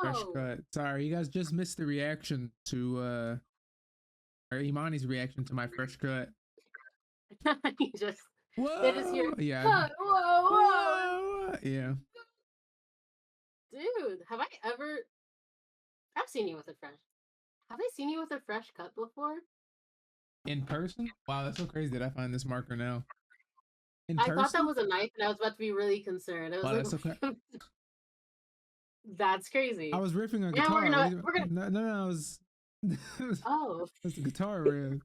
Fresh Oh, cut. Sorry, you guys just missed the reaction to or Imani's reaction to my fresh cut. you just they just hear Whoa! Yeah. cut. Whoa, whoa, Whoa! Yeah. dude. Have I ever? I've seen you with a fresh. Have I seen you with a fresh cut before? In person? Wow, that's so crazy that I find this marker now. In I thought that person? was a knife, and I was about to be really concerned. I was Wow, like, that's so crazy. "That's I crazy." was riffing on And guitar. What do you, we're gonna. no, I was. Oh, That's the guitar riff.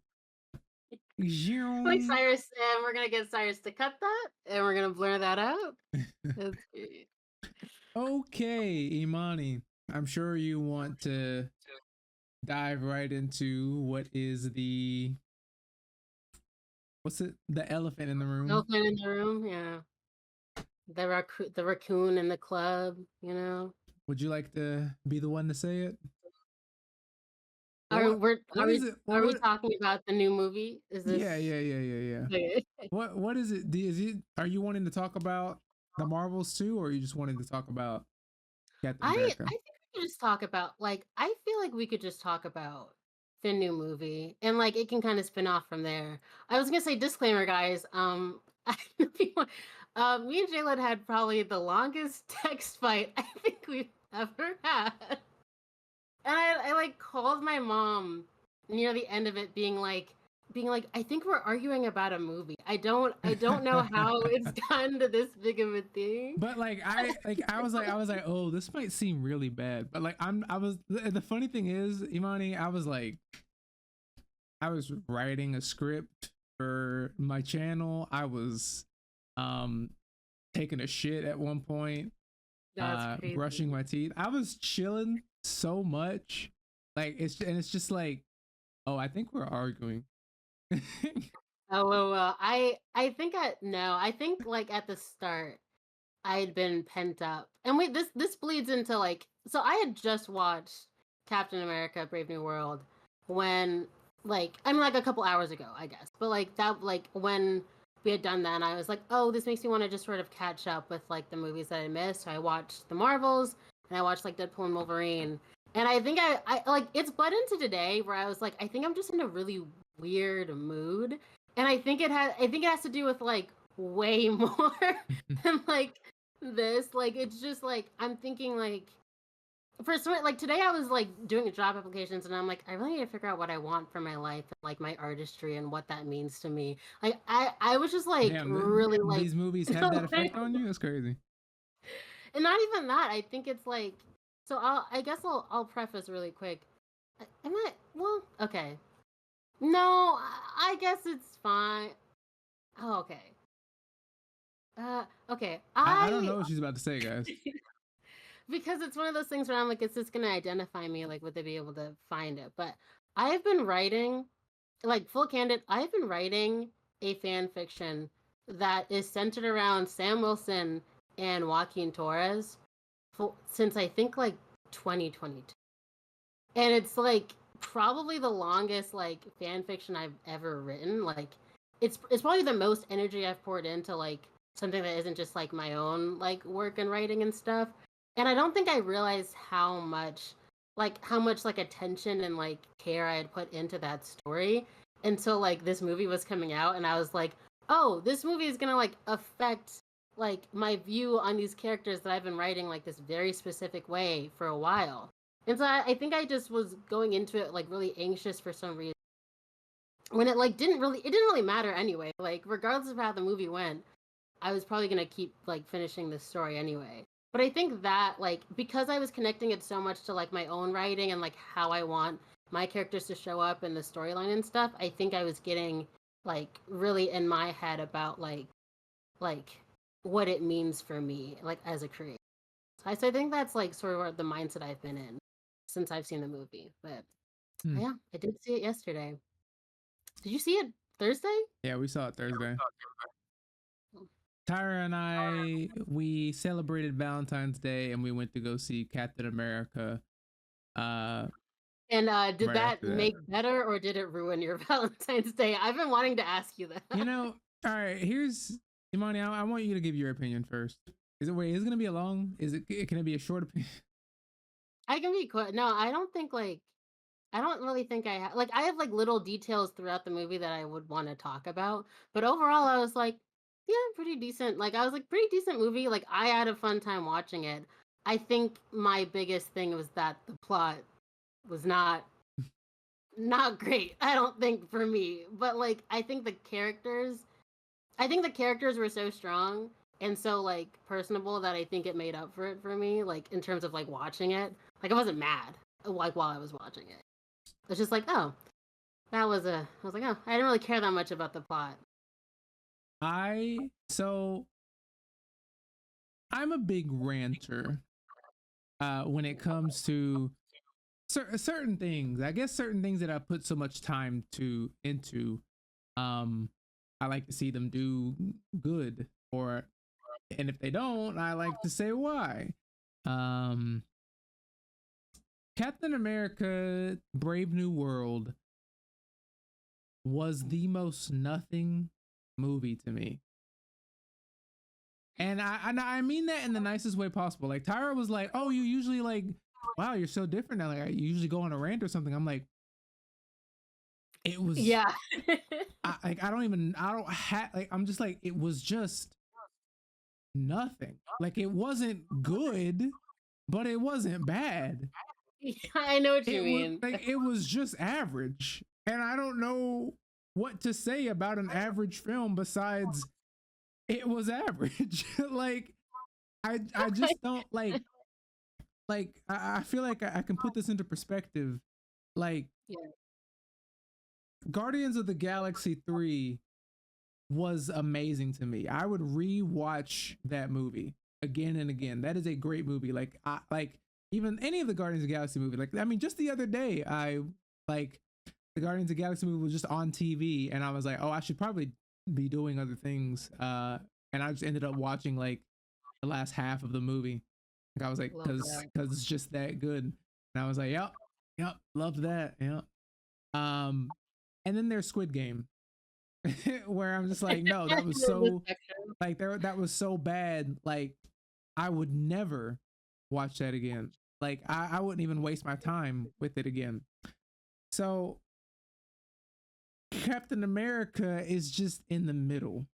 like Cyrus, and we're gonna get Cyrus to cut that, and we're gonna blur that out. That's great. Okay, Imani. I'm sure you want to dive right into what's it? The elephant in the room. Elephant in the room, yeah. The raccoon in the club, you know. Would you like to be the one to say it? Well, Are we what is it? Well, are we what? talking about the new movie? Is this Yeah. okay? What is it? Are you wanting to talk about the Marvels too, or are you just wanting to talk about Captain I America? think we could just talk about like I feel like we could just talk about the new movie and like it can kind of spin off from there. I was gonna say disclaimer, guys. Me and Jalen had probably the longest text fight I think we've ever had. And I like called my mom near the end of it being like I think we're arguing about a movie. I don't know how it's gotten to this big of a thing. But I was like, oh, this might seem really bad. But like I was the funny thing is, Imani, I was writing a script for my channel. I was um taking a shit at one point, That's brushing crazy. my teeth. I was chilling so much. It's just like, oh, I think we're arguing. Oh well, I think I think like at the start I had been pent up. And wait, this bleeds into like so I had just watched Captain America Brave New World when like I mean like a couple hours ago, I guess. But like that like when we had done that and I was like, "Oh, this makes me want to just sort of catch up with like the movies that I missed." So I watched The Marvels and I watched like Deadpool and Wolverine. And I think I like it's bled into today where I was like, I think I'm just in a really weird mood. And I think it has to do with like way more than like this. Like it's just like I'm thinking like for some like today I was like doing job applications and I'm like I really need to figure out what I want for my life and like my artistry and what that means to me. Like I was just like Damn, really like these movies have that effect on you. That's crazy. and not even that. I think it's like so I guess I'll preface really quick. Am I well okay. No, I guess it's fine. Oh, okay. Okay. I don't know what she's about to say, guys. Because it's one of those things where I'm like, is this gonna identify me? Like, would they be able to find it? But I've been writing, like, full candid, I've been writing a fan fiction that is centered around Sam Wilson and Joaquin Torres since I think like 2022. And it's like probably the longest like fan fiction I've ever written. Like, it's probably the most energy I've poured into like something that isn't just like my own like work and writing and stuff. And I don't think I realized how much like attention and like care I had put into that story until like this movie was coming out and I was like, "Oh, this movie is going to like affect like my view on these characters that I've been writing like this very specific way for a while." And so I think I just was going into it like really anxious for some reason when it like it didn't really matter anyway. Like regardless of how the movie went, I was probably gonna keep like finishing this story anyway. But I think that like because I was connecting it so much to like my own writing and like how I want my characters to show up in the storyline and stuff, I think I was getting like really in my head about like what it means for me like as a creator. So I think that's like sort of the mindset I've been in since I've seen the movie. But Hmm. yeah, I did see it yesterday. Did you see it Thursday? Yeah, we saw it Thursday. Tyra and we celebrated Valentine's Day and we went to go see Captain America. Uh, And did right that after that, make better or did it ruin your Valentine's Day? I've been wanting to ask you that. you know. All right, here's Imani. I want you to give your opinion first. Is it gonna be a long? Can it be a short opinion? I can be quick. No, I don't think like I don't really think I have like I have like little details throughout the movie that I would want to talk about, but overall I was like, yeah, pretty decent. Like I was like pretty decent movie. Like I had a fun time watching it. I think my biggest thing was that the plot was not great. I don't think for me, but like I think the characters were so strong and so like personable that I think it made up for it for me. Like in terms of like watching it, like I wasn't mad like while I was watching it. It's just like, oh, that was a. I was like, oh, I didn't really care that much about the plot. So I'm a big ranter when it comes to certain things. I guess certain things that I put so much time to into. Um, I like to see them do good, or and if they don't, I like to say why. Um, Captain America: Brave New World was the most nothing movie to me. And I mean that in the nicest way possible. Like Tyra was like, "Oh, you usually like, wow, you're so different now. Like I usually go on a rant or something." I'm like, it was. Yeah. I don't even. I don't have. Like I'm just like it was just nothing. Like it wasn't good, but it wasn't bad. Yeah, I know what you It was mean. like it was just average, and I don't know what to say about an average film besides it was average. Like I just don't like I feel like I can put this into perspective. Like Yeah. Guardians of the Galaxy 3 was amazing to me. I would rewatch that movie again and again. That is a great movie. Like I like even any of the Guardians of the Galaxy movie. Like I mean just the other day I like the Guardians of the Galaxy movie was just on TV and I was like, "Oh, I should probably be doing other things." And I just ended up watching like the last half of the movie. Like I was like, Love because it's just that good. And I was like, yep, love that. Yep. And then there's Squid Game, where I'm just like, no, that was so that. like that was so bad. Like I would never watch that again. Like I wouldn't even waste my time with it again. So Captain America is just in the middle,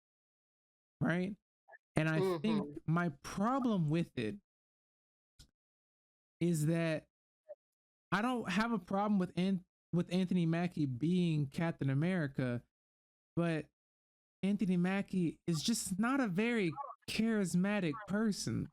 right? And I think Mm-hmm. my problem with it is that I don't have a problem with Anthony Mackie being Captain America, but Anthony Mackie is just not a very charismatic person.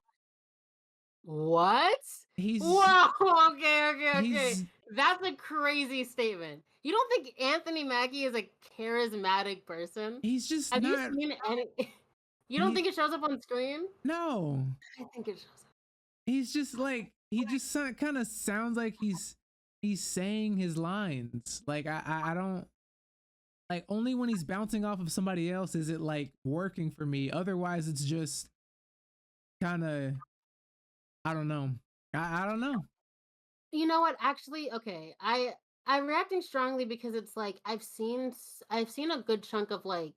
What? He's Whoa. Okay. he's That's a crazy statement. You don't think Anthony Mackie is a charismatic person? he's just Have you not seen any? You don't he think it shows up on screen? no. I think it shows up. He's just like he just kind of sounds like he's saying his lines. Like I don't like only when he's bouncing off of somebody else is it like working for me. Otherwise it's just kind of I don't know. I don't know. You know what? Actually, okay. I'm reacting strongly because it's like I've seen a good chunk of like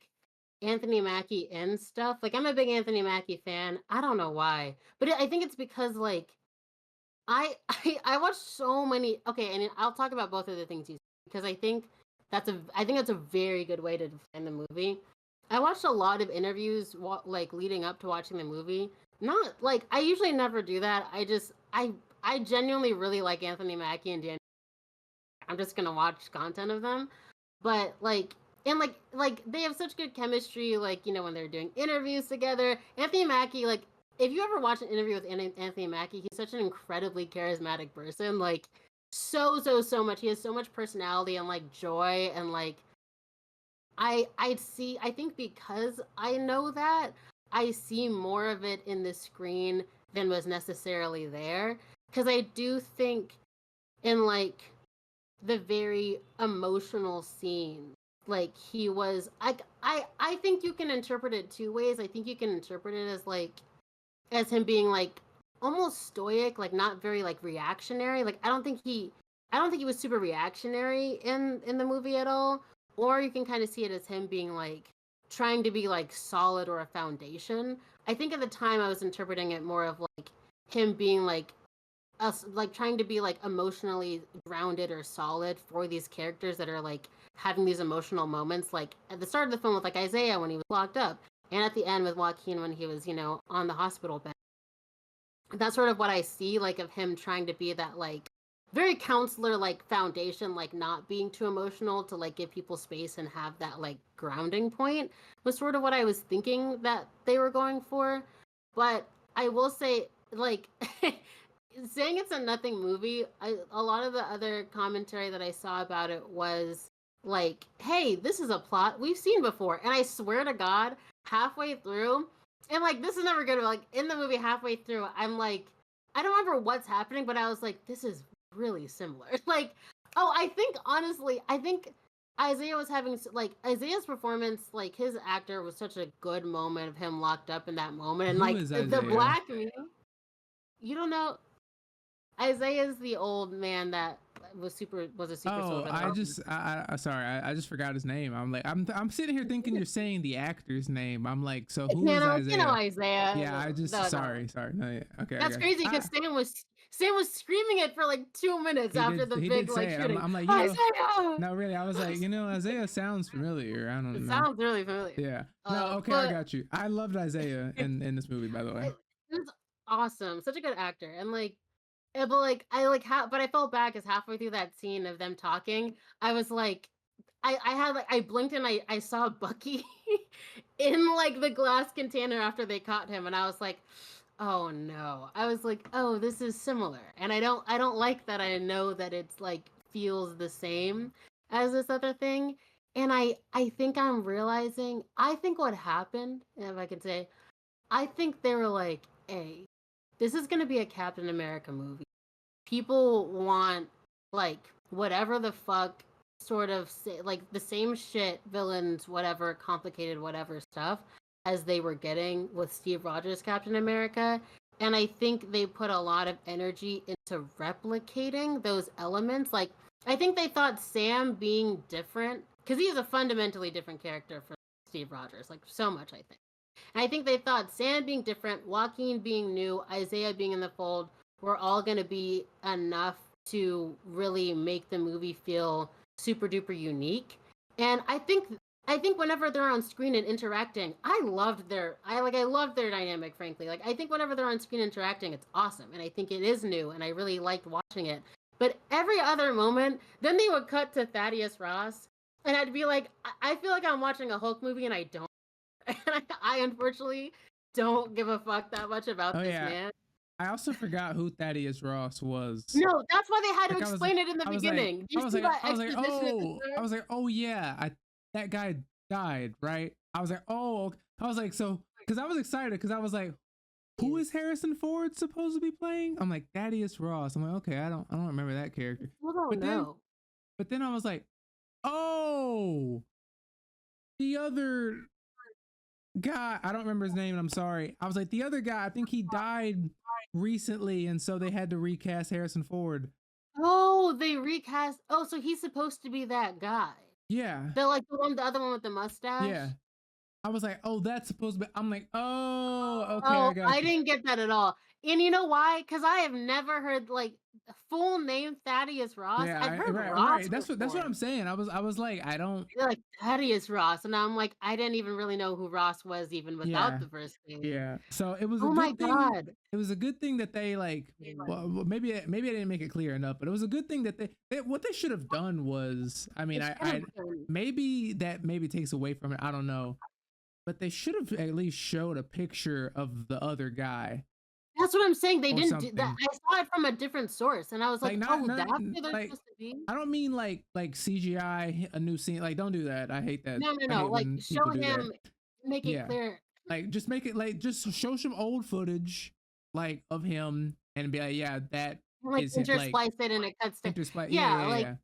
Anthony Mackie and stuff. Like I'm a big Anthony Mackie fan. I don't know why, but I think it's because like I watched so many. Okay, and I'll talk about both of the things you because I think that's a very good way to define the movie. I watched a lot of interviews like leading up to watching the movie. Not like I usually never do that. I genuinely really like Anthony Mackie and Dan. I'm just gonna watch content of them, but like and like they have such good chemistry. Like you know when they're doing interviews together, Anthony Mackie like if you ever watch an interview with Anthony Mackie, he's such an incredibly charismatic person. Like so much. He has so much personality and like joy and like I think because I know that I see more of it in the screen than was necessarily there because I do think in like the very emotional scene like he was I think you can interpret it two ways. I think you can interpret it as him being like almost stoic, like not very like reactionary. Like I don't think he was super reactionary in the movie at all. Or you can kind of see it as him being like trying to be like solid or a foundation. I think at the time I was interpreting it more of like him being like us like trying to be like emotionally grounded or solid for these characters that are like having these emotional moments, like at the start of the film with like Isaiah when he was locked up, and at the end with Joaquin when he was, you know, on the hospital bed. That's sort of what I see, like, of him trying to be that like very counselor like foundation, like not being too emotional to like give people space and have that like grounding point, was sort of what I was thinking that they were going for. But I will say, like, saying it's a nothing movie, a lot of the other commentary that I saw about it was like, hey, this is a plot we've seen before. And I swear to God, halfway through, and like this is never good, but like in the movie halfway through, I'm like, I don't remember what's happening, but I was like, this is really similar. Like, oh, I think honestly, I think Isaiah was having like Isaiah's performance, like his actor was such a good moment of him locked up in that moment, and Who like is the Isaiah? black man. You don't know Isaiah's the old man that was a super Oh, soldier. sorry, I just forgot his name. I'm like, I'm sitting here thinking you're saying the actor's name. I'm like, so who is Isaiah? You know Isaiah. Yeah, I just No. sorry. No, yeah, okay. That's crazy because Sam was screaming it for like 2 minutes after the big like shooting. I'm like, Isaiah! No, really, I was like, Isaiah sounds familiar. I don't know. It sounds really familiar. Yeah. No, okay, I got you. I loved Isaiah in this movie, by the way. It was awesome. Such a good actor. And like, but like but I felt bad because halfway through that scene of them talking, I was like, I had like I blinked and I saw Bucky in like the glass container after they caught him, and I was like, oh no. I was like, oh, this is similar, and I don't like that. I know that it's like feels the same as this other thing, and I think I'm realizing. I think what happened, if I could say, I think they were like, hey, this is gonna be a Captain America movie. People want like whatever the fuck sort of like the same shit, villains, whatever, complicated whatever stuff as they were getting with Steve Rogers Captain America. And I think they put a lot of energy into replicating those elements. Like, I think they thought Sam being different, because he's a fundamentally different character from Steve Rogers, like so much, I think. And I think they thought Sam being different, Joaquin being new, Isaiah being in the fold, were all going to be enough to really make the movie feel super duper unique. And I think whenever they're on screen and interacting, I loved their dynamic, frankly. Like, I think whenever they're on screen interacting, it's awesome, and I think it is new, and I really liked watching it. But every other moment, then they would cut to Thaddeus Ross, and I'd be like, I feel like I'm watching a Hulk movie, and I don't. And I unfortunately don't give a fuck that much about this man. I also forgot who Thaddeus Ross was. No, that's why they had to explain it in the beginning. I was like, oh yeah, that guy died, right? I was like, oh, I was like, so, because I was excited, because I was like, who is Harrison Ford supposed to be playing? I'm like, Thaddeus Ross. I'm like, okay, I don't remember that character. But then I was like, oh, the other guy, I don't remember his name, and I'm sorry. I was like, the other guy, I think he died recently, and so they had to recast Harrison Ford. Oh, they recast. Oh, so he's supposed to be that guy. Yeah. They're like the other one with the mustache. Yeah. I was like, oh, that's supposed to be. I'm like, oh, okay. Oh, I didn't get that at all. And you know why? Because I have never heard like full name Thaddeus Ross. Yeah, I've heard Ross. Right. That's what I'm saying. I was like, I don't. You're like Thaddeus Ross, and I'm like, I didn't even really know who Ross was even without the first name. Yeah. So it was. Oh my god. It was a good thing that they like. Well, maybe I didn't make it clear enough, but it was a good thing that what they should have done was. I mean, maybe that takes away from it. I don't know. But they should have at least showed a picture of the other guy. That's what I'm saying. They didn't do that. I saw it from a different source, and I was like, that's who they're supposed to be. I don't mean like CGI a new scene. Like, don't do that. I hate that. No. Like, show him, make it clear. Like, just make it like just show some old footage, like of him, and be like, yeah, that like is intersplice it and it cuts to yeah.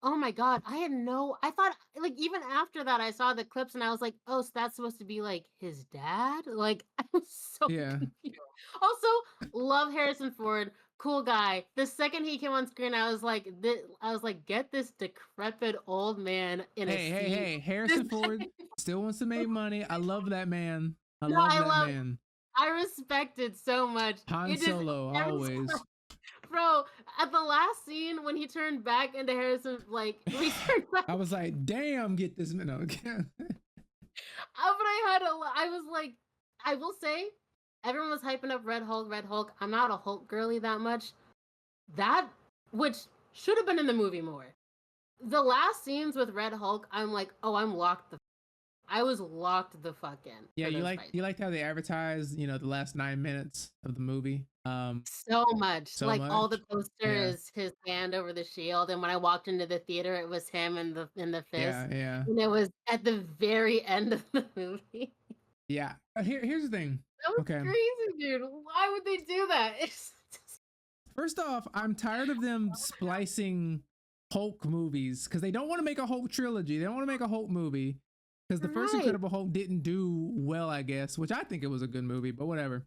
Oh my god, I thought like even after that I saw the clips and I was like, oh, so that's supposed to be like his dad? Like, I was so confused. Also, love Harrison Ford, cool guy. The second he came on screen, I was like, get this decrepit old man in a seat. Hey, Harrison Ford still wants to make money. I love that man. I love that man. I respect it so much. Han Solo, always. bro, at the last scene when he turned back into Harrison, like we turned back, I was like, damn, get this man. No. but I was like, I will say, everyone was hyping up Red Hulk, Red Hulk. I'm not a Hulk girly that much. That, which should have been in the movie more. The last scenes with Red Hulk, I'm like, oh, I was locked the fuck in. Yeah, you liked how they advertised, the last 9 minutes of the movie. So much. Like all the poster is his hand over the shield, and when I walked into the theater, it was him in the fist. Yeah. And it was at the very end of the movie. Yeah. Here's the thing. That was crazy, dude. Why would they do that? First off, I'm tired of them splicing Hulk movies because they don't want to make a Hulk trilogy. They don't want to make a Hulk movie because the first Incredible Hulk didn't do well, I guess, which I think it was a good movie, but whatever.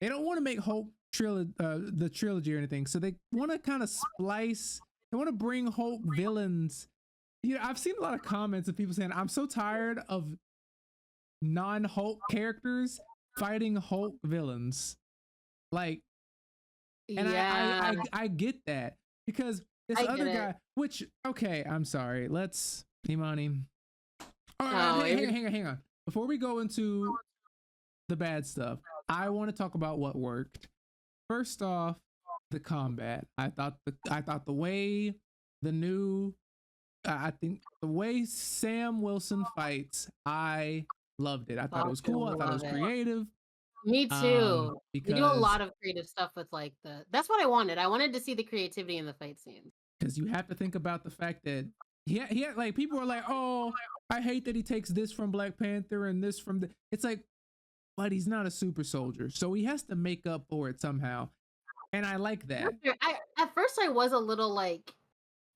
They don't want to make Hulk the trilogy or anything, so they want to kind of splice. They want to bring Hulk villains. I've seen a lot of comments of people saying, "I'm so tired of non-Hulk characters fighting Hulk villains." Like, and I get that because this other guy, which okay, I'm sorry. Let's Imani. All right, hang on. Before we go into the bad stuff, I want to talk about what worked. First off, the combat. I thought the way I think the way Sam Wilson fights, I loved it. I thought it was cool. I thought it was creative. Me too. Because they do a lot of creative stuff with that's what I wanted. I wanted to see the creativity in the fight scenes. Because you have to think about the fact that he like people are like, oh, I hate that he takes this from Black Panther and this from it's like, but he's not a super soldier, so he has to make up for it somehow. And I like that. At first I was a little like,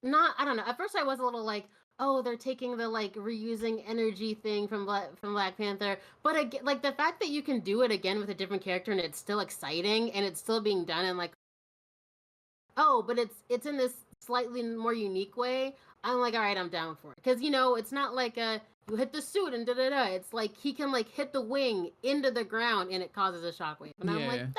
I don't know. At first I was a little like, oh, they're taking the like reusing energy thing from Black Panther. But again, like the fact that you can do it again with a different character and it's still exciting and it's still being done in like, oh, but it's in this slightly more unique way. I'm like, all right, I'm down for it. Because, it's not like you hit the suit and da-da-da. It's like he can like hit the wing into the ground and it causes a shockwave. And I'm like, that's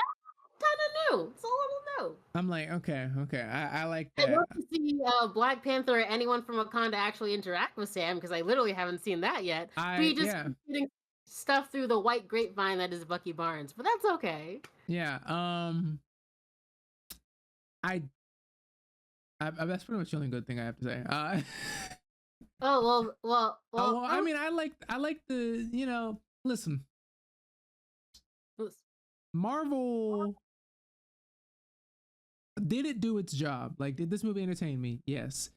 kind of new. It's a little new. I'm like, okay. I like that. I'd love to see Black Panther or anyone from Wakanda actually interact with Sam because I literally haven't seen that yet. But you just getting stuff through the white grapevine that is Bucky Barnes. But that's okay. Yeah. That's pretty much the only good thing I have to say. Well. I mean, I like the, listen. Marvel, did it do its job? Like, did this movie entertain me? Yes.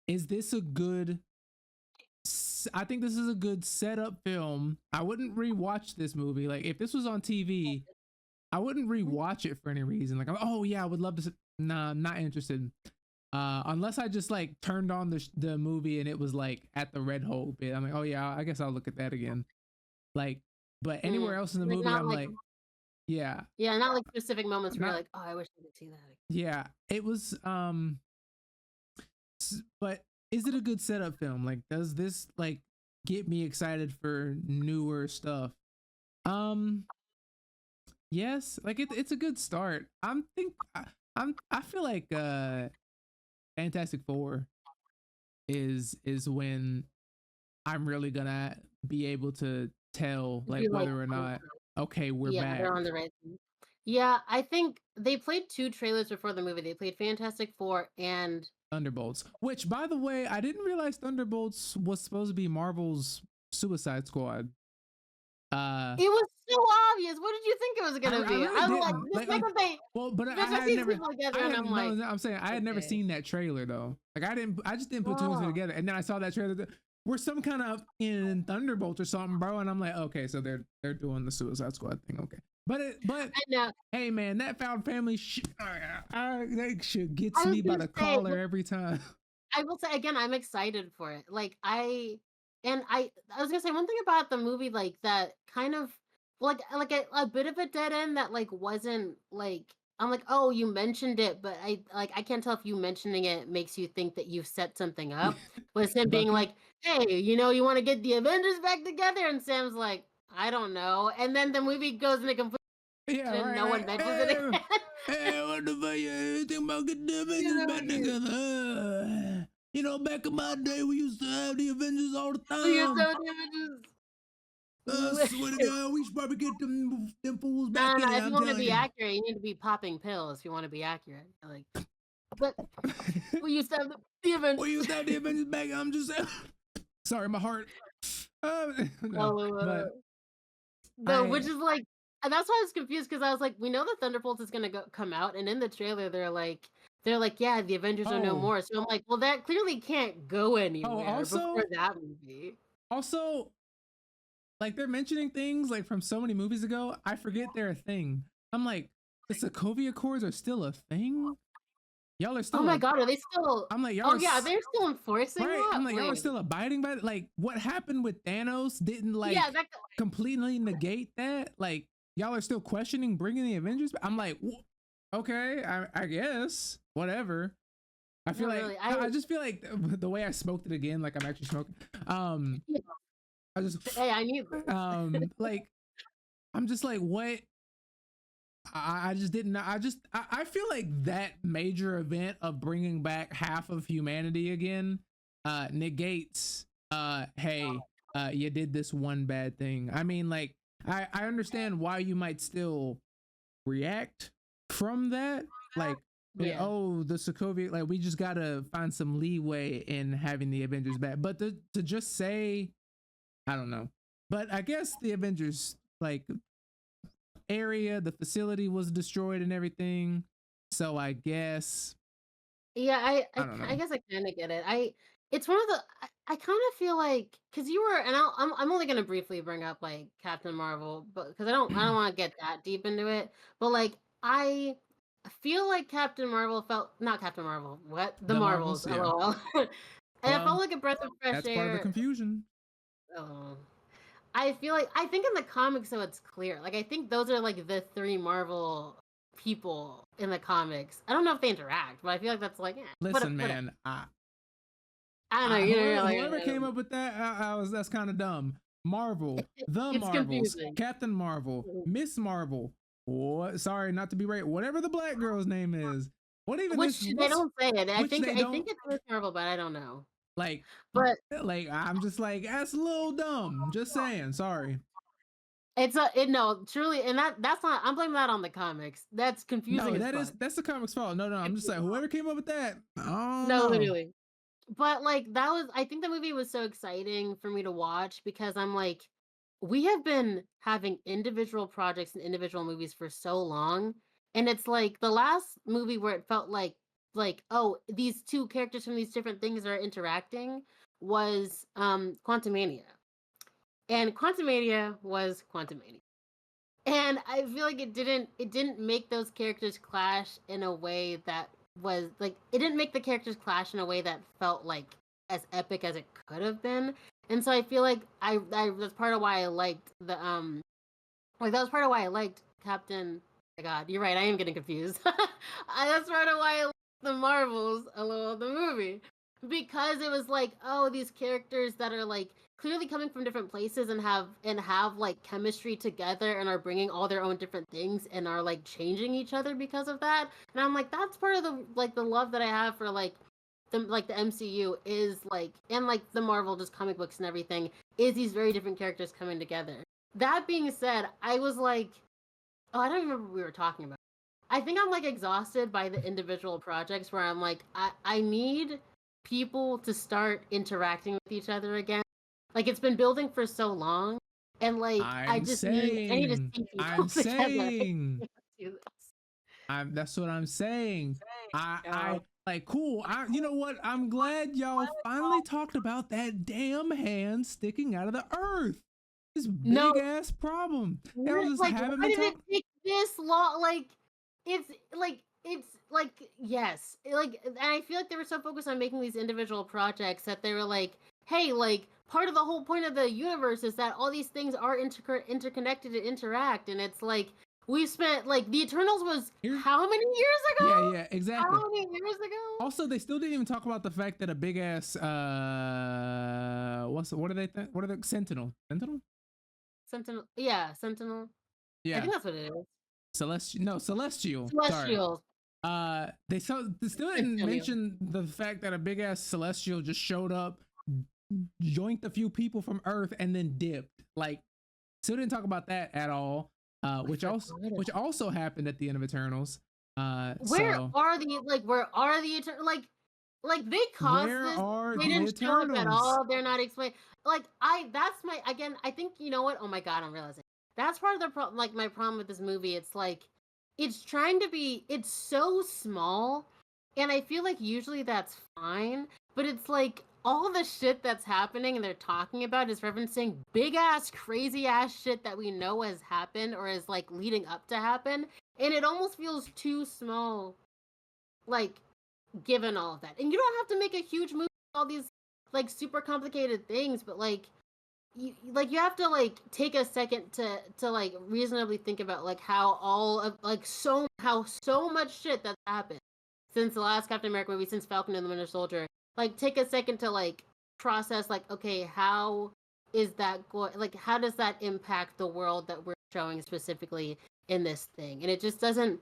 Is this a good? I think this is a good setup film. I wouldn't rewatch this movie. Like, if this was on TV, I wouldn't rewatch it for any reason. Like, oh yeah, I would love to. Nah, I'm not interested. Unless I just like turned on the movie and it was like at the Red Hulk bit. I'm like, oh yeah, I guess I'll look at that again. Like, but anywhere else in the movie, I'm like, yeah. Yeah, not like specific moments where you're like, oh, I wish I could see that again. Yeah, it was. But is it a good setup film? Like, does this like get me excited for newer stuff? Yes, like it's a good start. I feel like Fantastic Four is when I'm really gonna be able to tell like whether or not we're back. They're on the right thing. Yeah, I think they played 2 trailers before the movie. They played Fantastic Four and Thunderbolts, which by the way, I didn't realize Thunderbolts was supposed to be Marvel's Suicide Squad. It was so obvious. What did you think it was gonna be? I'm saying I had never seen that trailer though. Like I just didn't put two and two together. And then I saw that trailer. We're some kind of in Thunderbolts or something, bro. And I'm like, okay, so they're doing the Suicide Squad thing, okay. But hey man, that found family that shit gets me by the collar every time. I will say again, I'm excited for it. Like I was gonna say one thing about the movie, like that kind of like a bit of a dead end that like wasn't like I'm like, oh, you mentioned it, but I can't tell if you mentioning it makes you think that you've set something up. Was him being like, hey, you want to get the Avengers back together, and Sam's like, I don't know, and then the movie goes in a complete and no one mentions it again. Hey, what the fuck? y'all get the Avengers back together. You know, back in my day, we used to have the Avengers all the time. We used to have the Avengers. Swear to God, we should probably get them fools back in it. If you want to be accurate, you need to be popping pills if you want to be accurate. Like, but we used to have the Avengers. We used to have the Avengers back. I'm just saying. Sorry, my heart. Which is like, and that's why I was confused because I was like, we know that Thunderbolts is gonna come out, and in the trailer they're like, yeah, the Avengers are no more. So I'm like, well, that clearly can't go anywhere before that movie. Also, like they're mentioning things like from so many movies ago, I forget they're a thing. I'm like, the Sokovia Accords are still a thing? Y'all are still. Oh my God, are they still? I'm like, y'all. Oh yeah, they're still enforcing that. I'm like, y'all are still abiding by it. Like, what happened with Thanos didn't completely negate that. Like, y'all are still questioning bringing the Avengers back. I'm like, okay, I guess whatever. I feel like really. I just feel like the way I smoked it again, like I'm actually smoking. Yeah. I need this. Like, I'm just like, what? I just didn't. I feel like that major event of bringing back half of humanity again negates. Hey, you did this one bad thing. I mean, like, I understand why you might still react from that. Like, oh, the Sokovia. Like, we just gotta find some leeway in having the Avengers back. But to just say, I don't know. But I guess the Avengers like area, the facility was destroyed and everything. So I guess. Yeah, I guess I kind of get it. It's one of the. I kind of feel like because you were, and I'm only gonna briefly bring up like Captain Marvel, but because I don't want to get that deep into it. But like I feel like Captain Marvel felt not Captain Marvel. What the Marvels? Yeah. LOL. And I felt like a breath of fresh air. That's part of the confusion. Oh. I think in the comics though it's clear. Like I think those are like the three Marvel people in the comics. I don't know if they interact, but I feel like that's like. Listen, man, I don't know. Whoever came up with that, that's kind of dumb. Marvel, Marvels, confusing. Captain Marvel, Miss Marvel. What? Sorry, not to be right. Whatever the black girl's name is. What even? They don't say it. I think it's Miss Marvel, but I don't know. Like, but like I'm just like that's a little dumb. Just saying. Sorry. No, truly, and that's not. I'm blaming that on the comics. That's confusing. No, that's the comics' fault. No, I'm just like whoever came up with that. Literally. But like I think the movie was so exciting for me to watch because I'm like, we have been having individual projects and individual movies for so long, and it's like the last movie where it felt like oh, these two characters from these different things are interacting was Quantumania. And Quantumania was Quantumania. And I feel like it didn't make those characters clash in a way that was like it didn't make the characters clash in a way that felt like as epic as it could have been. And so I feel like I that's part of why I liked the that was part of why I liked Captain. Oh my God, you're right, I am getting confused. That's part of why I the Marvels the movie, because it was like, oh, these characters that are like clearly coming from different places and have like chemistry together and are bringing all their own different things and are like changing each other because of that. And I'm like, that's part of the love that I have for the MCU is like, and like the Marvel just comic books and everything is these very different characters coming together. That being said, I was like, oh, I don't remember what we were talking about. I think I'm like exhausted by the individual projects where I'm like, I need people to start interacting with each other again. Like it's been building for so long, and like I need to see people together. That's what I'm saying. I like cool. You know what? I'm glad y'all finally talked about that damn hand sticking out of the earth. This big ass problem. Just like, why did it take this long? It's like yes, like, and I feel like they were so focused on making these individual projects that they were like, hey, like part of the whole point of the universe is that all these things are interconnected and interact, and it's like we spent like the Eternals was how many years ago? Yeah, exactly. How many years ago? Also, they still didn't even talk about the fact that a big ass what are they Sentinel? Yeah, Sentinel. Yeah, I think that's what it is. Celestial. Celestials. They still didn't mention the fact that a big ass celestial just showed up, joinked a few people from Earth, and then dipped. Like, still didn't talk about that at all. Which also happened at the end of Eternals. Where are the Eternals? Like they caused this. They didn't show up at all. They're not explained. That's my, again, I think, you know what? Oh my God, I'm realizing. That's part of the problem. Like, my problem with this movie, it's like, it's trying to be, it's so small. And I feel like usually that's fine. But it's like, all the shit that's happening and they're talking about is referencing big ass, crazy ass shit that we know has happened or is like leading up to happen. And it almost feels too small, like, given all of that. And you don't have to make a huge movie with all these like super complicated things, but like you have to like take a second to like reasonably think about like how all of like so much shit that's happened since the last Captain America movie, since Falcon and the Winter Soldier. Like, take a second to like process like, okay, how is that going, like, how does that impact the world that we're showing specifically in this thing? And it just doesn't,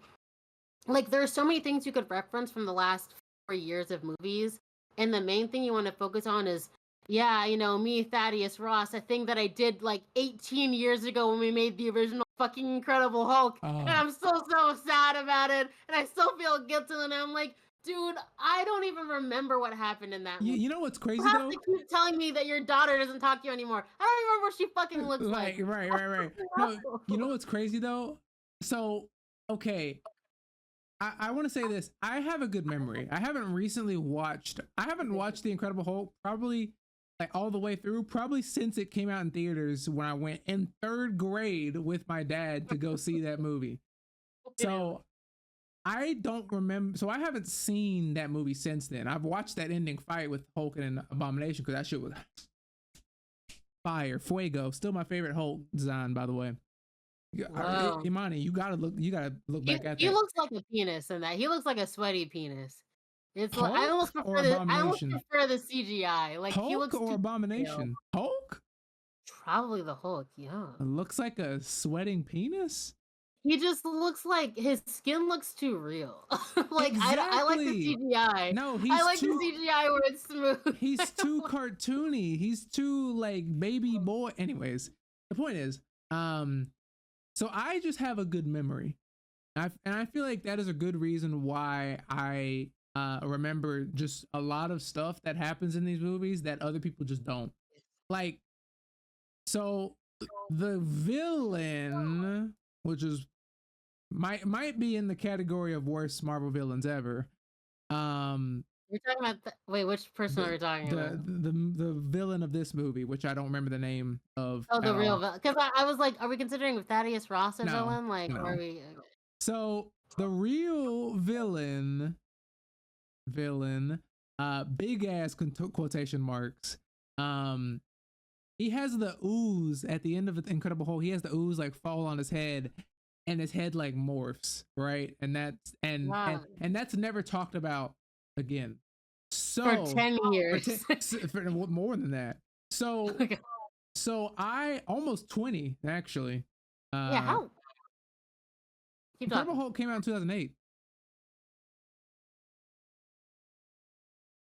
like, there are so many things you could reference from the last 4 years of movies, and the main thing you want to focus on is, yeah, you know, me, Thaddeus Ross, a thing that I did like 18 years ago when we made the original fucking Incredible Hulk, and I'm still so sad about it, and I still feel guilty, and I'm like, dude, I don't even remember what happened in that movie. You know what's crazy, you have though? to keep telling me that your daughter doesn't talk to you anymore. I don't remember what she fucking looks like. Right. No, you know what's crazy, though? So, okay, I want to say this. I have a good memory. I haven't watched The Incredible Hulk probably like all the way through, probably since it came out in theaters when I went in 3rd grade with my dad to go see that movie. So I don't remember. So I haven't seen that movie since then. I've watched that ending fight with Hulk and Abomination because that shit was fire. Fuego. Still my favorite Hulk design, by the way. Wow. Imani, you gotta look back at that. He looks like a penis in that. He looks like a sweaty penis. It's Hulk, like I almost prefer the CGI. Like, Hulk, he looks or Abomination. Hulk? Probably the Hulk, yeah. It looks like a sweating penis? He just looks like his skin looks too real. Like, exactly. I like the CGI. No, I like the CGI where it's smooth. He's too cartoony. He's too like baby boy. Anyways, the point is, so I just have a good memory. And I feel like that is a good reason why I remember just a lot of stuff that happens in these movies that other people just don't. Like, so the villain, which is might be in the category of worst Marvel villains ever. You're talking about wait, which person are we talking about? The villain of this movie, which I don't remember the name of. Oh, the real villain. Because I was like, are we considering Thaddeus Ross a villain? Like, no. Are we? So the real villain, big ass quotation marks. He has the ooze at the end of the Incredible Hulk. He has the ooze like fall on his head, and his head like morphs, right? And that's and that's never talked about again. So for 10 years, for more than that. So so I almost 20 actually. Yeah, how? Incredible Hulk came out in 2008.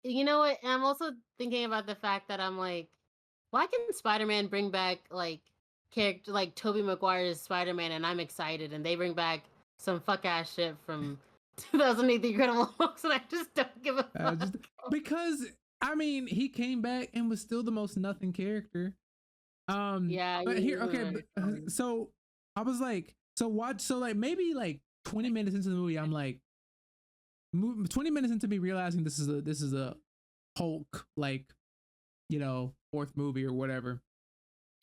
You know what? I'm also thinking about the fact that I'm like, why can Spider-Man bring back like character like Tobey Maguire's Spider-Man, and I'm excited, and they bring back some fuck ass shit from 2008 The Incredible Hulk, and I just don't give a fuck. Because I mean, he came back and was still the most nothing character. Yeah, but here, okay, so I was like, so like maybe like 20 minutes into the movie, I'm like, 20 minutes into me realizing this is a Hulk, like, you know, 4th movie or whatever.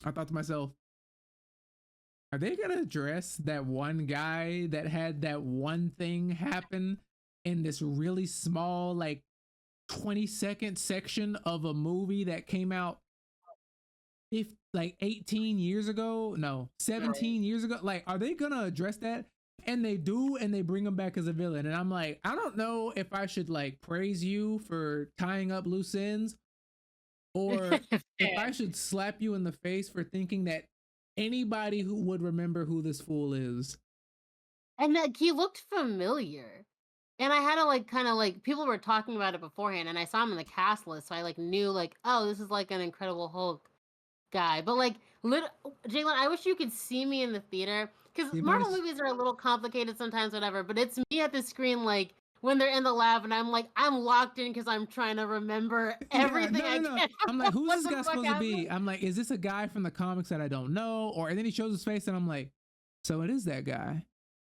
I thought to myself, are they gonna address that one guy that had that one thing happen in this really small, like 20-second section of a movie that came out like 18 years ago? No, 17 years ago. Like, are they gonna address that? And they do, and they bring him back as a villain. And I'm like, I don't know if I should like praise you for tying up loose ends, or if I should slap you in the face for thinking that anybody who would remember who this fool is. And he looked familiar. And I had to like kind of like people were talking about it beforehand, and I saw him in the cast list, so I like knew like, oh, this is like an Incredible Hulk guy. But like, Jalen, I wish you could see me in the theater because You might Marvel have. movies are a little complicated sometimes, whatever. But it's me at the screen like when they're in the lab, and I'm like, I'm locked in because I'm trying to remember Yeah, everything I no. can. I'm like, who's What this the guy fuck supposed to be? happened? I'm like, is this a guy from the comics that I don't know? Or and then he shows his face, and I'm like, so it is that guy.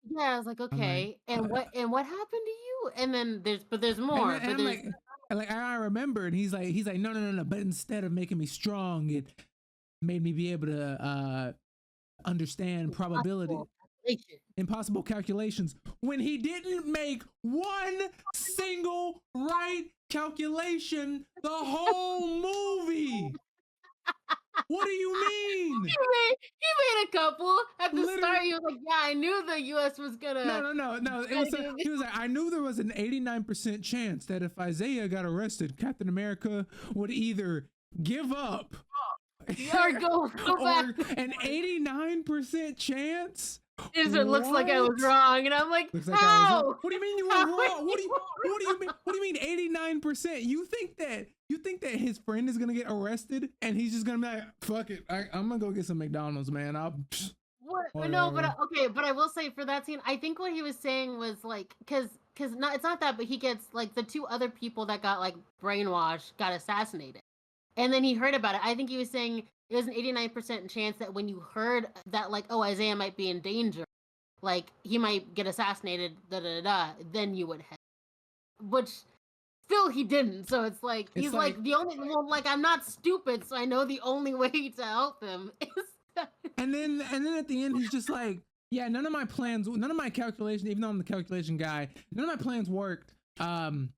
Yeah, I was like, I'm like, okay, and what happened to you? And then there's and more, then, and but I'm there's like, and like I remember, and he's like, no. But instead of making me strong, it made me be able to understand probability, impossible calculation. impossible calculations. When he didn't make one single right calculation the whole movie. What do you mean? He made a couple at the start. Literally. He was like, "Yeah, I knew the U.S. was gonna No. It was gonna do this." he was like, I knew there was an 89% chance that if Isaiah got arrested, Captain America would either give up Or go back. or an 89% chance. Is it looks like I was wrong, and I'm like, Looks like I was wrong. how? What do you mean you were How wrong? What do you mean? What do you mean 89%? You think that his friend is gonna get arrested and he's just gonna be like, fuck it, I'm gonna go get some McDonald's, man. What? No, but Whatever. okay, but I will say for that scene, I think what he was saying was like, because not it's not that, but he gets like the two other people that got like brainwashed got assassinated, and then he heard about it. I think he was saying it was an 89% chance that when you heard that like, oh, Isaiah might be in danger, like he might get assassinated, then you would head. Which still he didn't. So it's like It's he's like the only well, like I'm not stupid, so I know the only way to help him is. And then at the end he's just like, yeah, none of my plans, none of my calculations, even though I'm the calculation guy, none of my plans worked. So I'm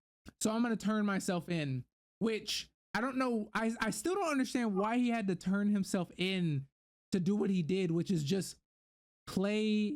gonna turn myself in, which I don't know. I still don't understand why he had to turn himself in to do what he did, which is just play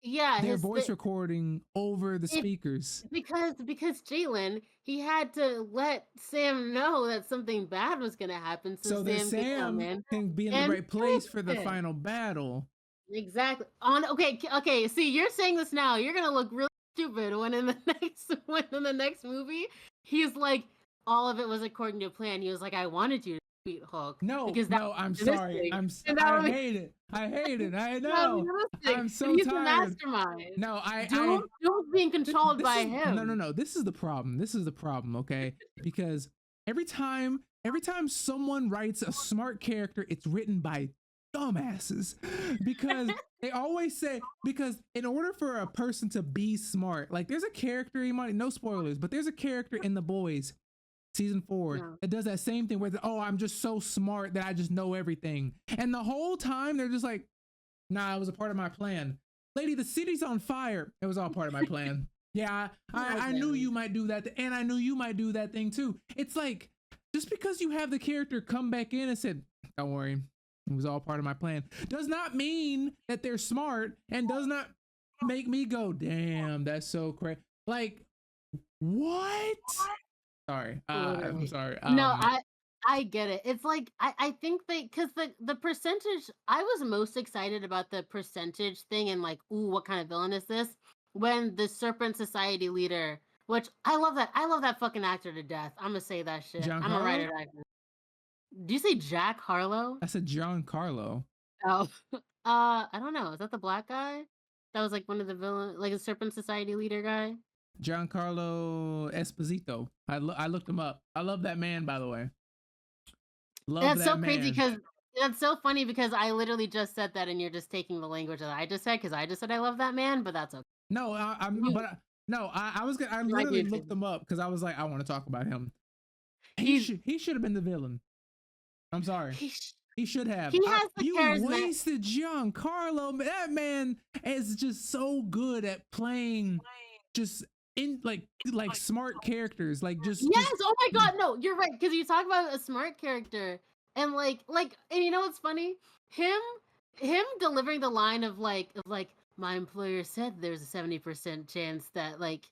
Yeah, their voice recording over the speakers. because Jalen, he had to let Sam know that something bad was gonna happen, So so that Sam could come Sam in can be in the and right place for the fix it. final battle. Exactly. Okay. See, you're saying this now. You're gonna look really stupid when in the next movie, he's like, all of it was according to plan. He was like, I wanted you to beat Hulk. Because No, I'm sorry. I hate it. I hate it. I know. I'm so he's tired. the mastermind. No, Don't being controlled by him. No. This is the problem. This is the problem, okay? Because every time someone writes a smart character, it's written by dumbasses. Because they always say, because in order for a person to be smart, like there's a character, you might, no spoilers, but there's a character in The Boys season 4 that does that same thing where I'm just so smart that I just know everything, and the whole time they're just like, nah, it was a part of my plan. Lady, the city's on fire. It was all part of my plan. Yeah, I knew you might do that, and I knew you might do that thing too. It's like, just because you have the character come back in and said, don't worry, it was all part of my plan, does not mean that they're smart, and does not make me go, damn, that's so crazy. Like, what? Sorry. I'm sorry. No, I get it. It's like I think because the percentage, I was most excited about the percentage thing and like, ooh, what kind of villain is this? When the Serpent Society leader, which I love that fucking actor to death. I'm gonna say that shit. I'm a writer actor. Do you say Jack Harlow? I said Giancarlo. Oh, I don't know. Is that the black guy? That was like one of the villain, like a Serpent Society leader guy. Giancarlo Esposito. I looked him up. I love that man, by the way. That's so crazy because that's so funny because I literally just said that and you're just taking the language that I just said because I just said I love that man, but that's okay. No, I literally looked him up because I was like, I want to talk about him. He should have been the villain. I'm sorry. He should have. He has the charisma. You wasted Giancarlo. That man is just so good at playing just in like smart characters. Like yes. Oh my god, no, you're right because you talk about a smart character and like and you know what's funny? Him delivering the line of like my employer said there's a 70% chance that like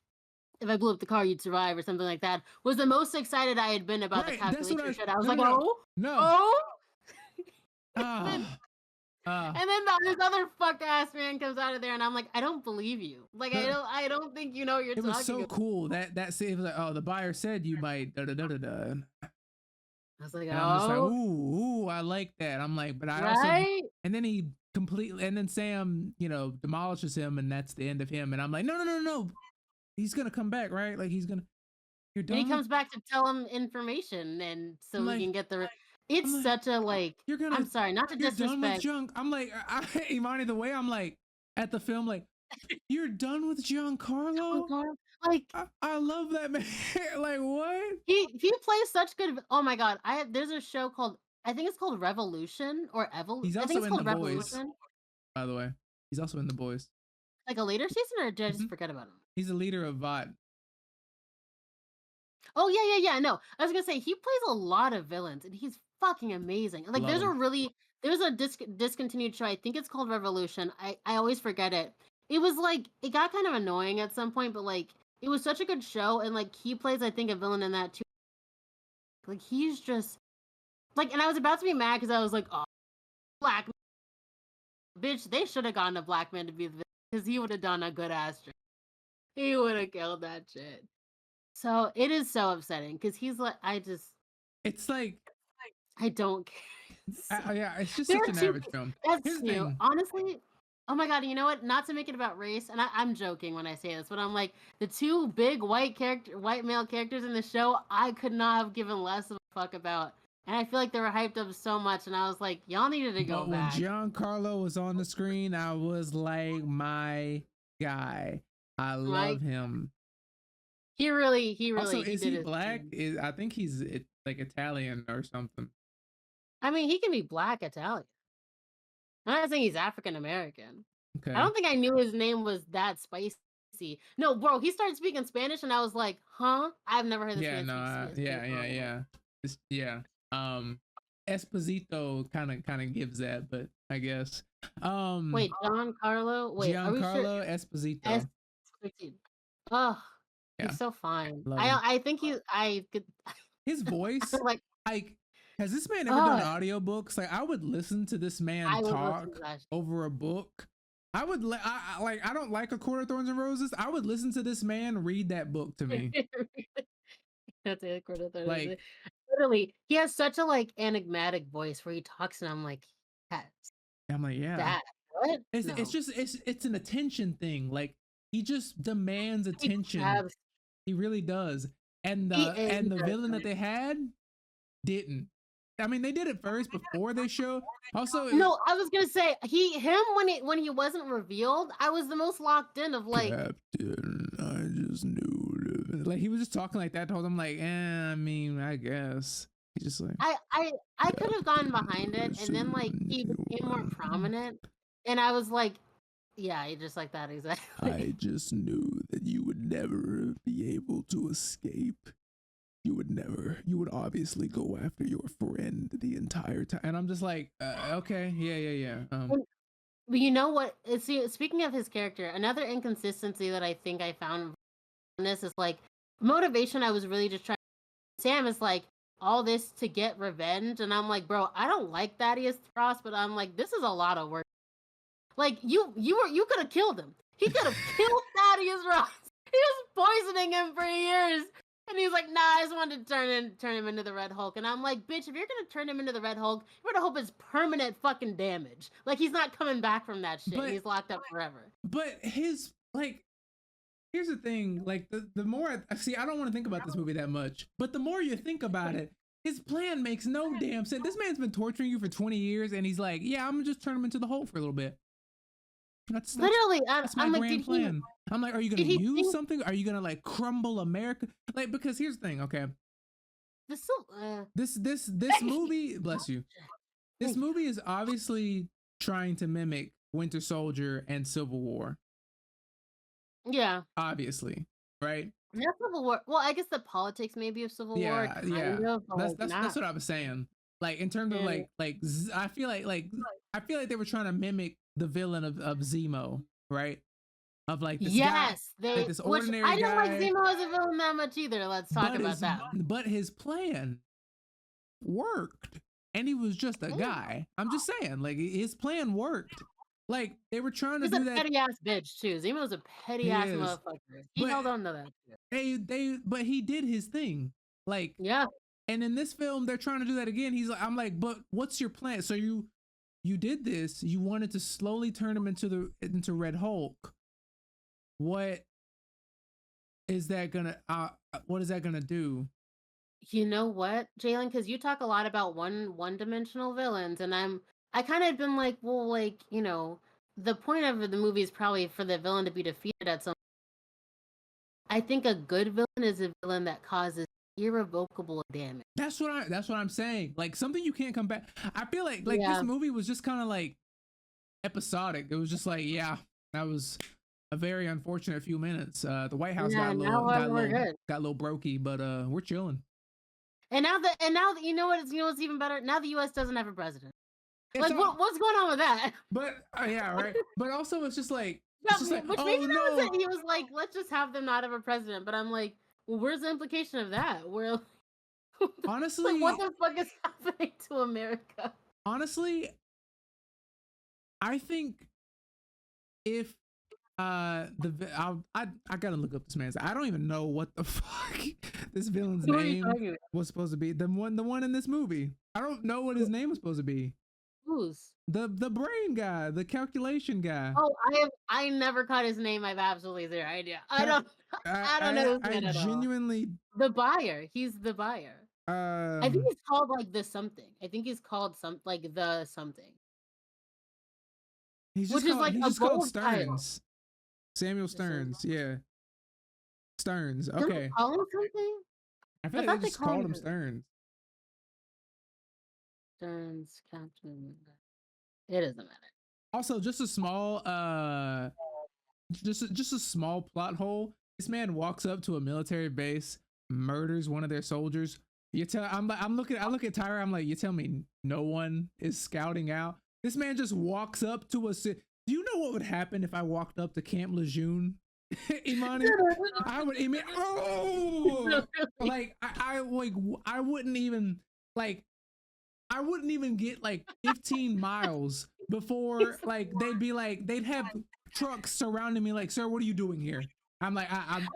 if I blew up the car, you'd survive or something like that, was the most excited I had been about the calculation shit. I was like, oh. And then this other fuck ass man comes out of there, and I'm like, I don't believe you. Like, I don't think you know what you're it talking was so about. cool that scene was like, oh, the buyer said you might da da da da da. I was like, And I'm just like, ooh, I like that. I'm like, but I also, and then he completely, and then Sam, demolishes him, and that's the end of him. And I'm like, no, he's gonna come back, right? Like you're And done. he comes back to tell him information, and so we can get the. It's like, such a like. I'm sorry, not to disrespect. Done with junk. I'm like, Imani, the way I'm like at the film, like, you're done with Giancarlo. Like, I love that man. Like, what? He plays such good. Oh my god! There's a show called, I think it's called Revolution or Evolution. He's I also think it's in called The Revolution. Boys, by the way. He's also in The Boys. Like a later season, or did I just forget about him? He's the leader of VOD. Oh yeah. No, I was gonna say he plays a lot of villains, and he's fucking amazing. Like there's a discontinued show. I think it's called Revolution. I always forget it. It was like it got kind of annoying at some point, but like it was such a good show, and like he plays, I think, a villain in that too. Like he's just like, and I was about to be mad because I was like, oh, black bitch, they should have gotten a black man to be the villain because he would have done a good ass job. He would have killed that shit. So it is so upsetting because he's like, it's like I don't care. Yeah, it's just such an average film. That's new. Honestly, oh my god, you know what? Not to make it about race, and I'm joking when I say this, but I'm like, the two big white male characters in the show, I could not have given less of a fuck about. And I feel like they were hyped up so much, and I was like, y'all needed to go back. When Giancarlo was on the screen, I was like, my guy. I love him. He really. Also, is he black? I think he's like Italian or something. I mean, he can be black Italian. I'm not saying he's African American. Okay. I don't think I knew his name was that spicy. No, bro, he started speaking Spanish, and I was like, huh? I've never heard this man speak Spanish. Yeah. Esposito kind of gives that, but I guess. Wait, Giancarlo? Wait, Giancarlo Esposito. Oh, he's so fine. I think his voice, like, has this man ever done audiobooks? Like, I would listen to this man talk over a book. I would I don't like A Court of Thorns and Roses. I would listen to this man read that book to me. That's A Court of Thorns. Like, literally, he has such a like enigmatic voice where he talks, and I'm like, yes. I'm like, yeah. That what? It's just it's an attention thing. Like, he just demands attention. He really does. And the villain that they had didn't. I mean, they did it first before they show. Also, no, I was gonna say when he wasn't revealed, I was the most locked in of like, Captain, I just knew. Like, he was just talking like that the whole time. I'm like, I mean, I guess. He's just like, I could have gone behind it, and then like he became more prominent, and I was like, yeah, he just like that exactly. I just knew that you would never be able to escape. You would obviously go after your friend the entire time. And I'm just like, okay, yeah. But you know what? Speaking of his character, another inconsistency that I think I found in this is like motivation. I was really just trying. Sam is like, all this to get revenge, and I'm like, bro, I don't like Thaddeus Frost, but I'm like, this is a lot of work. Like, you could have killed him. He could have killed Thaddeus Frost. He was poisoning him for years. And he's like, nah, I just wanted to turn him into the Red Hulk. And I'm like, bitch, if you're going to turn him into the Red Hulk, Red Hulk is permanent fucking damage. Like, he's not coming back from that shit. He's locked up forever. But his, like, here's the thing. Like, the more I see, I don't want to think about this movie that much. But the more you think about it, his plan makes no damn sense. This man's been torturing you for 20 years, and he's like, yeah, I'm going to just turn him into the Hulk for a little bit. That's literally, that's my grand plan. I'm like, are you gonna use something? Are you gonna like crumble America? Like, because here's the thing, okay. This movie, bless you. This movie is obviously trying to mimic Winter Soldier and Civil War. Yeah. Obviously, right? Not Civil War. Well, I guess the politics maybe of Civil War. Yeah. That's what I was saying. Like, in terms of like I feel like they were trying to mimic the villain of Zemo, right? Of like this guy, this ordinary guy. I didn't like Zemo as a villain that much either. Let's talk about that. But his plan worked. and he was just a guy. I'm just saying, like his plan worked. Like they were trying to He's do a that. petty ass bitch too. Zemo was a petty He ass is, motherfucker. He but held on to that shit. but he did his thing. Like, Yeah. and in this film, they're trying to do that again. I'm like, but what's your plan? So you did this. You wanted to slowly turn him into Red Hulk. What is that gonna? What is that gonna do? You know what, Jalen? Because you talk a lot about one-dimensional villains, and I kind of been like, well, like, you know, the point of the movie is probably for the villain to be defeated at some. I think a good villain is a villain that causes irrevocable damage. That's what I'm saying. Like something you can't come back. I feel like this movie was just kind of like episodic. It was just like, yeah, that was a very unfortunate few minutes. The White House got a little brokey, but we're chilling. And now you know what's even better. Now the U.S. doesn't have a president. Like what's going on with that? But yeah, right. But also it's just like, which maybe that was it. He was like, let's just have them not have a president. But I'm like, well, where's the implication of that? Where honestly, like, what the fuck is happening to America? Honestly, I think if I gotta look up this man's. I don't even know what the fuck this villain's name was supposed to be. The one in this movie. I don't know what his name was supposed to be. Who's the brain guy, the calculation guy? Oh, I never caught his name. I've absolutely zero idea. I don't know. I genuinely the buyer. He's the buyer. I think he's called like the something. I think he's called the something. He's just called Stearns. Title. Samuel Stearns, yeah. Stearns, okay. Don't they call him something? I feel like they just called him Stearns. Stearns, Captain. It doesn't matter. Also, just a small just a small plot hole. This man walks up to a military base, murders one of their soldiers. I look at Tyra, I'm like, you tell me no one is scouting out? This man just walks up to do you know what would happen if I walked up to Camp Lejeune? Imani, I would like I wouldn't even get like 15 miles before like they'd have trucks surrounding me like, sir, what are you doing here? I'm like, I'm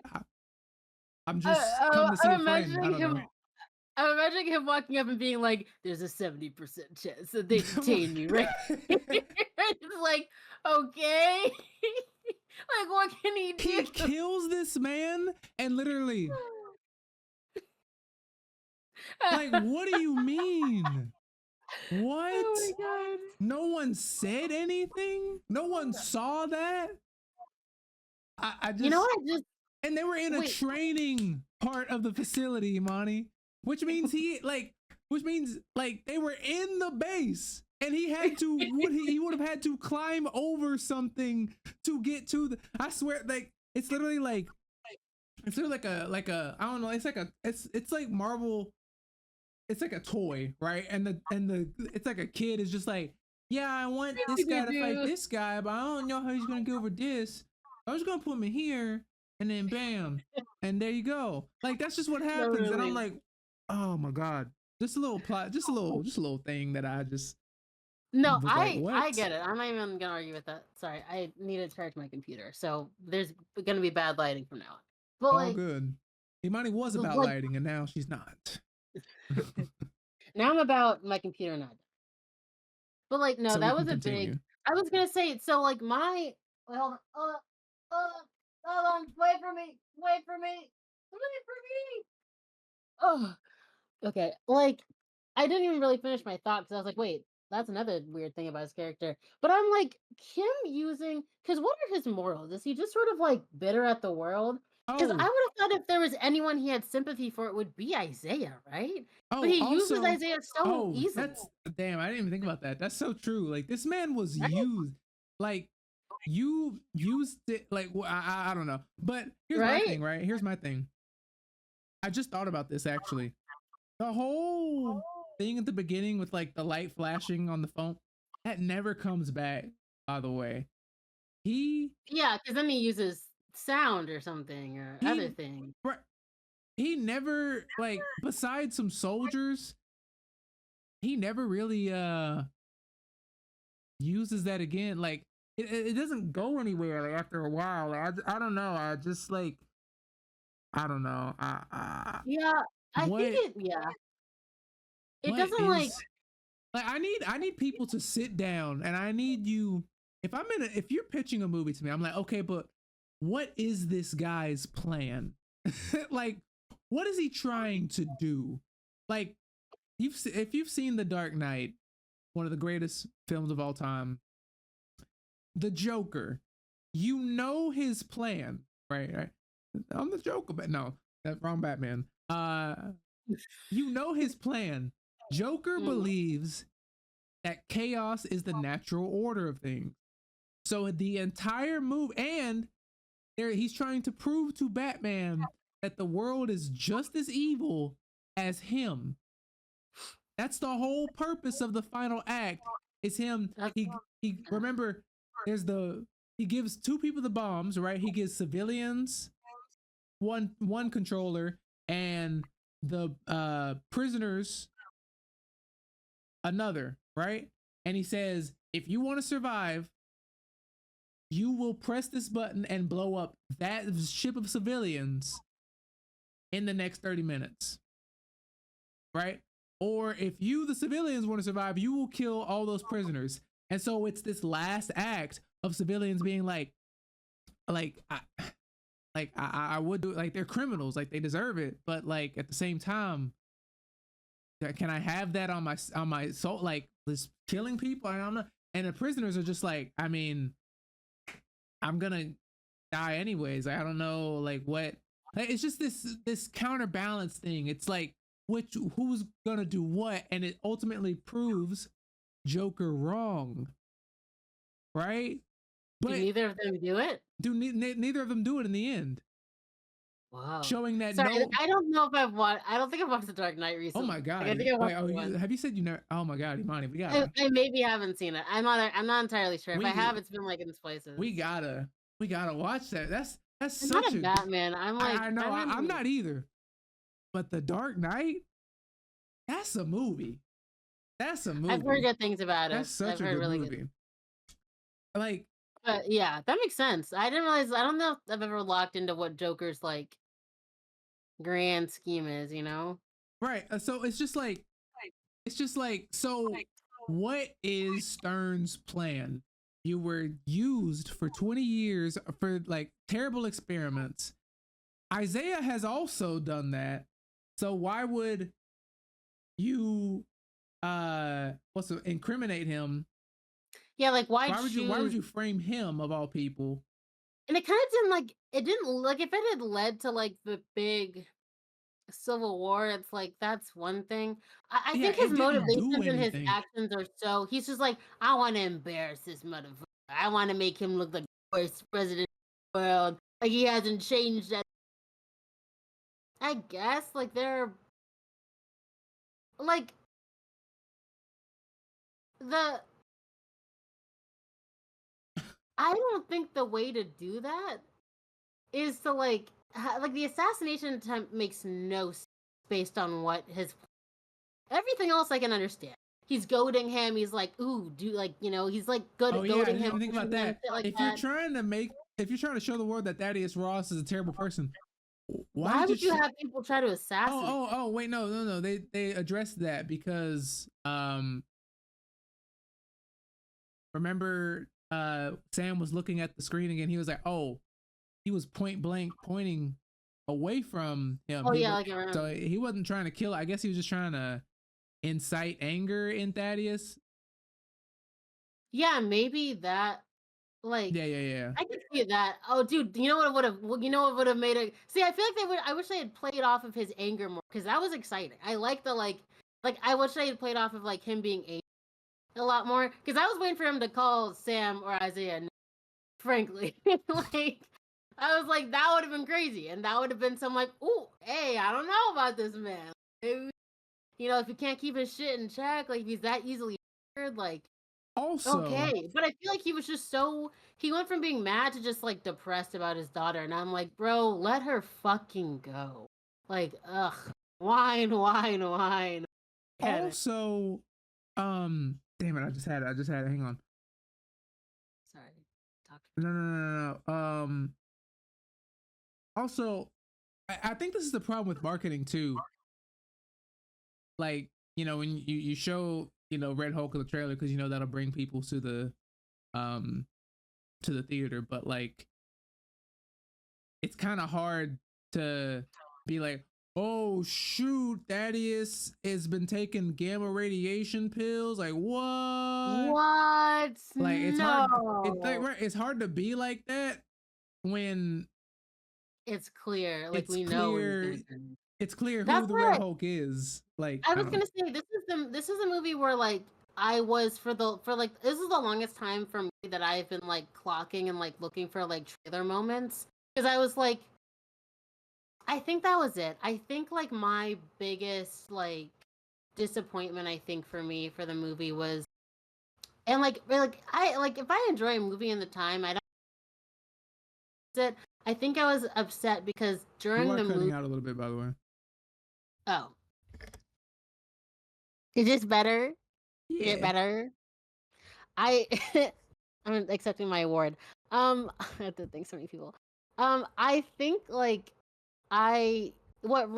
just come to see a friend. I don't know. I'm imagining him walking up and being like, there's a 70% chance that they detain you, right? It's like, okay. Like, what can he do? He kills this man and literally like, what do you mean? What? Oh my God. No one said anything? No one saw that? I just, you know what? And they were in a training part of the facility, Imani, which means they were in the base and he had to he would have had to climb over something to get to the, I swear, like it's literally like a I don't know, it's like Marvel. It's like a toy, right? And the it's like a kid is just like, yeah, I want this guy to fight this guy, but I don't know how he's gonna get over this. I'm just gonna put him in here, and then bam, and there you go. Like that's just what happens. No, really. And I'm like, oh my God, just a little plot, just a little thing that I just. No, I get it. I'm not even gonna argue with that. Sorry, I need to charge my computer, so there's gonna be bad lighting from now on. But all good. Imani was about lighting, and now she's not. Now I'm about my computer not. But like, no, so that was a big. I was gonna say, so like my. Well, hold on, wait for me. Oh, okay. Like, I didn't even really finish my thought because I was like, wait, that's another weird thing about his character. But I'm like, him using, because what are his morals? Is he just sort of like bitter at the world? Because I would have thought if there was anyone he had sympathy for, it would be Isaiah, right? But he uses Isaiah so easily. Damn, I didn't even think about that. That's so true. Like this man was used, like you used it. Like I don't know. But here's my thing, right? Here's my thing. I just thought about this actually. The whole thing at the beginning with like the light flashing on the phone, that never comes back. By the way, because then he uses sound or something or other thing. Right. He never, like, besides some soldiers, he never really uses that again. Like it doesn't go anywhere. Like after a while, like, I don't know. I just like I don't know. Yeah, I think What it. Yeah, it what doesn't like. is like I need people to sit down and I need you if you're pitching a movie to me, I'm like, okay, but what is this guy's plan? Like, what is he trying to do? Like, if you've seen The Dark Knight, one of the greatest films of all time, the Joker, you know his plan, right? Right. I'm the Joker, but no, that's wrong Batman. You know his plan. Joker believes that chaos is the natural order of things. So the entire movie, and he's trying to prove to Batman that the world is just as evil as him. That's the whole purpose of the final act. Is him. He remember. He gives two people the bombs, right? He gives civilians one controller and the prisoners another, right? And he says, if you want to survive, you will press this button and blow up that ship of civilians in the next 30 minutes, right? Or if you, the civilians, want to survive, you will kill all those prisoners. And so it's this last act of civilians being like I would do it. Like they're criminals, like they deserve it. But like at the same time, can I have that on my soul? Like this killing people? I don't know. And the prisoners are just like, I mean, I'm gonna die anyways. I don't know, like what. Like, it's just this counterbalance thing. It's like who's gonna do what, and it ultimately proves Joker wrong, right? But do neither of them do it? Neither of them do it in the end. Wow. Showing that Sorry, I don't know if I've watched. I don't think I've watched The Dark Knight recently. Oh my god! Like, I think I watched have you said you never? Oh my god, Imani, we I, gotta. I maybe haven't seen it. I'm not entirely sure. If I have, it's been like in places. We gotta watch that. That's I'm such not a Batman. I'm like I know I'm not either. But The Dark Knight, that's a movie. That's a movie. I've heard good things about it. That's such a good movie. Like, yeah, that makes sense. I didn't realize. I don't know if I've ever locked into what Joker's like grand scheme is. You know? Right. So it's just like, so. What is Stern's plan? You were used for 20 years for like terrible experiments. Isaiah has also done that. So why would you incriminate him? Yeah, like why would you frame him of all people? And it kind of didn't like if it had led to like the big Civil War, it's like that's one thing. I think his motivations and his actions are so he's just like, I want to embarrass this motherfucker. I want to make him look like the worst president in the world. Like he hasn't changed that. I guess like they're like I don't think the way to do that is to like the assassination attempt makes no sense based on what his everything else I can understand. He's goading him. He's like, ooh, do like he's like good at goading him. Think about that. Like if you're trying to show the world that Thaddeus Ross is a terrible person, why would you have people try to assassinate? Oh, wait, no. They addressed that because remember Sam was looking at the screen again. He was like, oh, he was point blank pointing away from him. Oh yeah, like I remember. So he wasn't trying to kill. I guess he was just trying to incite anger in Thaddeus. Yeah, maybe that. Like yeah. I could see that. Oh, dude, you know what would have made it? See, I feel like they would. I wish they had played off of his anger more because that was exciting. I like the like. I wish they had played off of like him being angry a lot more because I was waiting for him to call Sam or Isaiah. Frankly, like I was like that would have been crazy, and that would have been some like, ooh, hey, I don't know about this man. Maybe, if he can't keep his shit in check, like if he's that easily triggered, like. Also, okay, but I feel like he was just he went from being mad to just like depressed about his daughter, and I'm like, bro, let her fucking go. Like, ugh, whine. Also, Damn it, I just had it. Hang on. Sorry. Talk. No. Also, I think this is the problem with marketing too. Like, when you show, Red Hulk in the trailer, because that'll bring people um to the theater, but like it's kind of hard to be like, oh shoot, Thaddeus has been taking gamma radiation pills. Like what? What? Like it's hard. It's like No. right. It's hard to be like that when It's clear. Like it's we know what he's gonna clear. do. It's clear who That's the Red why Hulk is. Like I I was don't. gonna say this is a movie where like I was for like this is the longest time for me that I've been like clocking and like looking for like trailer moments because I was like I think that was it. I think like my biggest like disappointment I think for me for the movie was and like I like if I enjoy a movie in the time I don't it. I think I was upset because You during are the cutting movie. out a little bit, by the way. Oh, is this better? Is it Yeah. better? I I'm accepting my award. I have to thank so many people. I think like I what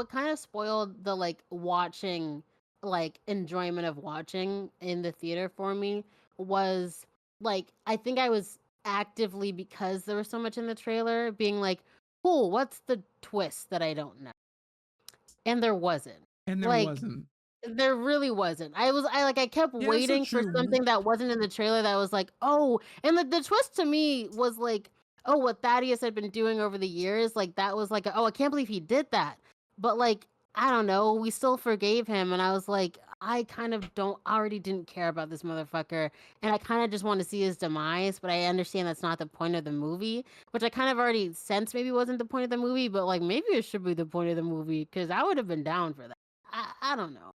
kind of spoiled the like watching like enjoyment of watching in the theater for me was like I think I was actively because there was so much in the trailer being like, cool, what's the twist that I don't know? And there wasn't. And there Like wasn't. there really wasn't. I kept Yeah, that's so waiting for true. something that wasn't in the trailer that was like, oh, and the twist to me was like, oh, what Thaddeus had been doing over the years, like that was like, oh, I can't believe he did that. But like, I don't know, we still forgave him, and I was like, I kind of don't already didn't care about this motherfucker, and I kind of just want to see his demise. But I understand that's not the point of the movie, which I kind of already sensed maybe wasn't the point of the movie, but like maybe it should be the point of the movie because I would have been down for that. I don't know.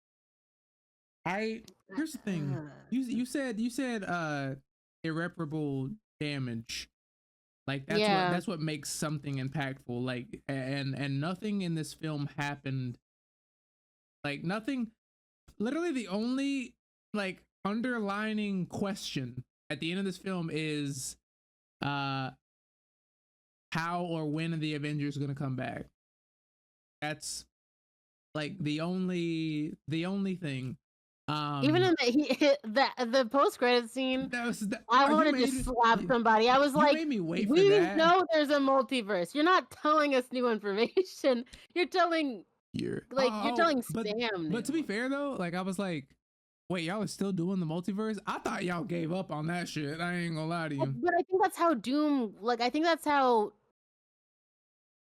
Here's the thing. You said irreparable damage. Like Yeah. that's what makes something impactful. Like and nothing in this film happened. Like nothing, literally the only like underlining question at the end of this film is uh how or when are the Avengers going to come back? That's like the only thing. Even Um in the post credit scene, that was that, I you wanted to made slap somebody. I was you like, made me wait for "We that. know there's a multiverse. You're not telling us new information. You're telling you're telling Sam but to be new." fair though, like I was like, wait, y'all are still doing the multiverse? I thought y'all gave up on that shit. I ain't gonna lie to you. But I think that's how Doom. Like I think that's how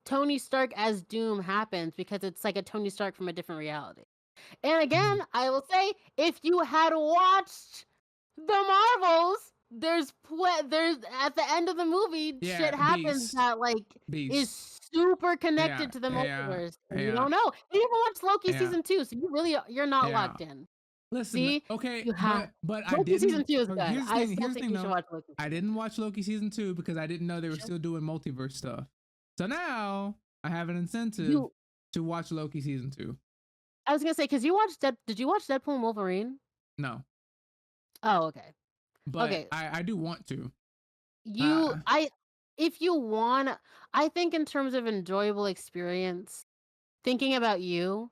Tony Stark as Doom happens because it's like a Tony Stark from a different reality. And again, Mhm. I will say, if you had watched the Marvels, there's at the end of the movie, Yeah, shit happens Beast. that like is Beast. super Yeah, connected to the yeah, multiverse, and you yeah, don't know. You haven't watched Loki yeah, season 2, so you're not yeah. locked in. Listen, See, okay, you have but I Loki season didn't. 2 is Oh, good. here's the I thing. still Here's the think thing, you should though. watch Loki I season didn't watch Loki season 2 because I didn't know they were 2. still doing multiverse stuff. So now I have an incentive You, to watch Loki season 2. I was gonna say because you watched Did you watch Deadpool and Wolverine? No, Oh, okay, but okay. I do want to. You, Uh, I, if you want, I think in terms of enjoyable experience, thinking about you,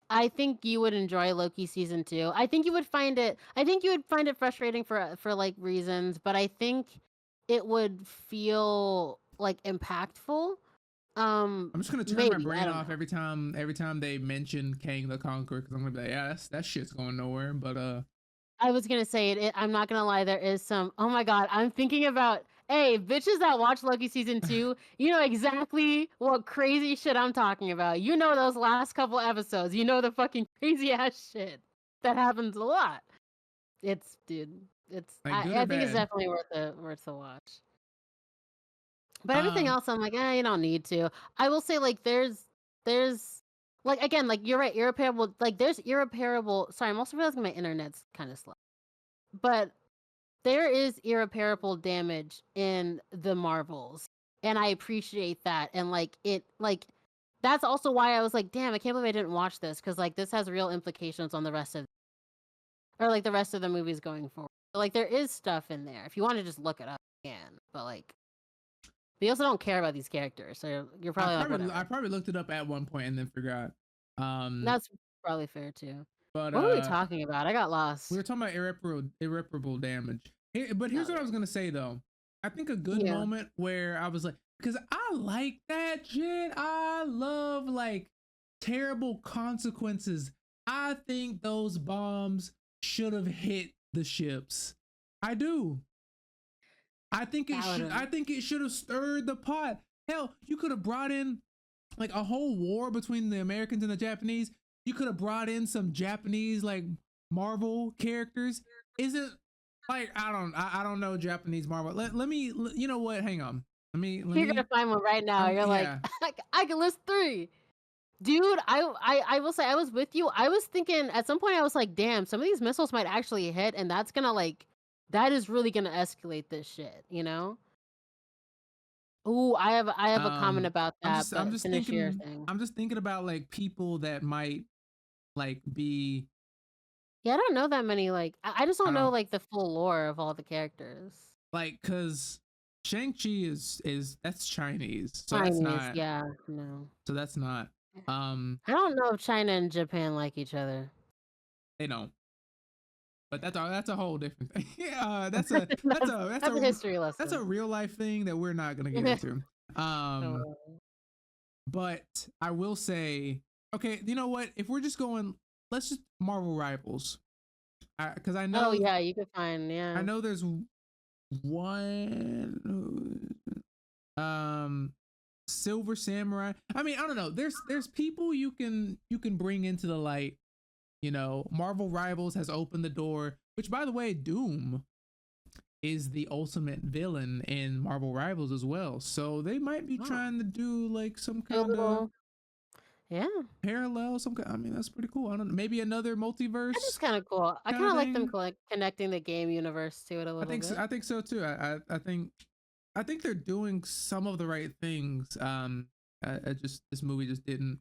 I think you would enjoy Loki season 2. I think you would find it frustrating for like reasons, but I think it would feel like impactful. I'm just gonna turn my Maybe, I brain don't off know. every time they mention Kang the Conqueror because I'm gonna be like, yeah, that shit's going nowhere. But I was gonna say it. I'm not gonna lie. There is some. Oh my god! I'm thinking about. Hey, bitches that watch Loki season 2, you know exactly what crazy shit I'm talking about. You know those last couple episodes. You know the fucking crazy ass shit that happens a lot. It's dude. It's. like good or I think it's bad. definitely worth a watch. But everything Um, else, I'm like, you don't need to. I will say, like, there's, like, again, like, you're right, irreparable. Like, there's irreparable. Sorry, I'm also realizing my internet's kind of slow. But there is irreparable damage in the Marvels, and I appreciate that. And that's also why I was like, damn, I can't believe I didn't watch this because like this has real implications on the rest of. or like the rest of the movies going forward. Like there is stuff in there. If you want to just look it up, you can. But like, we also don't care about these characters, so you're probably like, whatever. I probably looked it up at one point and then forgot. That's probably fair too. But what were we talking about? I got lost. We were talking about irreparable damage. But here's what I was gonna say though. I think a good moment where I was like, because I like that shit. I love like terrible consequences. I think those bombs should have hit the ships. I do. I think it should have stirred the pot. Hell, you could have brought in like a whole war between the Americans and the Japanese. You could have brought in some Japanese like Marvel characters. Isn't like I don't know Japanese Marvel. Let me, you know what? Hang on. You're gonna find one right now. You're like, I can list 3. Dude, I will say I was with you. I was thinking at some point I was like, damn, some of these missiles might actually hit, and that's gonna like, that is really gonna escalate this shit, you know? Ooh, I have a comment about that. I'm just thinking about like people that might like be. Yeah, I don't know that many. Like, I just don't know like the full lore of all the characters. Like, cause Shang-Chi is that's Chinese, so Chinese, that's not. Yeah, no. So that's not. I don't know if China and Japan like each other. They don't. But that's a whole different thing. That's a history lesson. That's a real life thing that we're not gonna get into. But I will say, okay, you know what? If we're just going, let's just Marvel Rivals, because I know. Oh yeah, you could find I know there's one. Silver Samurai. I mean, I don't know. There's people you can bring into the light. You know, Marvel Rivals has opened the door, which by the way, Doom is the ultimate villain in Marvel Rivals as well. So they might be trying to do like some kind of parallel. I mean, that's pretty cool. I don't know. Maybe another multiverse. That's kind of cool. I kind of like them connecting the game universe to it a little bit. I think so too. I think they're doing some of the right things. This movie just didn't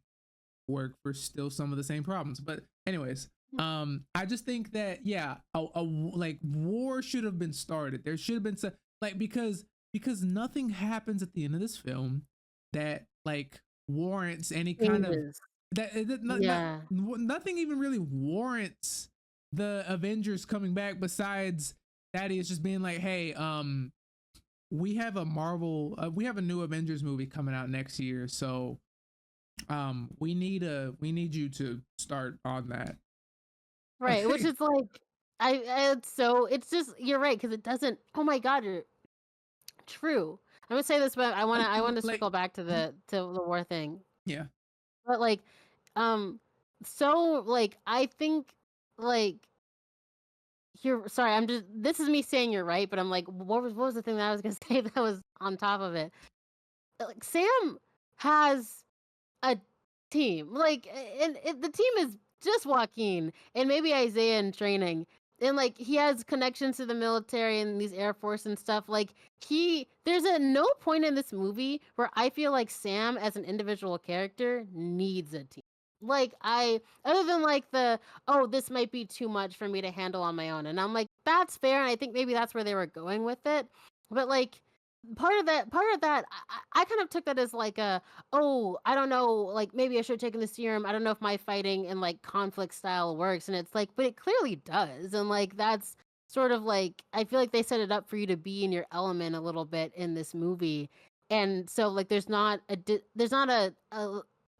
work for still some of the same problems. But anyways, I just think that a like war should have been started. There should have been some like because nothing happens at the end of this film that like warrants any kind of nothing even really warrants the Avengers coming back besides Daddy is just being like, hey, we have a new Avengers movie coming out next year, so we need you to start on that. Right, which is like it's just you're right because it doesn't. Oh my god, you're true. I'm gonna say this, but I want to circle back to the war thing. Yeah, but like, so like I think like you're sorry. I'm just this is me saying you're right, but I'm like, what was the thing that I was gonna say that was on top of it? Like Sam has a team, like, and the team is just Joaquin and maybe Isaiah in training, and like he has connections to the military and these Air Force and stuff. Like there's no point in this movie where I feel like Sam as an individual character needs a team. Like other than like this might be too much for me to handle on my own, and I'm like, that's fair, and I think maybe that's where they were going with it, but like part of that I kind of took that as like I don't know, like maybe I should have taken the serum. I don't know if my fighting and like conflict style works, and it's like, but it clearly does, and like that's sort of like I feel like they set it up for you to be in your element a little bit in this movie, and so like there's not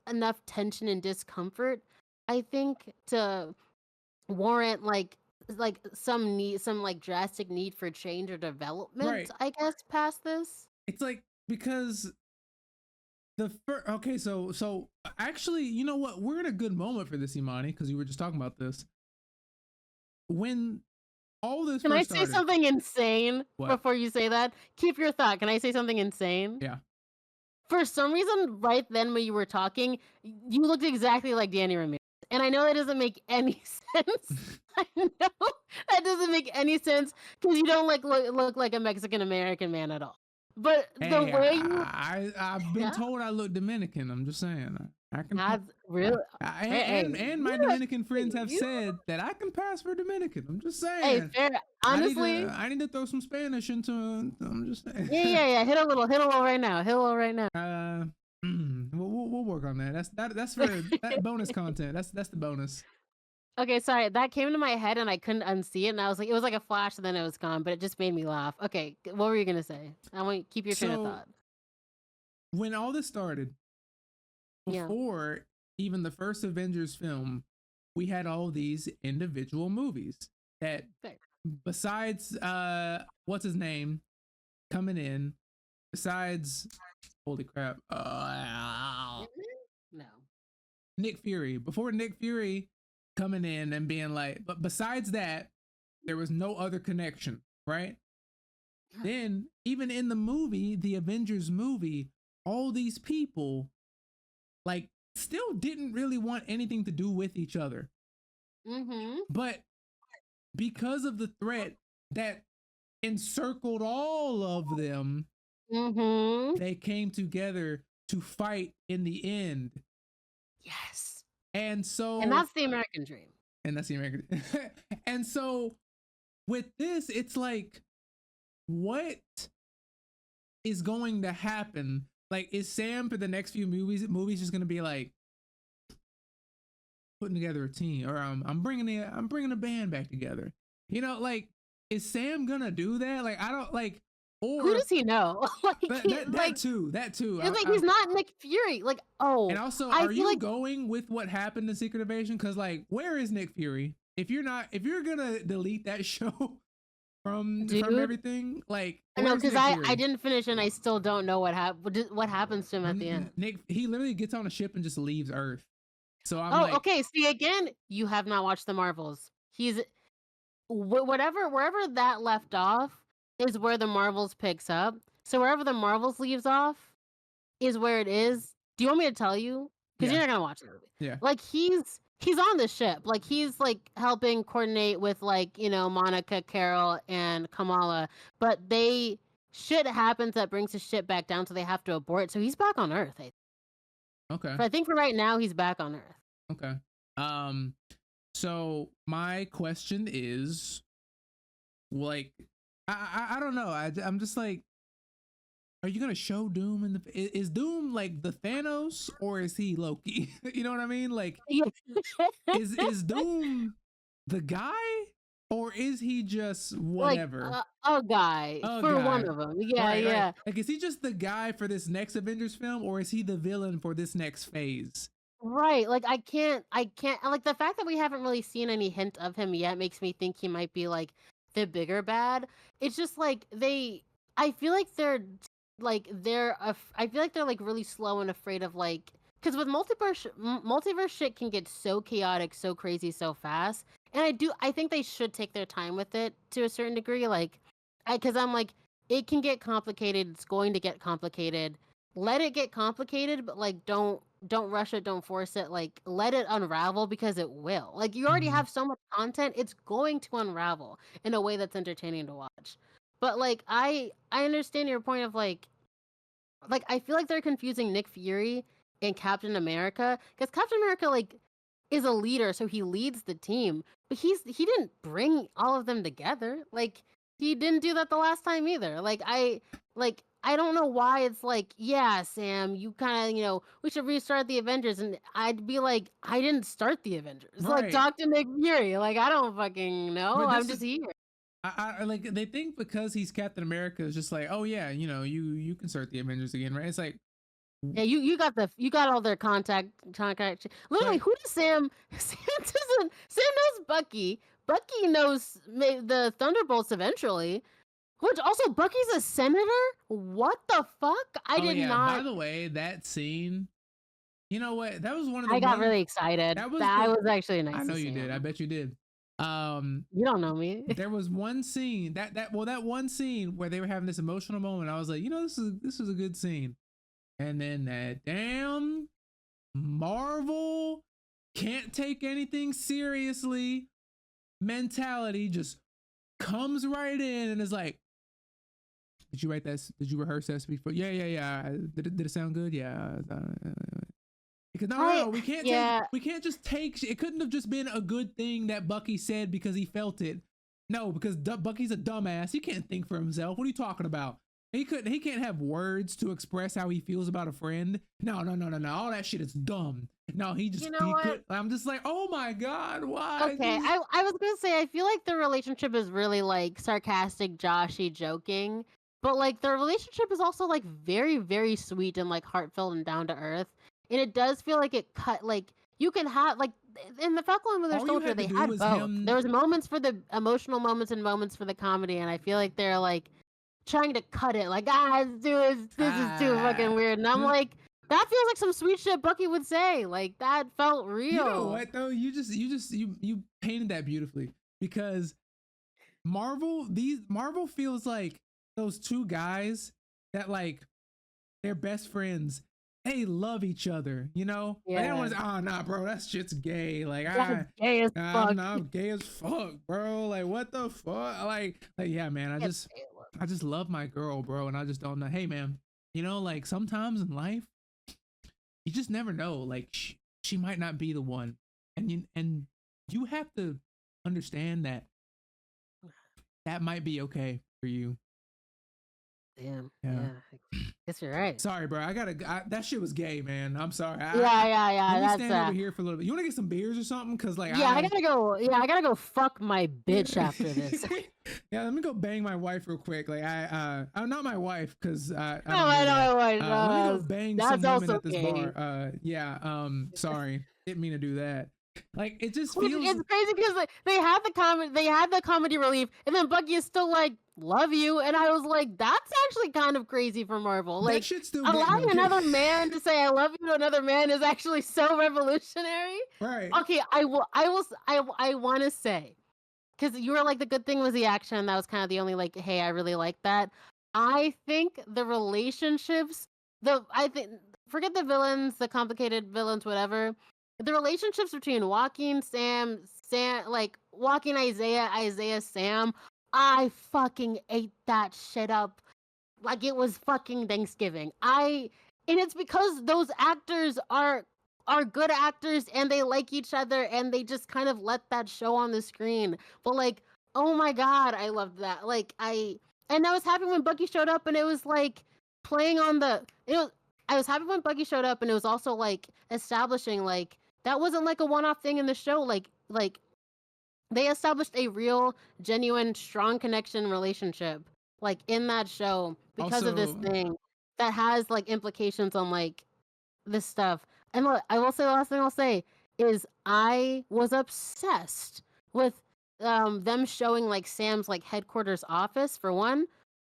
enough tension and discomfort, I think, to warrant like some like drastic need for change or development, right. I guess past this. It's like because so actually, you know what, we're in a good moment for this, Imani, because you were just talking about this when all this can I say something insane before you say that? Keep your thought. Can I say something insane? Yeah. For some reason, right then when you were talking, you looked exactly like Danny Ramirez. And I know that doesn't make any sense. I know that doesn't make any sense because you don't look like a Mexican American man at all. But the Hey, way you, I've been yeah, told I look Dominican. I'm just saying. I can that's really, and my you know, Dominican friends have you, said that I can pass for Dominican. I'm just hey, saying. fair. Honestly, I need to throw some Spanish into it. I'm just saying. yeah. Hit a little right now. Hit a little right now. We'll work on that. That's for that bonus content. That's the bonus. Okay, sorry. That came to my head and I couldn't unsee it, and I was like, it was like a flash, and then it was gone. But it just made me laugh. Okay, what were you gonna say? I want keep your train of So thought. when all this started, Yeah. before even the first Avengers film, we had all these individual movies that, Fair. besides what's his name coming in, besides holy crap, No. Nick Fury, before Nick Fury coming in and being like, but besides that, there was no other connection, right? Then even in the movie, the Avengers movie, all these people like still didn't really want anything to do with each other. Mm-hmm. But because of the threat that encircled all of them, Mm-hmm. they came together to fight in the end. Yes. And so, And that's the American dream. and that's the American. And so, with this, it's like, what is going to happen? Like, is Sam for the next few movies just going to be like putting together a team, or I'm bringing a band back together? You know, like, is Sam gonna do that? Like, I don't like. Or Who does he know? that too. It's like he's not Nick Fury. Like, oh, And also, I are feel you like going with what happened in Secret Invasion? Because like, where is Nick Fury? If you're gonna delete that show from dude. everything, like, No, where's because Nick I Fury? didn't finish and I still don't know what what happens to him at the end. Nick, he literally gets on a ship and just leaves Earth. So I'm Oh, like, okay. See, again, you have not watched the Marvels. He's wherever that left off is where the Marvels picks up. So wherever the Marvels leaves off is where it is. Do you want me to tell you? Because yeah, you're not gonna watch the movie. yeah, Like he's on the ship. Like he's like helping coordinate with like Monica, Carol, and Kamala. But shit happens that brings the ship back down, so they have to abort. So he's back on Earth. okay, I think for right now he's back on Earth. okay. So my question is, like, I don't know. I'm just like, are you gonna show Doom in the? Is Doom like the Thanos, or is he Loki? You know what I mean? Like, is Doom the guy, or is he just whatever? Like a guy A for guy. one of them. Yeah, Right, yeah. right. Like, is he just the guy for this next Avengers film, or is he the villain for this next phase? Right. Like I can't like the fact that we haven't really seen any hint of him yet makes me think he might be like the bigger bad. It's just like I feel like I feel like they're like really slow and afraid of like because with multiverse shit can get so chaotic, so crazy, so fast. And I think they should take their time with it to a certain degree. Like because I'm like it can get complicated. It's going to get complicated. Let it get complicated, but like don't rush it, don't force it. Like let it unravel because it will. Like you already Mhm. have so much content, it's going to unravel in a way that's entertaining to watch. But like I understand your point of like I feel like they're confusing Nick Fury and Captain America because Captain America like is a leader, so he leads the team, but he didn't bring all of them together. Like he didn't do that the last time either. I don't know why it's like, yeah, Sam, you kind of, we should restart the Avengers. And I'd be like, I didn't start the Avengers. Like, Right. talk to Nick Fury. Like, I don't fucking know. But I'm this just is here. I like, they think because he's Captain America, it's just like, oh yeah, you can start the Avengers again, right? It's like, Yeah, you got all their contact. Literally, like, who does Sam? Sam knows Bucky. Bucky knows the Thunderbolts eventually. Which also, Bucky's a senator? What the fuck? I oh did yeah. not. By the way, that scene, you know what? That was one of the. I got really excited. That was was actually nice. I know to you see did. him. I bet you did. You don't know me. There was one scene that one scene where they were having this emotional moment. I was like, this is a good scene. And then that damn Marvel can't take anything seriously mentality just comes right in and is like, Did you write that? Did you rehearse that speech? Yeah. Did it sound good? Yeah. Because no, we can't. We can't just take. It couldn't have just been a good thing that Bucky said because he felt it. No, because Bucky's a dumbass. He can't think for himself. What are you talking about? He can't have words to express how he feels about a friend. No. All that shit is dumb. No, he could. I'm just like, oh my God, why? Okay, I was gonna say, I feel like the relationship is really like sarcastic, Joshy, joking, but like the relationship is also like very, very sweet and like heartfelt and down to earth. And it does feel like it cut like you can have like in the Falcon and Winter Soldier they had both. There was moments for the emotional moments and moments for the comedy, and I feel like they're like trying to cut it like this is too fucking weird, and I'm like, that feels like some sweet shit Bucky would say. Like that felt real. You know what though? You painted that beautifully, because Marvel feels like those two guys that like they're best friends. They love each other, you know? Yeah. Like, everyone's, oh nah, bro, that shit's gay. Like gay as fuck. I'm gay as fuck, bro. Like what the fuck? Like yeah, man. I just love my girl, bro, and I just don't know. Hey, man, you know, like sometimes in life, you just never know. Like she might not be the one, and you have to understand that might be okay for you. Damn. Yeah. I guess you're right. Sorry, bro. That shit was gay, man. I'm sorry. Yeah. Let me stand over here for a little bit. You want to get some beers or something? Cause like, I gotta go fuck my bitch after this. Yeah, let me go bang my wife real quick. Like, I'm not my wife, cause I know my wife. Let me go bang some women at this bar. Sorry, didn't mean to do that. Like it just feels. It's crazy because they had the comedy relief, and then Bucky is still like, "Love you," and I was like, "That's actually kind of crazy for Marvel." Like, allowing another man to say "I love you" to another man is actually so revolutionary. Right. Okay, I want to say, because you were like, the good thing was the action. That was kind of the only like, hey, I really like that. I think the relationships, forget the villains, the complicated villains, whatever. The relationships between Joaquin, Sam, Joaquin, Isaiah, Sam, I fucking ate that shit up like it was fucking Thanksgiving. And it's because those actors are good actors and they like each other and they just kind of let that show on the screen. But like, oh my God, I loved that. Like and I was happy when Bucky showed up, and it was like playing on I was happy when Bucky showed up, and it was also like establishing like that wasn't like a one-off thing in the show. Like they established a real, genuine, strong connection relationship like in that show because of this thing that has like implications on like this stuff. And look, I will say the last thing I'll say is I was obsessed with them showing like Sam's like headquarters office. For one,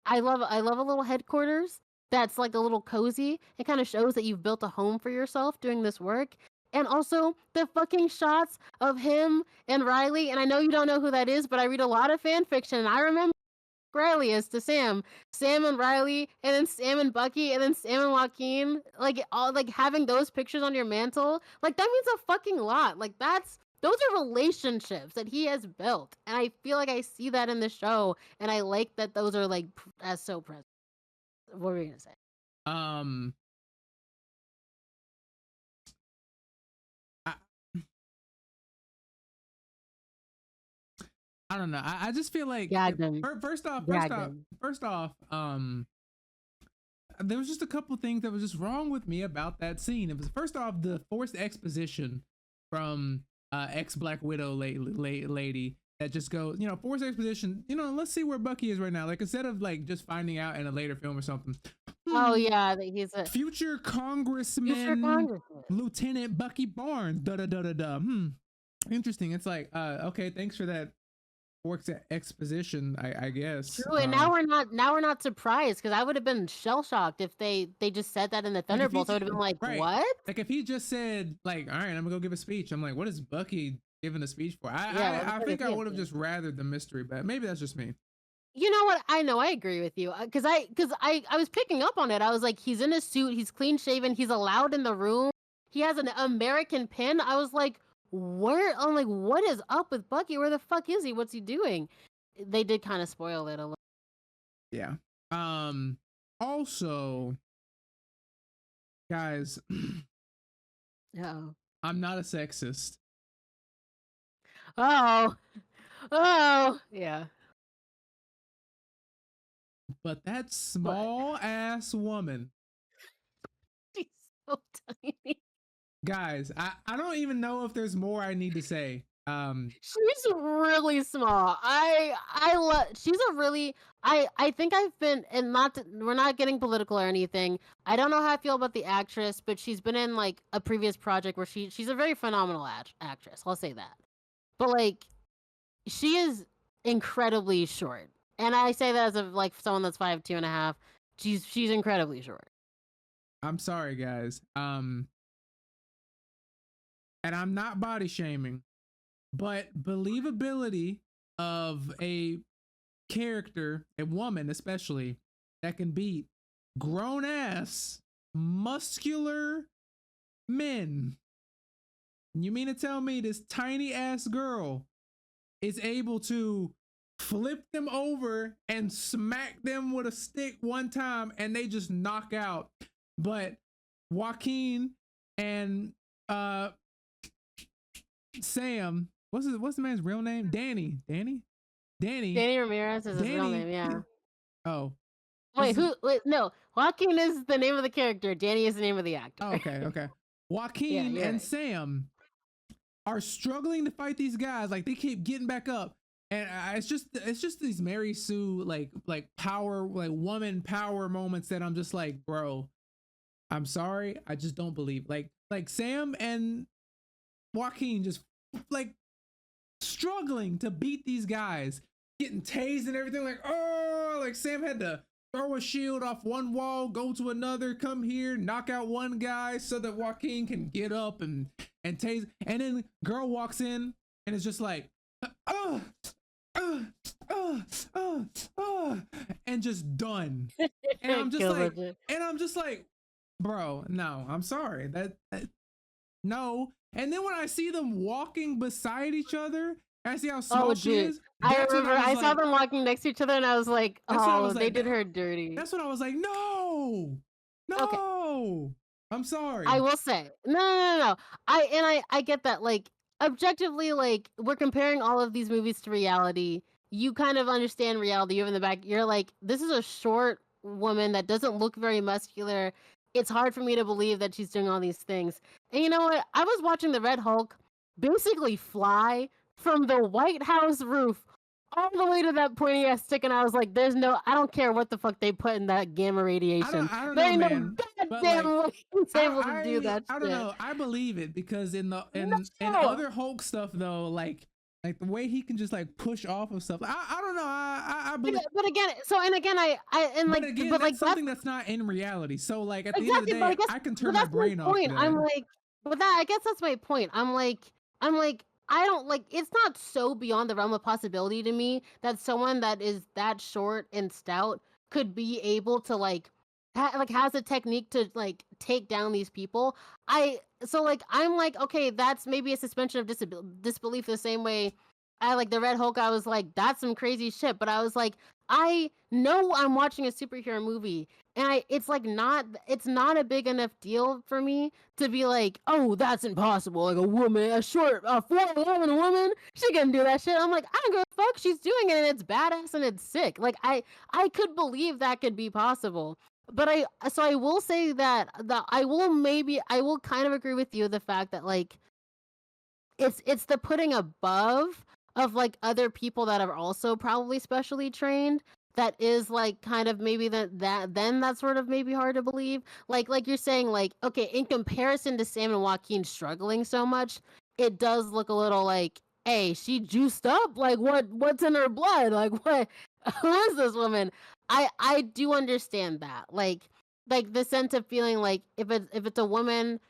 I love a little headquarters that's like a little cozy. It kind of shows that you've built a home for yourself doing this work. And also the fucking shots of him and Riley. And I know you don't know who that is, but I read a lot of fan fiction. And I remember Riley is to Sam and Riley, and then Sam and Bucky, and then Sam and Joaquin. Like all like having those pictures on your mantle, like that means a fucking lot. Like those are relationships that he has built, and I feel like I see that in the show, and I like that those are like as so present. What were you gonna say? I don't know. I just feel like first off, there was just a couple things that was just wrong with me about that scene. It was first off the forced exposition from ex Black Widow lady that just goes, forced exposition. Let's see where Bucky is right now. Like instead of like just finding out in a later film or something. Oh yeah, he's a future congressman, Lieutenant Bucky Barnes. Interesting. It's like okay, thanks for that. Works at exposition, I guess. True, and now we're not surprised, because I would have been shell shocked if they just said that in the Thunderbolts. I would have been like, right. What? Like if he just said like, all right, I'm gonna go give a speech. I'm like, what is Bucky giving a speech for? I think I would have just rathered the mystery, but maybe that's just me. You know what? I know I agree with you, because I was picking up on it. I was like, he's in a suit, he's clean shaven, he's allowed in the room, he has an American pin. I was like, I'm like, what is up with Bucky? Where the fuck is he? What's he doing? They did kind of spoil it a little. Yeah. Also, guys, Oh. I'm not a sexist, Oh. Oh. Yeah. but that What? small ass woman, She's so tiny. guys, I don't even know if there's more I need to say. She's really small. I love. She's a really. I think I've been, and not to, we're not getting political or anything. I don't know how I feel about the actress, but she's been in like a previous project where she's a very phenomenal actress. I'll say that. But like, she is incredibly short, and I say that as of like someone that's 5'2.5". She's incredibly short. I'm sorry, guys. And I'm not body shaming, but believability of a character, a woman especially, that can beat grown ass muscular men. You mean to tell me this tiny ass girl is able to flip them over and smack them with a stick one time and they just knock out? But Joaquin and Sam, what's the man's real name? Danny. Danny Ramirez is his real name. Yeah. Oh, Wait, who? Wait, no. Joaquin is the name of the character. Danny is the name of the actor. Oh, okay. Joaquin Yeah, and right. Sam are struggling to fight these guys. Like they keep getting back up, and it's just these Mary Sue like power, like woman power moments that I'm just like, bro, I'm sorry, I just don't believe. Like Sam and Joaquin just like struggling to beat these guys, getting tased and everything. Like, oh, like Sam had to throw a shield off one wall, go to another, come here, knock out one guy so that Joaquin can get up and tase. And then girl walks in and it's just like, uh, uh, uh, uh, uh, and just done. And I'm just like, bro, no, I'm sorry. That no. And then when I see them walking beside each other, I see how small she is. I remember I saw them walking next to each other and I was like, oh, they did her dirty. That's what I was like, no. Okay. I'm sorry. I will say, no. I get that. Like, objectively, like, we're comparing all of these movies to reality. You kind of understand reality. You're in the back. You're like, this is a short woman that doesn't look very muscular. It's hard for me to believe that she's doing all these things. And you know what? I was watching the Red Hulk basically fly from the White House roof all the way to that pointy ass stick, and I was like, I don't care what the fuck they put in that gamma radiation. I don't there ain't know, no man. goddamn way he's able to do that I don't know. I believe it because in other Hulk stuff though, like the way he can just like push off of stuff. I don't know. I believe. But again, that's something that's not in reality. So like at the end of the day, I can turn my brain off. I'm like, but I guess that's my point. I'm like, I don't like. It's not so beyond the realm of possibility to me that someone that is that short and stout could be able to has a technique to like take down these people. I'm like, okay, that's maybe a suspension of disbelief the same way I like the Red Hulk. I was like, that's some crazy shit. But I was like, I know I'm watching a superhero movie, and it's not a big enough deal for me to be like, oh, that's impossible. Like a 4'11" woman, she can do that shit. I'm like, I don't give a fuck. She's doing it, and it's badass and it's sick. Like I could believe that could be possible. But I will say that I will kind of agree with you the fact that like it's the putting above of like other people that are also probably specially trained that is like kind of maybe then that's sort of maybe hard to believe. Like you're saying, like, okay, in comparison to Sam and Joaquin struggling so much, it does look a little like, hey, she juiced up. Like what's in her blood? Like what who is this woman? I do understand that. Like the sense of feeling like if it's a woman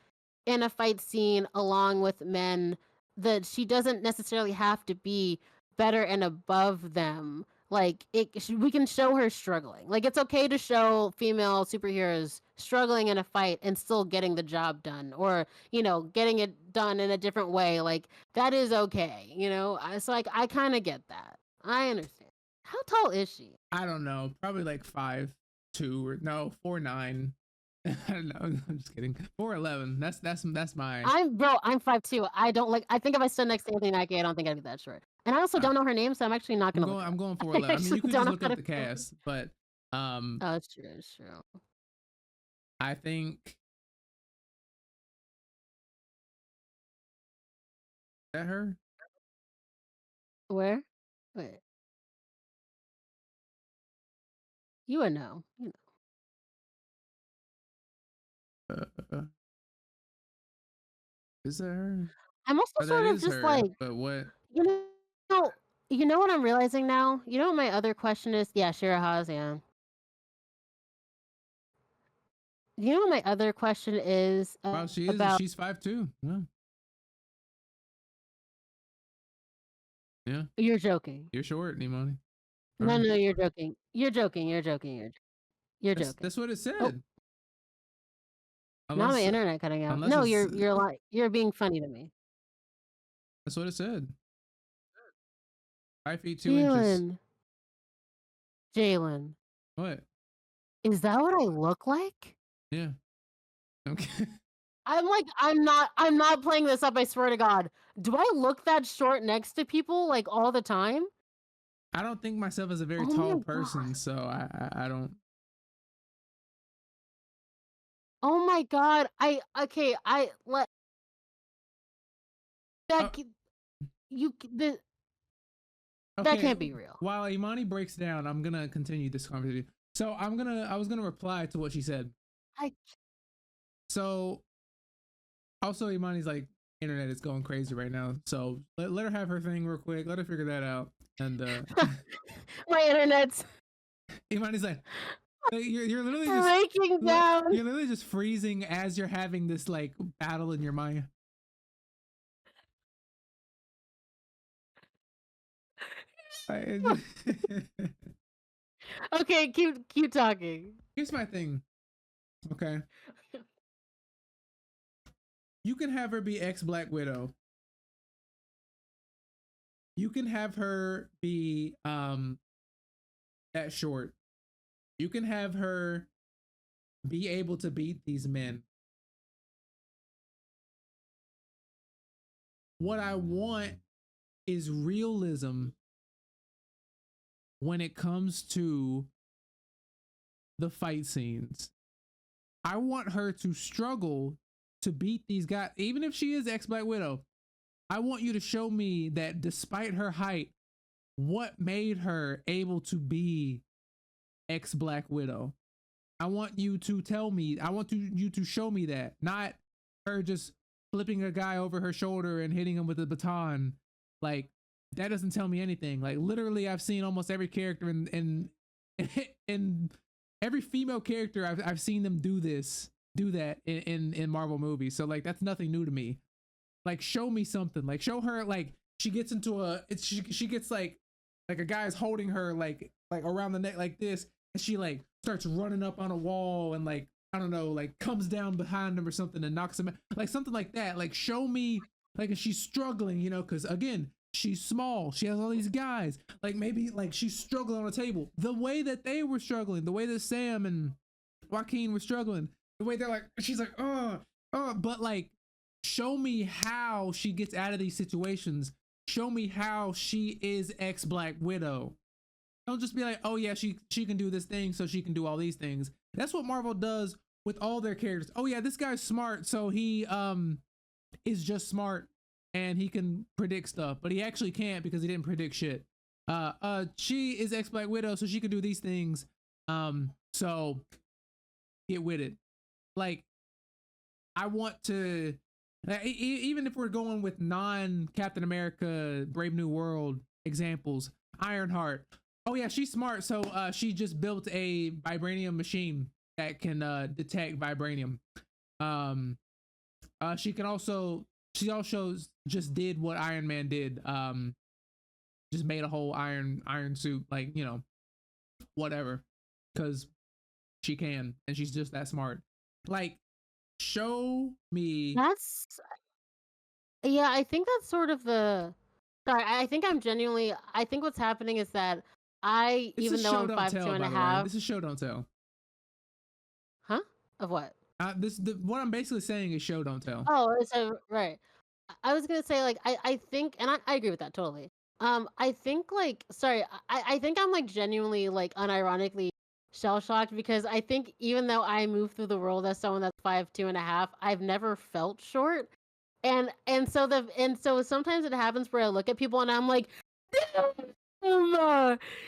in a fight scene along with men, that she doesn't necessarily have to be better and above them. Like we can show her struggling. Like it's okay to show female superheroes struggling in a fight and still getting the job done, or getting it done in a different way. Like that is okay. So like I kind of get that. I understand. How tall is she? I don't know. Probably like 5'2" or no 4'9". I don't know. I'm just kidding. 4'11". That's my. I'm 5'2". I don't like. I think if I stood next to Anthony Mackie, I don't think I'd be that short. And I also Uh, don't know her name, so I'm actually not gonna look her I'm up. going I 4'11". I mean, actually you could don't just know look how up to the pronounce it. cast, but Oh, it's true. It's true. I think that her. Where? Wait. You would know. You know. Uh, is that her? I'm also Or that sort of is just her. like, But what? you know, you know what I'm realizing now? You know what my other question is? Yeah, Shira Haas, yeah. You know what my other question is Wow, she is. about? She's 5'2". Yeah. Yeah. You're joking. You're short, Nimoni. No, no, you're joking. You're joking. You're joking. You're joking. That's what it Oh, said. now my Unless internet cutting out. unless No, it's you're like you're being funny to me. that's what it said. 5 feet 2 inches. Jalen, What? is that what I look like? Yeah. Okay. I'm like, I'm not playing this up, I swear to God. Do I look that short next to people like all the time? I don't think myself as a very Oh tall my person, God. so I don't. Oh my God. Okay, I let Oh, that you the that okay. can't be real. While Imani breaks down, I'm gonna continue this conversation. So I was gonna reply to what she said. I So also Imani's like internet is going crazy right now. So let her have her thing real quick. Let her figure that out. And my internet's Imani's like, you're literally breaking down. you're literally just freezing as you're having this like battle in your mind. Okay, keep talking. Here's my thing. Okay. You can have her be ex Black Widow. You can have her be that short. You can have her be able to beat these men. What I want is realism when it comes to the fight scenes. I want her to struggle to beat these guys, even if she is ex Black Widow. I want you to show me that despite her height, what made her able to be ex Black Widow. I want you to tell me, you to show me that, not her just flipping a guy over her shoulder and hitting him with a baton. Like, that doesn't tell me anything. Like, literally, I've seen almost every character in in every female character I've seen them do that in Marvel movies. So like that's nothing new to me. Like show me something. Like show her like she gets into she gets like a guy's holding her like around the neck like this, and she like starts running up on a wall and like I don't know, like comes down behind him or something and knocks him out. Like something like that. Like show me like if she's struggling, you know, because again, she's small. She has all these guys. Like maybe like she's struggling on a table. The way that they were struggling, the way that Sam and Joaquin were struggling, the way they're like, she's like, but like, show me how she gets out of these situations. Show me how she is ex Black Widow. Don't just be like, oh yeah, she can do this thing, so she can do all these things. That's what Marvel does with all their characters. Oh yeah, this guy's smart, so he is just smart and he can predict stuff, but he actually can't because he didn't predict shit. She is ex Black Widow, so she can do these things. So get with it. Like, I want to, even if we're going with non Captain America, Brave New World examples, Ironheart. Oh yeah, she's smart, so she just built a vibranium machine that can detect vibranium. She also just did what Iron Man did. Just made a whole iron suit, like, you know, whatever, because she can, and she's just that smart. Like, show me. That's yeah, I think that's sort of the sorry, I think I'm genuinely I think what's happening is that This is even though show I'm don't 5'2" tell, and a by the way. half, This is show don't tell. huh? Of what? What I'm basically saying is show don't tell. Oh, so right. I was gonna say like I think, and I agree with that totally. I think like sorry, I think I'm like genuinely like unironically shell shocked because I think even though I move through the world as someone that's 5'2" and a half, I've never felt short. And so sometimes it happens where I look at people and I'm like, damn,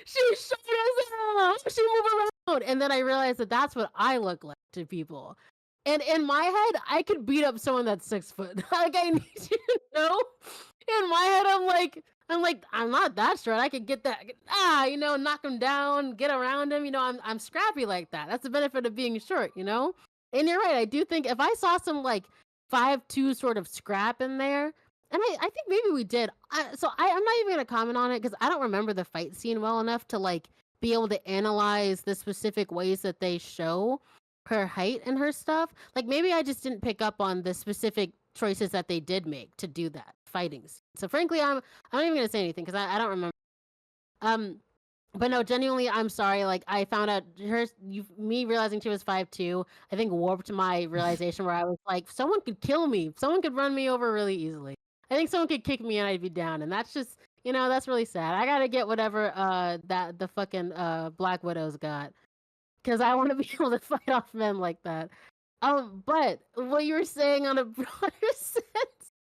she's short as hell. She move around, and then I realize that that's what I look like to people. And in my head, I could beat up someone that's 6 foot. Like I need you to know. In my head, I'm not that short. I could get that, knock him down, get around him. I'm scrappy like that. That's the benefit of being short. And you're right. I do think if I saw some like 5'2" sort of scrap in there, and I think maybe we did. I'm not even gonna comment on it because I don't remember the fight scene well enough to like be able to analyze the specific ways that they show her height and her stuff. Like maybe I just didn't pick up on the specific choices that they did make to do that fighting scene. So frankly, I'm not even gonna say anything because I don't remember. Um, but no, genuinely, I'm sorry. Like I found out me realizing she was 5'2", I think warped my realization where I was like, someone could kill me. Someone could run me over really easily. I think someone could kick me and I'd be down, and that's just that's really sad. I gotta get whatever that the fucking Black Widow's got because I want to be able to fight off men like that. But what you were saying on a broader sense,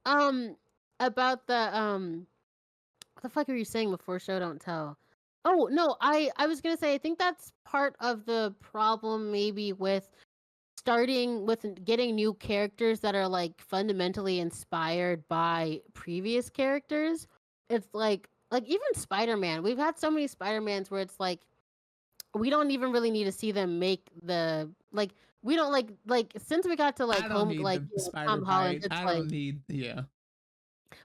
um, about what the fuck were you saying before show don't tell? Oh no, I was gonna say I think that's part of the problem maybe with starting with getting new characters that are like fundamentally inspired by previous characters. It's like even Spider-Man. We've had so many Spider-Mans where it's like we don't even really need to see them make the like we don't like since we got to like I don't home need like the spider Tom Holland, bite. it's I like don't need. Yeah.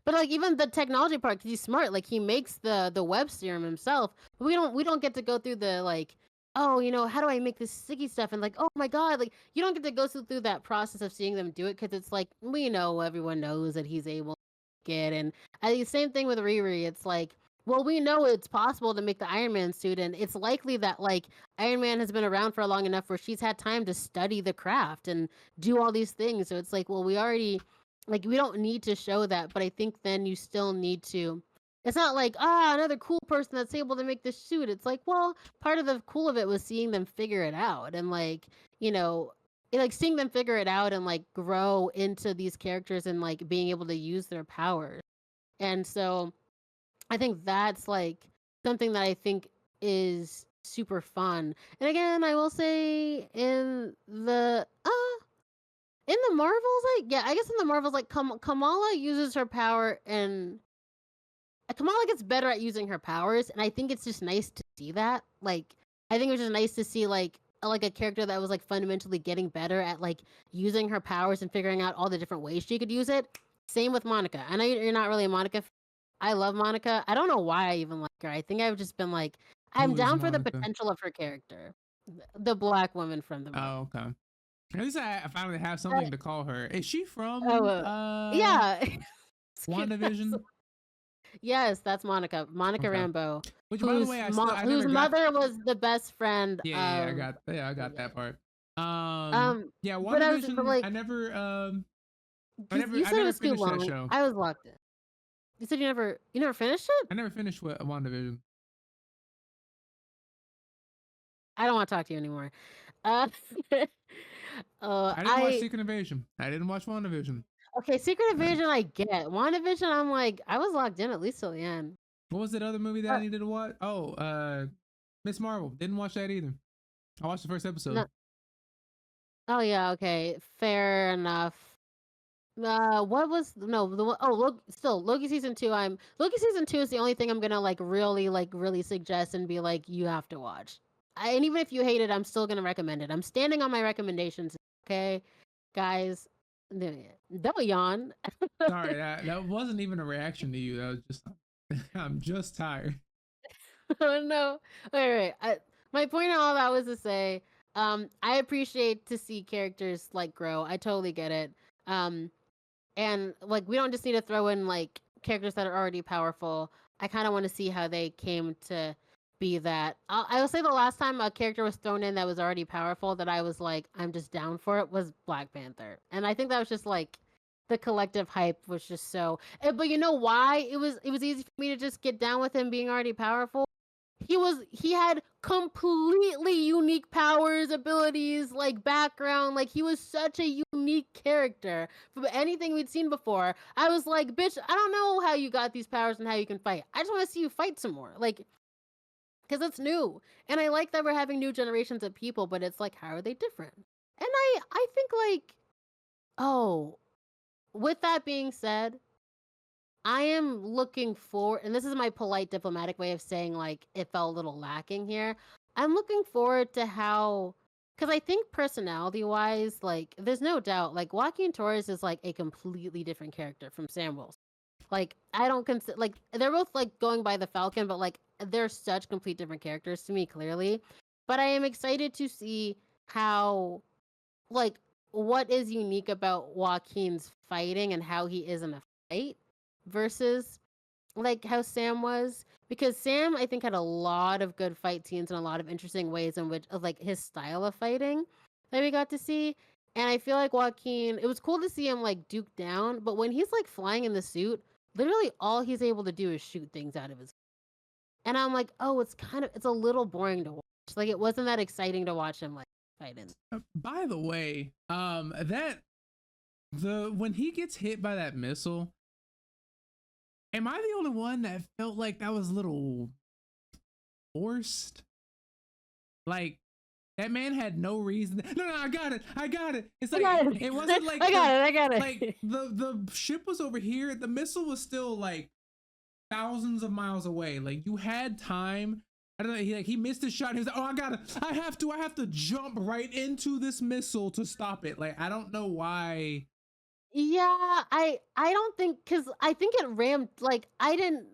but like even the technology part, because he's smart, like he makes the web serum himself. But we don't get to go through the like, oh, how do I make this sticky stuff? And like, oh my god, like you don't get to go through that process of seeing them do it because it's like we know everyone knows that he's able to get. And the same thing with Riri. It's like, well, we know it's possible to make the Iron Man suit, and it's likely that like Iron Man has been around for long enough where she's had time to study the craft and do all these things. So it's like, well, we already like we don't need to show that, but I think then you still need to. It's not like another cool person that's able to make this suit. It's like, well, part of the cool of it was seeing them figure it out and like like seeing them figure it out and like grow into these characters and like being able to use their powers. And so I think that's like something that I think is super fun. And again, I will say in the Marvels, I guess in the Marvels, like Kamala uses her power, and Kamala gets better at using her powers, and I think it's just nice to see that. Like, I think it was just nice to see like a character that was like fundamentally getting better at like using her powers and figuring out all the different ways she could use it. Same with Monica. I know you're not really a Monica. I love Monica. I don't know why I even like her. I think I've just been like, I'm Who is down for the Monica? potential of her character, the black woman from the movie. Oh, okay. At least I finally have something to call her. Is she from Oh, yeah. WandaVision? Yes, that's Monica. Monica Okay. Rambeau, Which, by the way, I whose never got. mother was the best friend Yeah, of. I got that part. Yeah, But I was but WandaVision. like you I said it never was too finished that long. show. I was locked in. You said you never finished it? I never finished WandaVision. I don't want to talk to you anymore. Uh, I didn't watch I Secret Invasion. I didn't watch WandaVision. okay. Secret Invasion, I get. WandaVision, I'm like, I was locked in at least till the end. What was that other movie that I needed to watch? Oh, Miss Marvel. Didn't watch that either. I watched the first episode. No, oh yeah, okay, fair enough. What was no the one- oh Loki season 2. Loki season 2 is the only thing I'm gonna like really suggest and be like you have to watch. And even if you hate it, I'm still gonna recommend it. I'm standing on my recommendations. Okay, guys, don't yawn. Sorry, that wasn't even a reaction to you. That was just I'm just tired. Oh no. All right. My point in all that was to say, I appreciate to see characters like grow. I totally get it. And like we don't just need to throw in like characters that are already powerful. I kind of want to see how they came to be that. I will say the last time a character was thrown in that was already powerful that I was like, I'm just down for it was Black Panther. And I think that was just like the collective hype was just so. But you know why it was easy for me to just get down with him being already powerful? He had completely unique powers, abilities, like background. Like he was such a unique character from anything we'd seen before. I was like, bitch, I don't know how you got these powers and how you can fight. I just want to see you fight some more. Like, because it's new. And I like that we're having new generations of people, but it's like, how are they different? And I think like, oh, with that being said, I am looking forward, and this is my polite diplomatic way of saying like it felt a little lacking here. I'm looking forward to how, because I think personality wise, like there's no doubt, like Joaquin Torres is like a completely different character from Sam Wilson. Like I don't consider like they're both like going by the Falcon, but like they're such complete different characters to me clearly. But I am excited to see how like what is unique about Joaquin's fighting and how he is in a fight versus like how Sam was, because Sam I think had a lot of good fight scenes and a lot of interesting ways in which of like his style of fighting that we got to see. And I feel like Joaquin, it was cool to see him like duke down, but when he's like flying in the suit, literally all he's able to do is shoot things out of his. And I'm like, oh, it's a little boring to watch. Like it wasn't that exciting to watch him like fight in. By the way, that the when he gets hit by that missile, am I the only one that felt like that was a little forced? Like that man had no reason. No, I got it. It's like it wasn't like I got it. Like the ship was over here. The missile was still like thousands of miles away. Like you had time. I don't know. He missed his shot. He was like, oh, I have to jump right into this missile to stop it. Like I don't know why. Yeah, I don't think because I think it rammed like I didn't.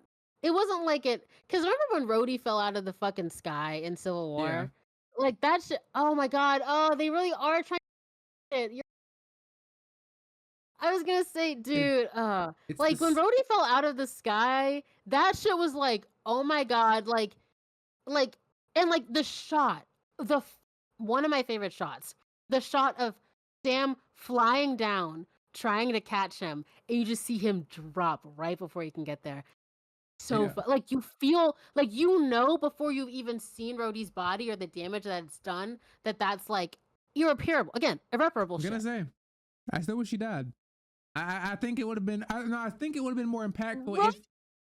It wasn't like it because remember when Rhodey fell out of the fucking sky in Civil War? Yeah. Like that shit. Oh my god. Oh, they really are trying. I was gonna say, dude. Like when Rhodey fell out of the sky, that shit was like, oh my god, like, and like the shot, one of my favorite shots, the shot of Sam flying down, trying to catch him, and you just see him drop right before he can get there. So like you feel like before you've even seen Rhodey's body or the damage that it's done that's like irreparable. Again, irreparable. I'm gonna say, I still wish she died. I think it would have been. I think it would have been more impactful if.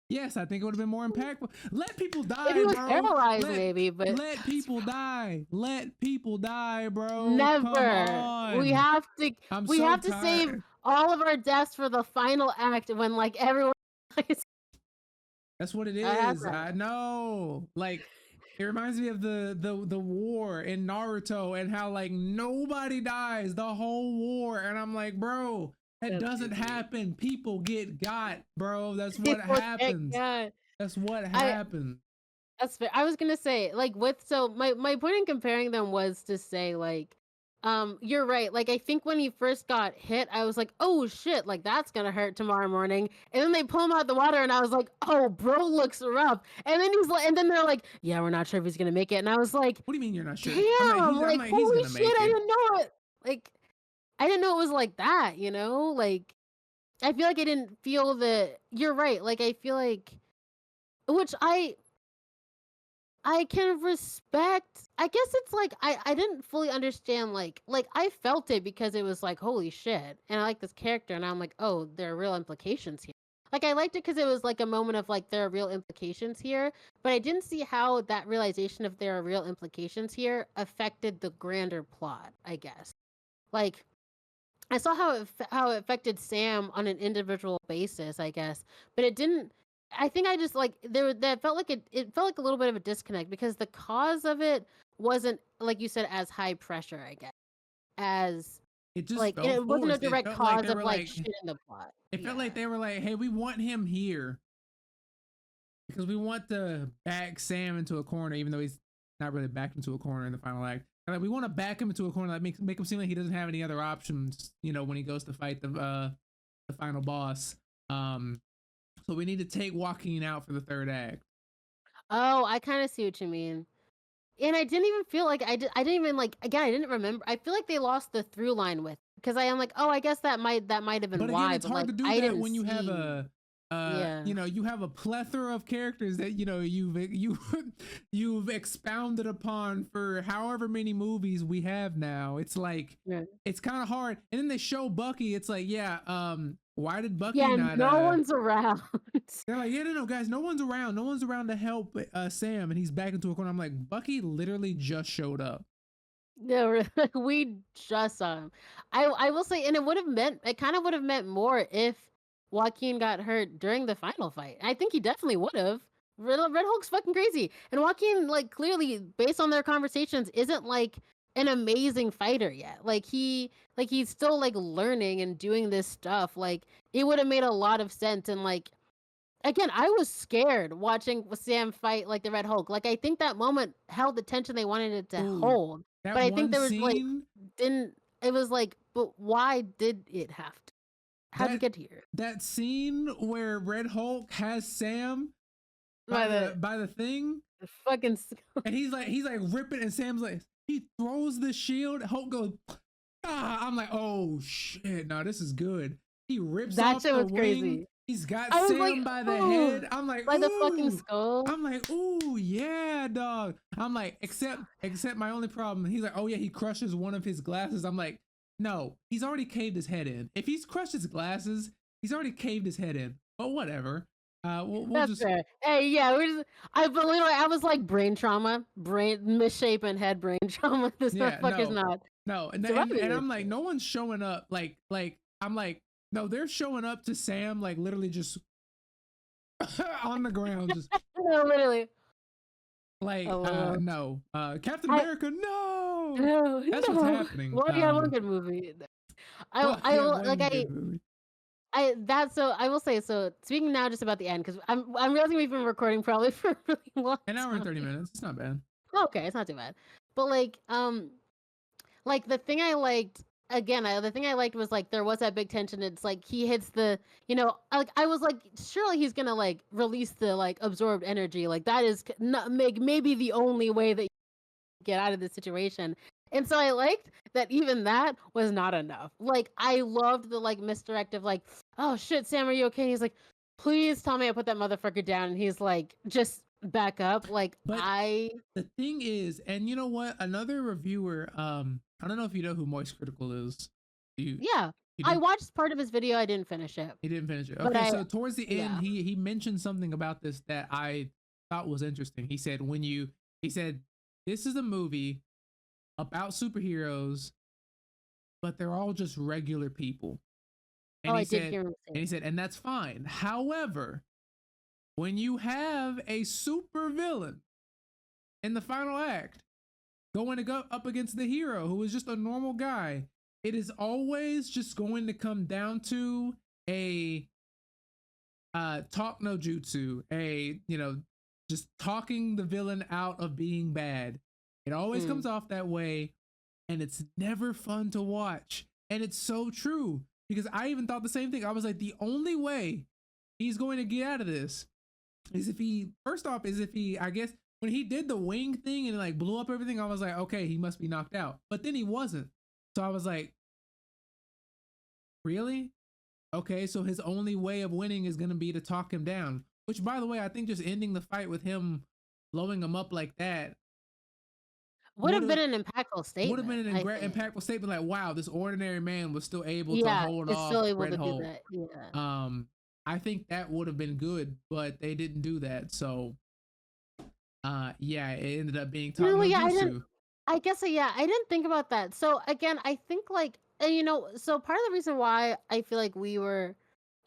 Yes, I think it would have been more impactful. Let people die, if he was bro. Paralyzed, maybe, but let people die. Let people die, bro. Never. We have to. We have to save all of our deaths for the final act when like everyone. That's what it is. I know. Like it reminds me of the war in Naruto and how like nobody dies the whole war, and I'm like, bro. That doesn't happen. People get got, bro. That's what happens. That's what happens. That's fair. I was gonna say, like, my point in comparing them was to say, like, you're right. Like, I think when he first got hit, I was like, oh shit, like that's gonna hurt tomorrow morning. And then they pull him out the water, and I was like, oh, bro looks rough. And then and then they're like, yeah, we're not sure if he's gonna make it. And I was like, what do you mean you're not sure? Damn, like holy shit, I didn't know it. Like. I didn't know it was like that, you know? Like, I feel like I didn't feel you're right. Like, I feel like, which I can respect. I guess it's like, I didn't fully understand, like, I felt it because it was like, holy shit. And I like this character, and I'm like, oh, there are real implications here. Like, I liked it because it was like a moment of like, there are real implications here. But I didn't see how that realization of there are real implications here affected the grander plot, I guess. Like, I saw how it affected Sam on an individual basis, I guess, but it didn't. I think I just like that felt like it felt like a little bit of a disconnect because the cause of it wasn't like you said as high pressure, I guess, as it just like it wasn't a direct cause of like shit in the plot. It felt like they were like, hey, we want him here because we want to back Sam into a corner, even though he's not really backed into a corner in the final act. Like we want to back him into a corner that make him seem like he doesn't have any other options, you know, when he goes to fight the final boss. So we need to take Joaquin out for the third act. Oh, I kind of see what you mean. And I didn't even feel like I didn't even like again. I didn't remember. I feel like they lost the through line with because I am like, oh, I guess that might have been But again, why. it's But hard like to do I that didn't when you have see. Yeah. you have a plethora of characters that you've expounded upon for however many movies we have now. It's like Yeah. it's kind of hard. And then they show Bucky. It's like, yeah, why did Bucky Yeah. not No one's around. they're like, yeah, no, guys, no one's around. No one's around to help Sam, and he's back into a corner. I'm like, Bucky literally just showed up. No, really, we just saw him. I will say, and it kind of would have meant more if Joaquin got hurt during the final fight. I think he definitely would have. Red Hulk's fucking crazy, and Joaquin, like, clearly based on their conversations, isn't like an amazing fighter yet. He's still like learning and doing this stuff. Like, it would have made a lot of sense, and like again, I was scared watching Sam fight like the Red Hulk. Like, I think that moment held the tension they wanted it to Ooh, hold. that But I think one there was like scene, didn't it was like, but why did it have to? How'd we that get here? that scene where Red Hulk has Sam By the by the thing, fucking and he's like ripping, and Sam's like he throws the shield. Hulk goes, ah! I'm like, oh shit, no, this is good. He rips that off shit the was wing. crazy. He's got I was like, Sam by the ooh, head. I'm like, by the fucking ooh. skull. I'm like, ooh, yeah, dog. I'm like, except my only problem. He's like, oh yeah, he crushes one of his glasses. I'm like, no, he's already caved his head in. If he's crushed his glasses, he's already caved his head in. But whatever. We'll That's just fair. Hey, yeah, I believe I was like brain trauma, misshapen head brain trauma. This yeah, motherfucker's not no, surviving and this I'm like, shit. no one's showing up. Like I'm like, no, they're showing up to Sam like literally just on the ground, just No, literally. like Oh, no, Captain I America, no, no, that's what's no. happening. Well, yeah, one good movie. Well, I yeah, will like one good movie. I will say so. Speaking now just about the end because I'm realizing we've been recording probably for a really long An hour and time. 30 minutes. It's not bad. Okay, it's not too bad. But like the thing I liked again, the thing I liked was like there was that big tension. It's like he hits the, like I was like, surely he's gonna like release the like absorbed energy. Like that is not maybe the only way that you get out of this situation. And so I liked that even that was not enough. Like I loved the like misdirective, like, oh shit, Sam, are you okay? And he's like, please tell me I put that motherfucker down. And he's like, just back up. Like But the thing is, and you know what? Another reviewer, I don't know if you know who Moist Critical is. You yeah. you I do? watched part of his video. I didn't finish it. He didn't finish it. But Okay, so towards the end, yeah. he mentioned something about this that I thought was interesting. He said he said this is a movie about superheroes, but they're all just regular people. And Oh, he I did said, hear him say and that's fine. However, when you have a super villain in the final act going to go up against the hero who is just a normal guy, it is always just going to come down to a talk no jutsu, just talking the villain out of being bad. It always comes off that way, and it's never fun to watch. And it's so true because I even thought the same thing. I was like, the only way he's going to get out of this is if he, I guess, when he did the wing thing and like blew up everything, I was like, okay, he must be knocked out. But then he wasn't. So I was like, really? Okay, so his only way of winning is going to be to talk him down. Which, by the way, I think just ending the fight with him blowing him up like that would have been an impactful would have been statement, an I think. impactful statement. Like, wow, this ordinary man was still able to Yeah, hold it's off still able Red to do Hulk. that. Yeah. I think that would have been good, but they didn't do that. So, yeah, it ended up being No, Talk no yeah, Jutsu. I guess yeah, I didn't think about that. So again, I think like and, so part of the reason why I feel like we were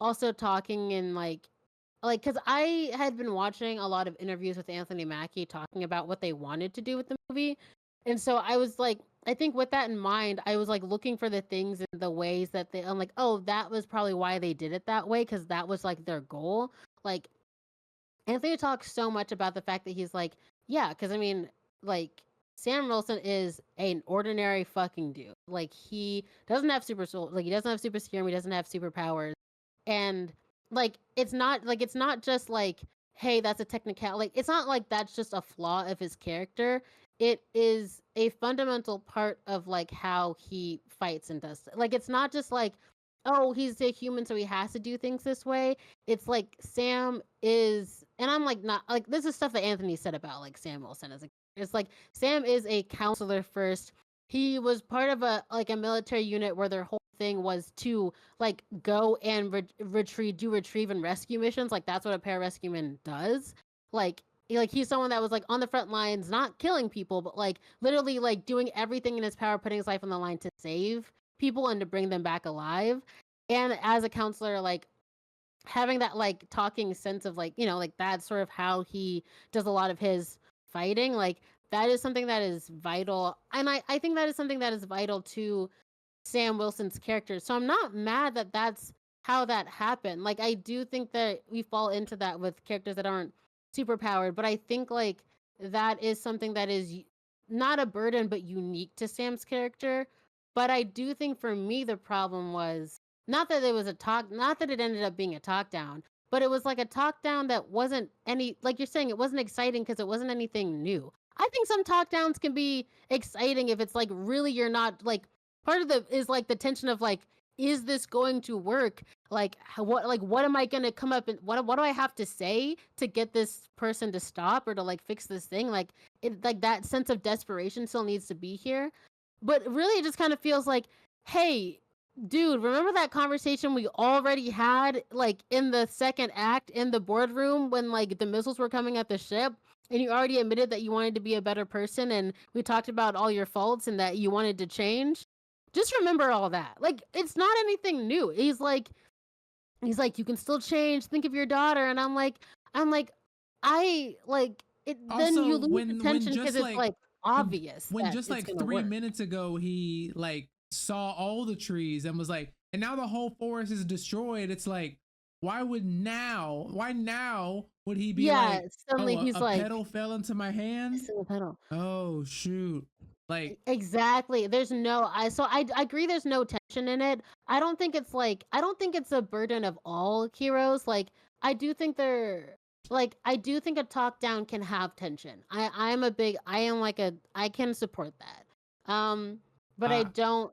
also talking in like because I had been watching a lot of interviews with Anthony Mackie talking about what they wanted to do with the movie, and so I was like, I think with that in mind, I was like looking for the things and the ways that I'm like, oh, that was probably why they did it that way because that was like their goal. Like Anthony talks so much about the fact that he's like, yeah, because I mean, like Sam Wilson is an ordinary fucking dude. Like he doesn't have super soul, like he doesn't have super serum, he doesn't have superpowers, and like it's not just like hey, that's a technical. Like, it's not like that's just a flaw of his character. It is a fundamental part of like how he fights and does. Like, it's not just like, oh, he's a human, so he has to do things this way. It's like Sam is, and I'm like not like this is stuff that Anthony said about like Sam Wilson as a. It's like Sam is a counselor first. He was part of a like a military unit where their whole thing was to like go and retrieve and rescue missions. Like that's what a pararescueman does. Like he's someone that was like on the front lines, not killing people, but like literally like doing everything in his power, putting his life on the line to save people and to bring them back alive. And as a counselor, like having that like talking sense of like, you know, like that's sort of how he does a lot of his fighting. Like that is something that is vital. And I think that is something that is vital to Sam Wilson's character. So I'm not mad that that's how that happened. Like I do think that we fall into that with characters that aren't super powered, but I think like that is something that is not a burden but unique to Sam's character. But I do think for me the problem was not that it was a talk, not that it ended up being a talk down, but it was like a talk down that wasn't any, like you're saying, it wasn't exciting because it wasn't anything new. I think some talk downs can be exciting if it's like really you're not like part of the is like the tension of like is this going to work, like what am I going to come up and what do I have to say to get this person to stop or to like fix this thing, like it like that sense of desperation still needs to be here. But really it just kind of feels like, hey dude, remember that conversation we already had like in the second act in the boardroom when like the missiles were coming at the ship and you already admitted that you wanted to be a better person and we talked about all your faults and that you wanted to change. Just remember all that. Like it's not anything new. He's like you can still change. Think of your daughter. And I'm like I like it. Then Also, you lose attention because it's like when, obvious when that just it's like gonna 3 minutes ago he like saw all the trees and was like, and now the whole forest is destroyed. It's like, why now would he be yeah. like, Suddenly oh, he's a like, petal fell into my hand? it's in the pedal. Oh shoot. Like, Exactly. There's no I agree there's no tension in it. I don't think it's a burden of all heroes. Like I do think a talk down can have tension. I am like a I can support that. But I uh, don't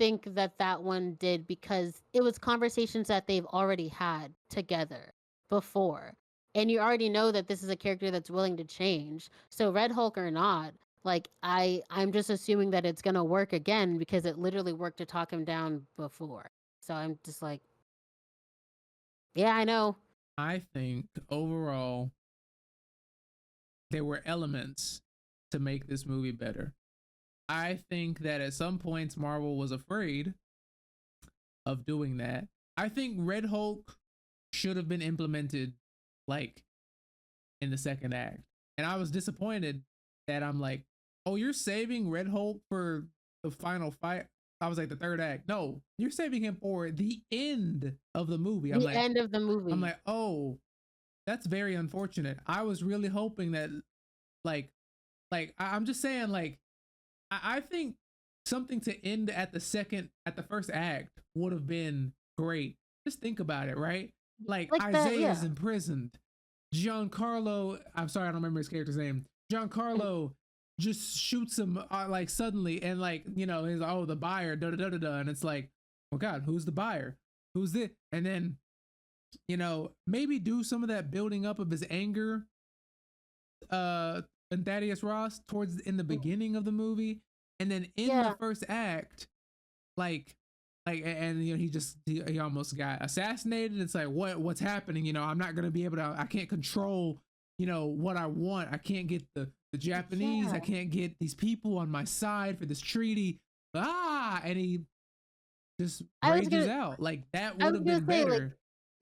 think that that one did because it was conversations that they've already had together before. And you already know that this is a character that's willing to change. So Red Hulk or not, like I'm just assuming that it's going to work again because it literally worked to talk him down before. So I'm just like, yeah, I know. I think overall there were elements to make this movie better. I think that at some points Marvel was afraid of doing that. I think Red Hulk should have been implemented like in the second act. And I was disappointed that I'm like, oh, you're saving Red Hulk for the final fight. I was like, the third act. No, you're saving him for the end of the movie. The end of the movie. I'm like, oh, that's very unfortunate. I was really hoping that, like, I'm just saying, like, I think something to end at the first act would have been great. Just think about it, right? Like Isaiah is imprisoned. Giancarlo, I'm sorry, I don't remember his character's name. Giancarlo just shoots him like suddenly, and like he's like, the buyer, da da da da, and it's like, oh God, who's the buyer? Who's it? And then maybe do some of that building up of his anger, and Thaddeus Ross towards in the beginning of the movie, and then in the first act, and he almost got assassinated. It's like what's happening? I'm not gonna be able to. I can't control what I want. I can't get the Japanese. I can't get these people on my side for this treaty. And he just rages out. Like that would have been better.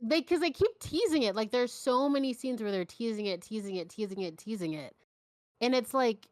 Because they keep teasing it. Like there's so many scenes where they're teasing it, and it's like,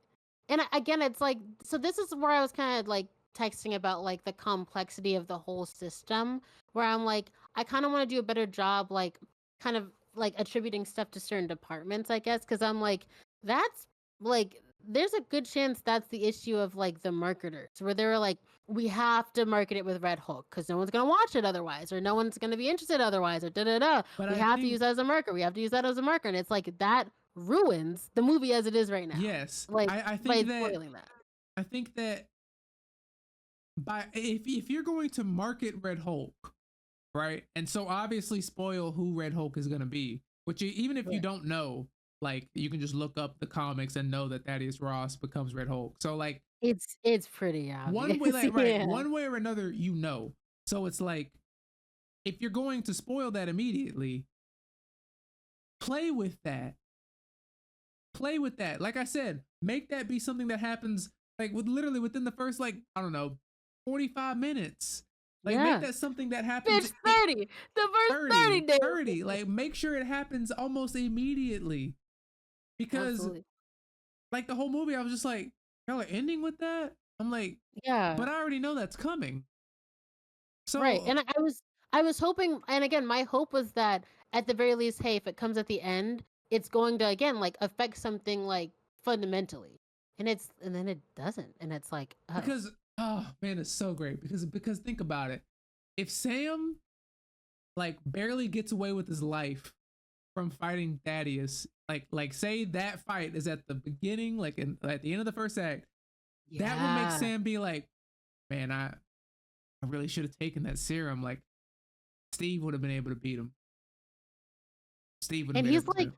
and again, it's like, so this is where I was kind of like texting about like the complexity of the whole system, where I'm like, I kind of want to do a better job, like kind of like attributing stuff to certain departments, I guess, because I'm like, that's like, there's a good chance that's the issue of like the marketers, where they were like, we have to market it with Red Hulk because no one's gonna watch it otherwise, or no one's gonna be interested otherwise, or da da da. But We I have to use think that as a marker. We have to use that as a marker, and it's like that ruins the movie as it is right now. yes, Like I by think that spoiling that. I think that by if you're going to market Red Hulk, right, and so obviously spoil who Red Hulk is gonna be, which even if you Yeah. don't know, like you can just look up the comics and know that Thaddeus Ross becomes Red Hulk. So like It's pretty one obvious. way, like right, Yeah. one way or another, you know. So it's like if you're going to spoil that immediately, play with that. Play with that. Like I said, make that be something that happens like with literally within the first like I don't know 45 minutes. Like make Yeah. that something that happens Bitch, 30. The first 30 days. 30. Like make sure it happens almost immediately. Because Absolutely. like the whole movie, I was just like, y'all are ending with that? I'm like, Yeah. but I already know that's coming. So Right. And I was hoping, and again, my hope was that at the very least, hey, if it comes at the end, it's going to again like affect something like fundamentally. And then it doesn't. And it's like, oh. because oh man, it's so great. Because think about it. If Sam like barely gets away with his life from fighting Thaddeus, like say that fight is at the beginning, like at the end of the first act, that would make Yeah. Sam be like, man, I really should have taken that serum. Like Steve would have been able to beat him. Steve would have And been he's able like,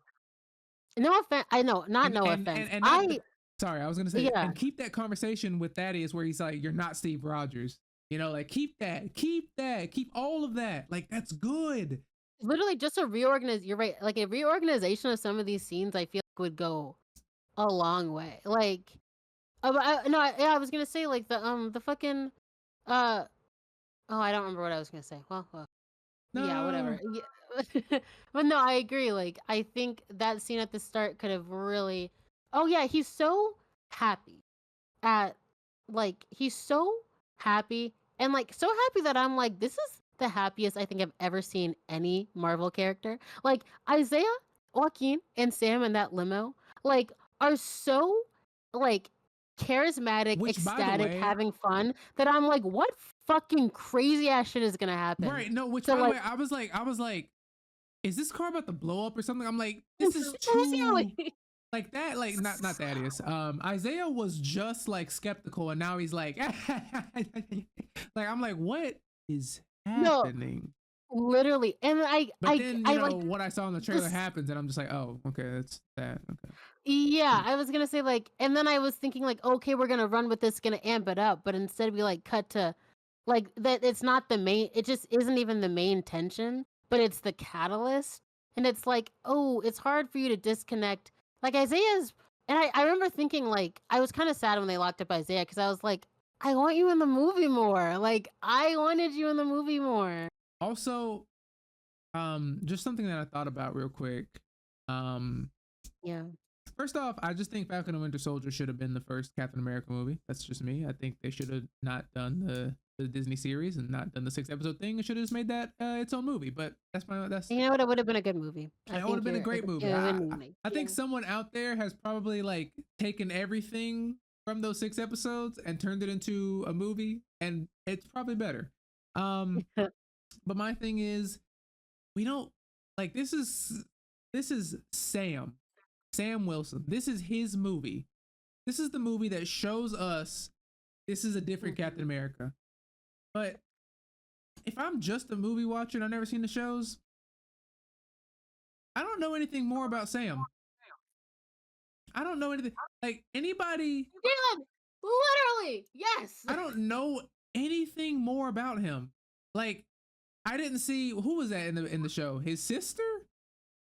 to. no offense. I know, not no offense. And not I sorry, I was gonna say Yeah. and keep that conversation with Thaddeus where he's like, you're not Steve Rogers. You know, like keep all of that. Like that's good. Literally just a reorganize. You're right. Like a reorganization of some of these scenes, I feel like would go a long way. Like, no, yeah, I was gonna say like the fucking, uh, oh, I don't remember what I was gonna say. Well, yeah, No. whatever. Yeah. But no, I agree. Like, I think that scene at the start could have really. Oh yeah, he's so happy at, like, he's so happy and like so happy that I'm like, this is the happiest I think I've ever seen any Marvel character. Like Isaiah, Joaquin, and Sam in that limo, like, are so like charismatic, Which by the ecstatic, way, having fun that I'm like, what fucking crazy ass shit is gonna happen? right, no, which So by the like, way, I was like, is this car about to blow up or something? I'm like, this is seriously. too like that, like not Thaddeus. Isaiah was just like skeptical, and now he's like, like I'm like, what is No, happening? literally, and But then I you know like what I saw in the trailer this. happens, and I'm just like, oh, okay, that's that. Okay, Yeah, I was gonna say like, and then I was thinking like, okay, we're gonna run with this, gonna amp it up, but instead we like cut to, like, that it's not the main. It just isn't even the main tension, but it's the catalyst, and it's like, oh, it's hard for you to disconnect. Like Isaiah's, and I remember thinking like, I was kind of sad when they locked up Isaiah because I was like, I want you in the movie more. Like I wanted you in the movie more. also, just something that I thought about real quick. Um, Yeah. First off, I just think Falcon and Winter Soldier should have been the first Captain America movie. That's just me. I think they should have not done the Disney series and not done the 6 episode thing. It should have just made that its own movie. But that's You know what? It would have been a good movie. it would have been a great movie. I think Yeah. someone out there has probably like taken everything from those 6 episodes and turned it into a movie, and it's probably better. But my thing is, we don't like this is Sam Wilson. This is his movie. This is the movie that shows us this is a different Captain America. But if I'm just a movie watcher and I've never seen the shows, I don't know anything more about Sam. I don't know anything. Like anybody, Dylan, literally, yes. I don't know anything more about him. Like I didn't see who was that in the show? His sister,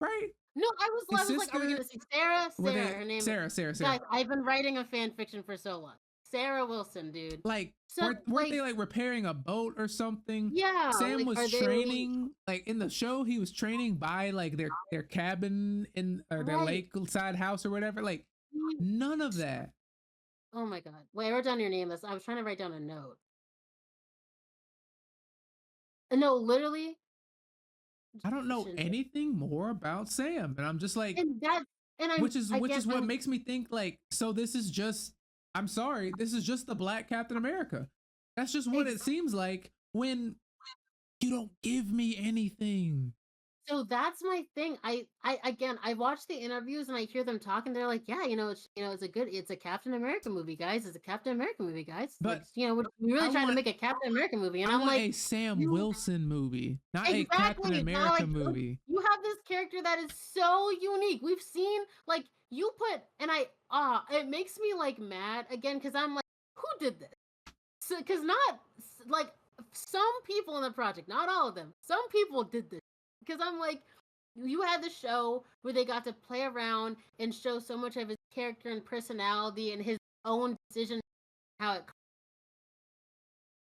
right? No, I was like, are we gonna see Sarah? Her name. Sarah. Guys, I've been writing a fan fiction for so long. Sarah Wilson, dude. Like, So, weren't they like repairing a boat or something? Yeah. Sam like, was training, like in the show, he was training by like their cabin in or their Right. lakeside house or whatever. Like, none of that. Oh my god. Wait, I wrote down your name list. I was trying to write down a note. No, literally. I don't know anything more about Sam, and I'm just like, which is what makes me think like, so this is just. I'm sorry, this is just the Black Captain America. That's just what it seems like when you don't give me anything. So that's my thing. I watch the interviews and I hear them talking. They're like, yeah, it's a Captain America movie, guys. It's a Captain America movie, guys. But like, we're really trying to make a Captain America movie, and I I'm want like, a Sam Wilson movie, not exactly, a Captain America movie. You have this character that is so unique. We've seen like you put, and it makes me like mad again because I'm like, who did this? So, because not like some people in the project, not all of them. Some people did this because I'm like, you had the show where they got to play around and show so much of his character and personality and his own decision, how it.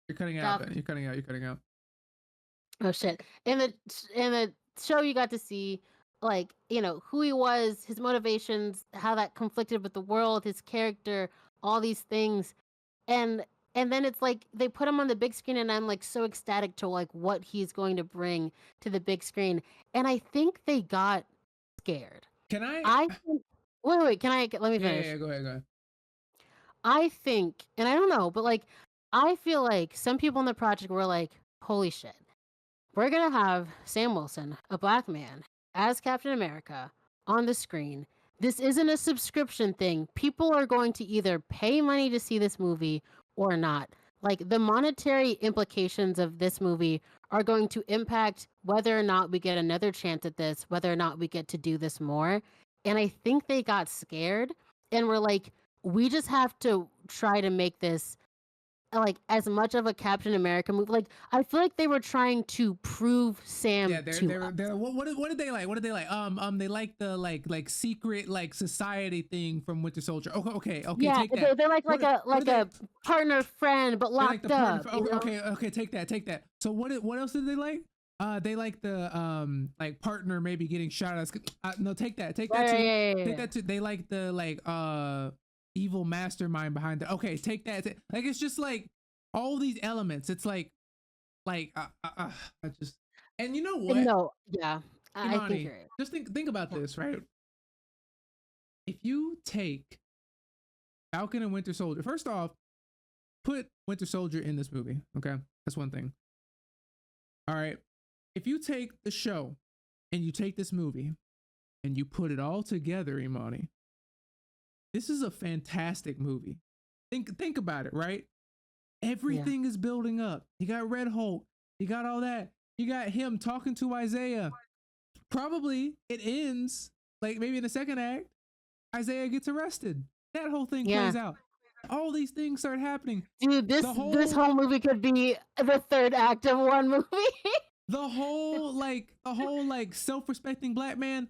You're cutting out. Ben. You're cutting out. You're cutting out. Oh shit! In the show, you got to see like who he was, his motivations, how that conflicted with the world, his character, all these things, and then it's like they put him on the big screen, and I'm like so ecstatic to like what he's going to bring to the big screen, and I think they got scared. Can I? Wait. Can I? Let me finish. Yeah. Go ahead. I think, and I don't know, but like I feel like some people in the project were like, "Holy shit, we're gonna have Sam Wilson, a black man, as Captain America on the screen. This isn't a subscription thing. People are going to either pay money to see this movie or not. Like the monetary implications of this movie are going to impact whether or not we get another chance at this, whether or not we get to do this more." And I think they got scared and were like, we just have to try to make this like as much of a Captain America movie. Like I feel like they were trying to prove Sam. Yeah, they're what did they like? What did they like? They like the like secret like society thing from Winter Soldier. Okay. Yeah, take that. They're like a partner friend, but locked up. Okay, take that. So what else did they like? They like the like partner maybe getting shot at. No, take that too. Take that too. They like the like evil mastermind behind it. Okay, take that. Like it's just like all these elements. It's like I just, and you know what? No, yeah, Imani, I think you're right. Just think about this, right? If you take Falcon and Winter Soldier, first off, put Winter Soldier in this movie. Okay, that's one thing. All right, if you take the show and you take this movie and you put it all together, Imani, this is a fantastic movie. Think about it, right? Everything is building up. You got Red Hulk. You got all that. You got him talking to Isaiah. Probably it ends like maybe in the second act, Isaiah gets arrested. That whole thing plays out. All these things start happening. Dude, this whole movie could be the third act of one movie. the whole self-respecting black man.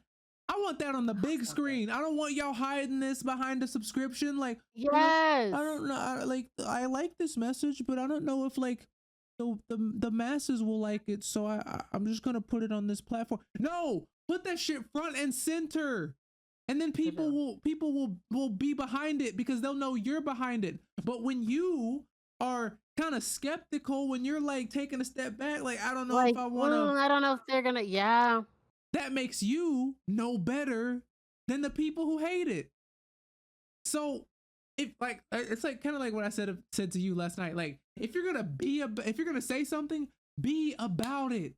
I want that on the big screen. I don't want y'all hiding this behind a subscription. Like, yes, I don't know. I like this message, but I don't know if like the masses will like it. So I'm just gonna put it on this platform. No, put that shit front and center, and then people will be behind it because they'll know you're behind it. But when you are kind of skeptical, when you're like taking a step back, like I don't know if I want to. I don't know if they're gonna. Yeah. That makes you know better than the people who hate it. So, if like it's like kind of like what I said to you last night. Like, if you're gonna say something, be about it.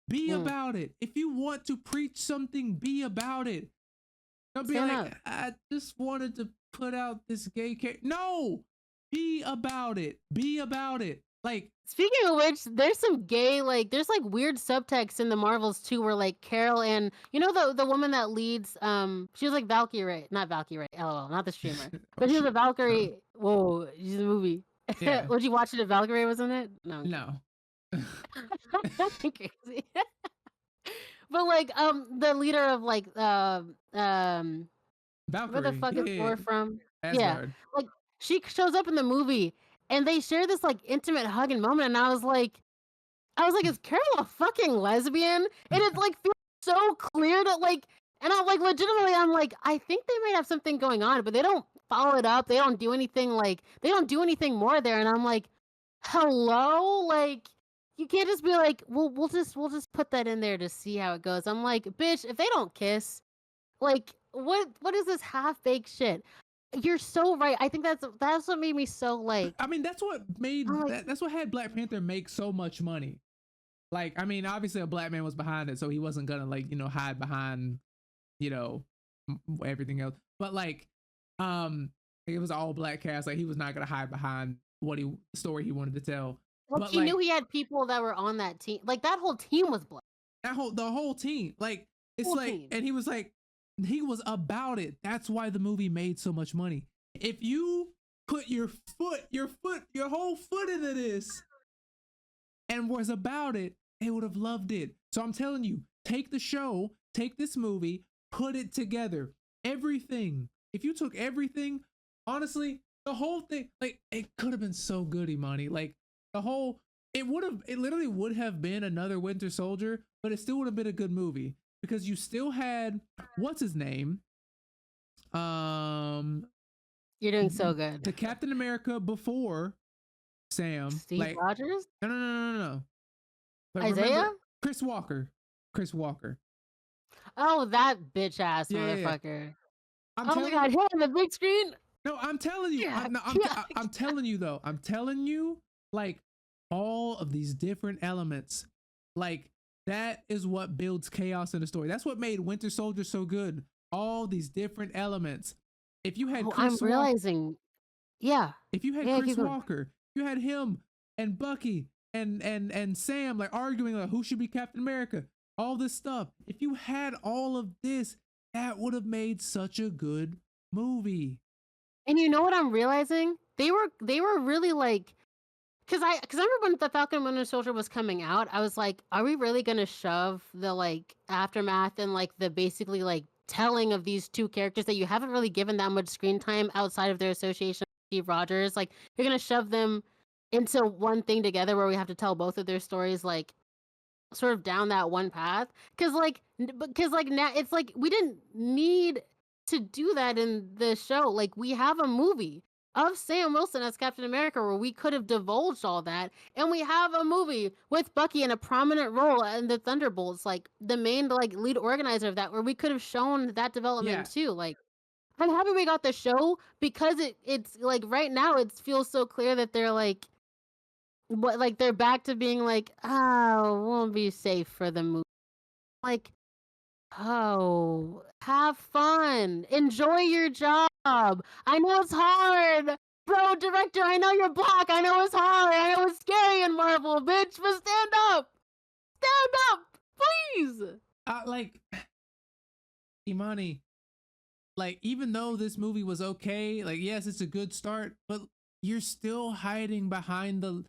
Be about it. If you want to preach something, be about it. Don't be like, I just wanted to put out this gay character. No, be about it. Be about it. Like, speaking of which, there's some gay, like, there's like weird subtext in the Marvels too, where like Carol and the woman that leads, she was like Valkyrie, not Valkyrie, LOL, not the streamer, but she was a Valkyrie. Whoa, she's a movie. Yeah. Would you watch it if Valkyrie was in it? No. That's crazy. But like, the leader of like, Valkyrie, where the fuck is Thor from? Asgard. Yeah, like she shows up in the movie. And they share this like intimate hug and moment, and I was like, is Carol a fucking lesbian? And it like feels so clear that like, and I'm like, legitimately, I'm like, I think they might have something going on, but they don't follow it up. They don't do anything more there. And I'm like, hello, like, you can't just be like, we'll just put that in there to see how it goes. I'm like, bitch, if they don't kiss, like, what is this half baked shit? You're so right. I think that's what made me so like. I mean, that's what made I'm like, that's what had Black Panther make so much money. Like, I mean, obviously a black man was behind it, so he wasn't gonna like hide behind you know everything else. But like, it was all black cast. Like he was not gonna hide behind story he wanted to tell. well, But he like knew he had people that were on that team. Like that whole team was black. the whole team, like it's Whole like, team. and he was like, he was about it. That's why the movie made so much money. If you put your whole foot into this and was about it, they would have loved it. So I'm telling you, take the show, take this movie, put it together. Everything. If you took everything, honestly, the whole thing, like it could have been so good, Imani. Like it literally would have been another Winter Soldier, but it still would have been a good movie because you still had what's his name? You're doing so good. The Captain America before Sam. Steve Rogers? No. Like, Isaiah? remember, Chris Walker. Oh, that bitch ass motherfucker. Oh my god, him on the big screen. No, I'm telling you. I'm telling you though. I'm telling you, like all of these different elements, like that is what builds chaos in the story. That's what made Winter Soldier so good. All these different elements. If you had Chris realizing, yeah. If you had Chris Walker, you had him and Bucky and Sam like arguing like who should be Captain America. All this stuff. If you had all of this, that would have made such a good movie. And you know what I'm realizing? They were really like, because I remember when the Falcon and Winter Soldier was coming out, I was like, are we really gonna shove the like aftermath and like the basically like telling of these two characters that you haven't really given that much screen time outside of their association with Steve Rogers? Like you're gonna shove them into one thing together where we have to tell both of their stories like sort of down that one path? Because now it's like we didn't need to do that in the show. Like we have a movie of Sam Wilson as Captain America where we could have divulged all that, and we have a movie with Bucky in a prominent role in the Thunderbolts, like the main like lead organizer of that, where we could have shown that development too. Like I'm happy we got the show because it's like right now it feels so clear that they're like they're back to being like, oh, won't be safe for the movie. Like, oh, have fun. Enjoy your job. I know it's hard. Bro, director, I know you're black. I know it's hard. I know it's scary in Marvel, bitch, but stand up. Stand up, please. Like, Imani, like, even though this movie was okay, like, yes, it's a good start, but you're still hiding behind the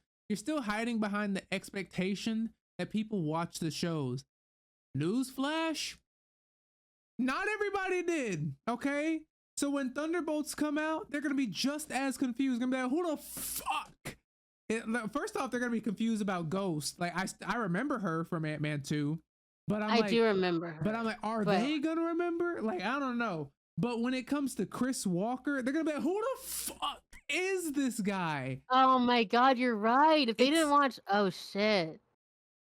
expectation that people watch the shows. Newsflash, not everybody did, okay? So when Thunderbolts come out, they're gonna be just as confused. Gonna be like, who the fuck? First off, they're gonna be confused about Ghost. Like I remember her from Ant-Man 2, but I do remember her. But I'm like, they gonna remember? Like I don't know. But when it comes to Chris Walker, they're gonna be like, who the fuck is this guy? Oh my god, you're right. If they didn't watch, oh shit.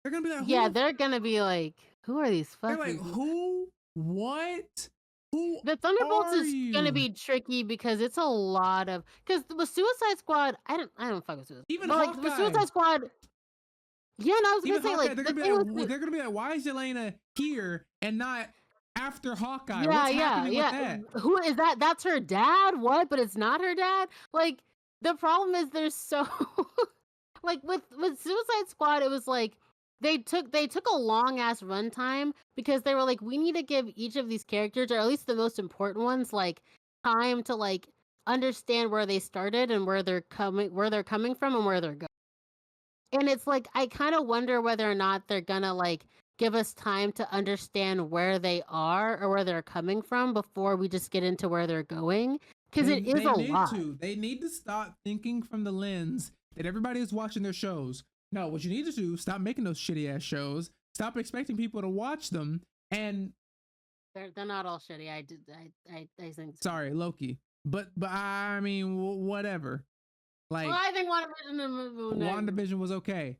They're gonna be like, yeah, they're gonna be like, who are these fucking? They're like, who? What? Who? The Thunderbolts is gonna be tricky because it's a lot of with Suicide Squad. I don't fuck with Suicide. Even but, like with Suicide Squad. Yeah, and I was gonna say Hawkeye, like they're gonna be like, why is Yelena here and not after Hawkeye? Yeah, what's happening with that? Who is that? That's her dad? What? But it's not her dad? Like, the problem is there's so... like, with Suicide Squad, it was like, they took a long-ass runtime because they were like, we need to give each of these characters, or at least the most important ones, like, time to, like, understand where they started and where they're coming from and where they're going. And it's like, I kind of wonder whether or not they're gonna, like, give us time to understand where they are or where they're coming from before we just get into where they're going. Because it is a lot. They need to stop thinking from the lens that everybody is watching their shows. No, what you need to do, stop making those shitty ass shows. Stop expecting people to watch them. And they're not all shitty. I think. So. Sorry, Loki. But I mean, whatever. Like, well, I think WandaVision was okay.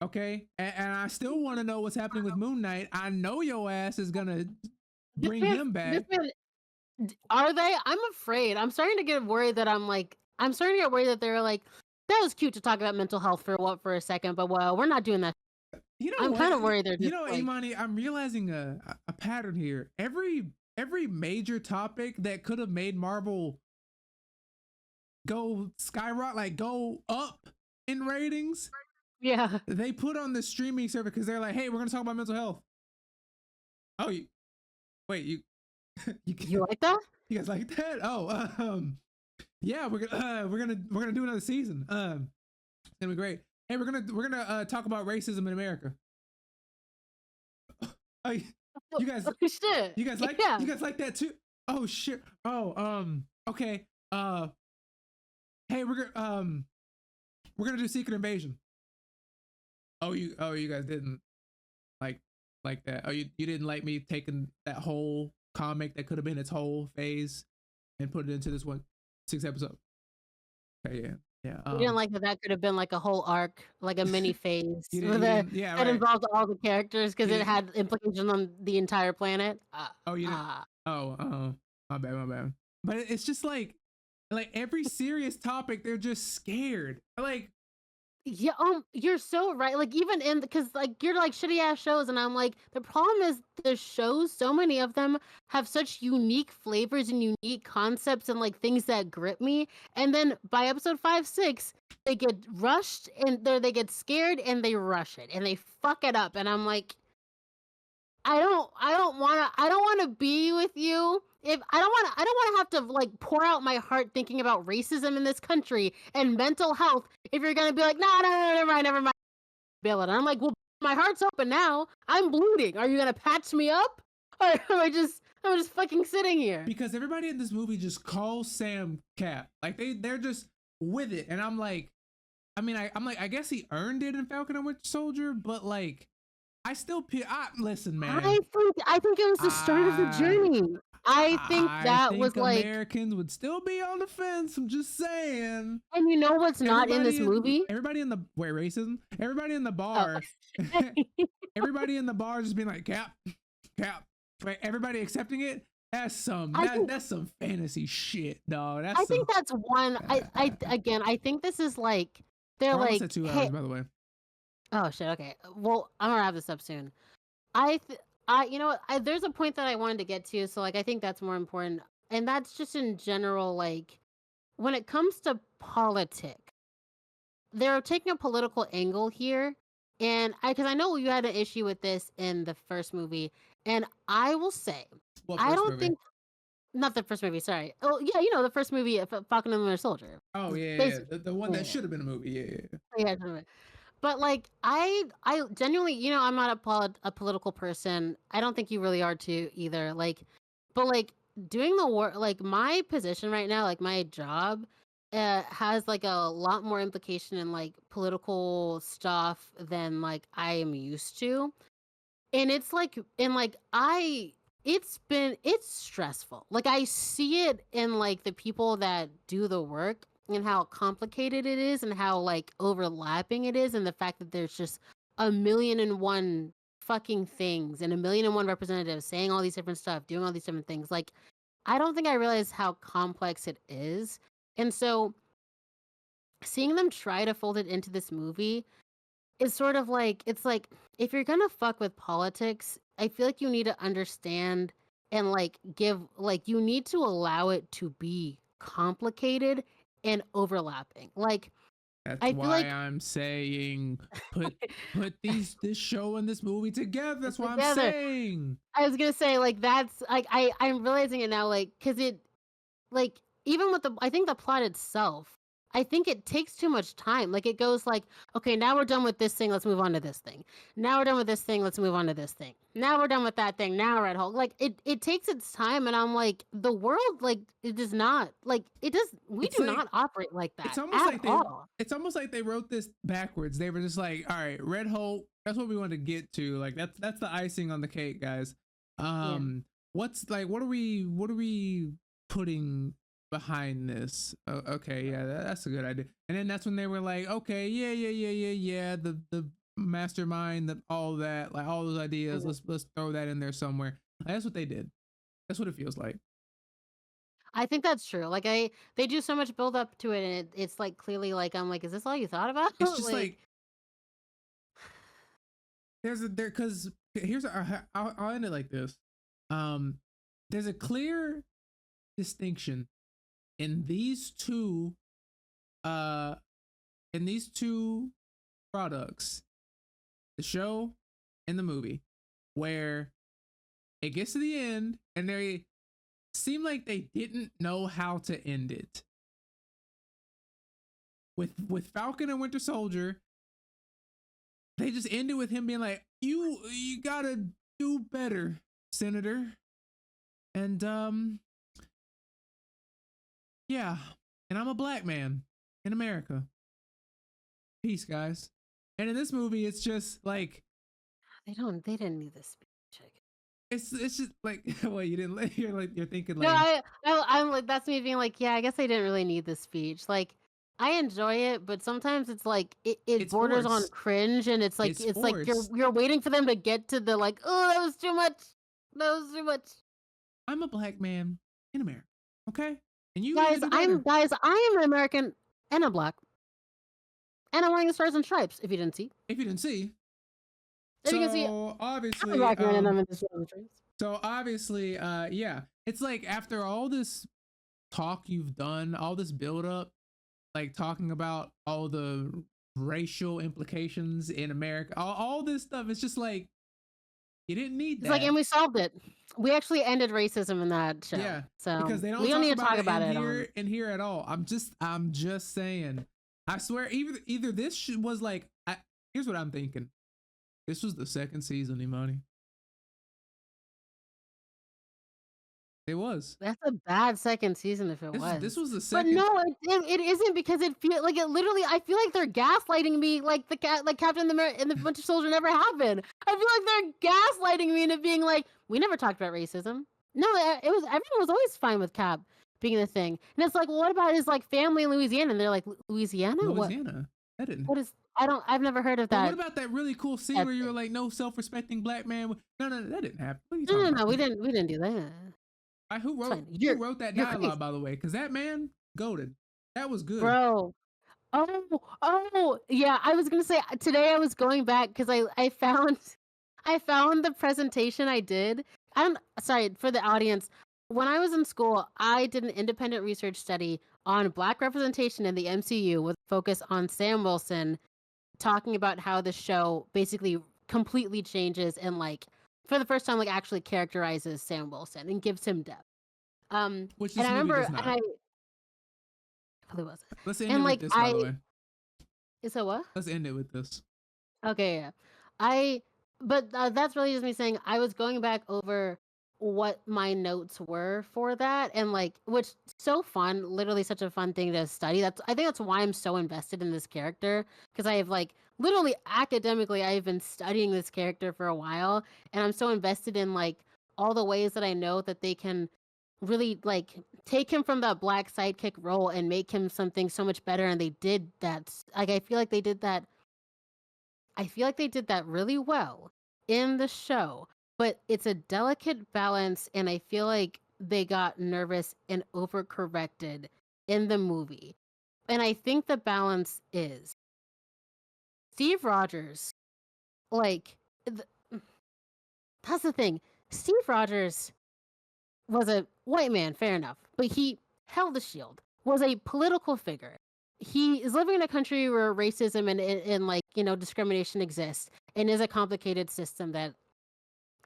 Okay, and I still want to know what's happening with Moon Knight. I know your ass is gonna bring him back. Are they? I'm afraid. I'm starting to get worried that I'm starting to get worried that they're like, that was cute to talk about mental health for a second, but well, we're not doing that. You know I'm what? kind of worried they're You just know, like, Imani, I'm realizing a pattern here. Every major topic that could have made Marvel go skyrocket, like go up in ratings, yeah. they put on the streaming service because they're like, hey, we're gonna talk about mental health. Oh, wait, You like that? you guys like that? Oh, yeah, we're gonna do another season. It's gonna be great. Hey, we're gonna talk about racism in America. Oh, you guys, Oh, shit. Yeah. you guys like that too? Oh shit. Oh, okay. Hey, we're gonna do Secret Invasion. You guys didn't like like that. Oh, you didn't like me taking that whole comic that could have been its whole phase and put it into this 6 episode. Okay, yeah. Yeah. You didn't like that could have been like a whole arc, like a mini phase You didn't, yeah, that right. involved all the characters because You it didn't, had implications on the entire planet. oh, you didn't, oh, my bad, my bad. But it's just like every serious topic, they're just scared. Like, Yeah, you're so right. Like even in because like you're like shitty ass shows, and I'm like the problem is the shows. So many of them have such unique flavors and unique concepts and like things that grip me. And then by episode 5, 6, they get rushed and they get scared and they rush it and they fuck it up. And I'm like, I don't wanna be with you. If I don't wanna have to like pour out my heart thinking about racism in this country and mental health if you're gonna be like, no, no, no, never mind. Bail it. I'm like, well, my heart's open now. I'm bleeding. Are you gonna patch me up? Or am I'm just fucking sitting here. because everybody in this movie just calls Sam Cap. Like they're just with it. And I'm like, I mean, I'm like, I guess he earned it in Falcon and Winter Soldier, but like I still listen, man. I think it was the start of the journey. I think that was like Americans would still be on the fence. I'm just saying. and you know what's not in this movie? Everybody in the racism. Everybody in the bar. Oh. Everybody in the bar just being like cap, cap. Like everybody accepting it. That's some fantasy shit, dog. I think that's one. I think this is like they're We're like almost at 2 hours, hey, by the way. oh shit. Okay. Well, I'm gonna wrap this up soon. You know what? There's a point that I wanted to get to, so like I think that's more important, and that's just in general. Like when it comes to politics, they're taking a political angle here, and because I know you had an issue with this in the first movie, and I will say, What I first don't movie? think not the first movie. Sorry. Oh yeah, you know the first movie, Falcon and the Winter Soldier. Oh yeah, yeah. Basically, The one that yeah, should have been a movie. Yeah, yeah. yeah. But like I genuinely, you know, I'm not a political person. I don't think you really are too either. Like, but like doing the work, like my position right now, like my job, has like a lot more implication in like political stuff than like I am used to. And it's like, and like it's stressful. Like I see it in like the people that do the work and how complicated it is and how like overlapping it is and the fact that there's just a million and one fucking things and a million and one representatives saying all these different stuff, doing all these different things. Like I don't think I realized how complex it is. And so seeing them try to fold it into this movie is sort of like it's like if you're gonna fuck with politics, I feel like you need to understand and like give like you need to allow it to be complicated and overlapping. Like That's I feel why like I'm saying put this show and this movie together. That's what I'm together. saying. I was gonna say like that's like I'm realizing it now like because it like even with the I think the plot itself, I think it takes too much time. Like it goes like, okay, now we're done with this thing, let's move on to this thing. Now we're done with this thing, let's move on to this thing. Now we're done with that thing. Now Red Hulk. Like it takes its time and I'm like, the world like it does not like it does we It's do like not operate like that it's almost at like all. it's almost like they wrote this backwards. They were just like, all right, Red Hulk, that's what we want to get to. Like that's the icing on the cake, guys. Yeah. What's like what are we putting behind this? Okay, yeah, that's a good idea. And then that's when they were like, okay, yeah, the mastermind, all that, like all those ideas. Mhm. Let's throw that in there somewhere. Like, that's what they did. That's what it feels like. I think that's true. Like they do so much build up to it, and it's like clearly like I'm like, is this all you thought about? It's just like, there's a there because here's I'll end it like this. Um, there's a clear distinction in these two uh products, the show and the movie, where it gets to the end and they seem like they didn't know how to end it. With Falcon and Winter Soldier, they just ended with him being like, you gotta do better, Senator. And yeah, and I'm a black man in America. Peace, guys. And in this movie, it's just like they didn't need this speech. it's just like, well, you didn't. You're thinking No, like, I'm like, that's me being like, yeah, I guess I didn't really need this speech. Like, I enjoy it, but sometimes it's like it it's borders on forced. cringe, and it's like Forced. you're waiting for them to get to the like, oh, that was too much. That was too much. I'm a black man in America, okay? And you Guys, I am an American and I'm black. And I'm wearing the stars and stripes, if you didn't see. If you didn't see. If you can see, Obviously, I'm a black man and I'm in the stars and stripes. So obviously, yeah, it's like after all this talk you've done, all this build up, like talking about all the racial implications in America, all this stuff, it's just like you didn't need that. It's like, and we solved it. We actually ended racism in that show. Yeah, so because they don't we don't need to talk about it in here at all. I'm just saying. I swear, either this was like, here's what I'm thinking. This was the second season, Imani. It was. That's a bad second season if it was. This was the second. But no, it isn't, because it feel like it literally. I feel like they're gaslighting me, like Captain America and the Winter Soldier never happened. I feel like they're gaslighting me into being like, we never talked about racism. No, it was, everyone was always fine with Cap being the thing, and it's like, well, what about his like family in Louisiana? And they're like, Louisiana. Louisiana. That didn't. What is? I've never heard of that. What about that really cool scene where you were like, no self-respecting black man? No, that didn't happen. What are you No, talking no, about? we didn't do that. Who wrote that you're dialogue, crazy. by the way? Because that man, goated. That was good. Bro. Oh, yeah. I was gonna say today I was going back because I found the presentation I did. I'm sorry for the audience. When I was in school, I did an independent research study on Black representation in the MCU with focus on Sam Wilson, talking about how the show basically completely changes and like for the first time like actually characterizes Sam Wilson and gives him depth. Which and this I movie remember does not. and I really wasn't. Let's end And it like with this, by the way. Is that what? Let's end it with this. Okay, yeah. But that's really just me saying I was going back over what my notes were for that, and like, which so fun, literally such a fun thing to study. I think that's why I'm so invested in this character, because I have like literally academically I've been studying this character for a while, and I'm so invested in like all the ways that I know that they can really like take him from that black sidekick role and make him something so much better, and they did that. Like I feel like they did that really well in the show, but it's a delicate balance, and I feel like they got nervous and overcorrected in the movie. And I think the balance is Steve Rogers, like, that's the thing. Steve Rogers was a white man, fair enough, but he held the shield, was a political figure. He is living in a country where racism and like, discrimination exists and is a complicated system that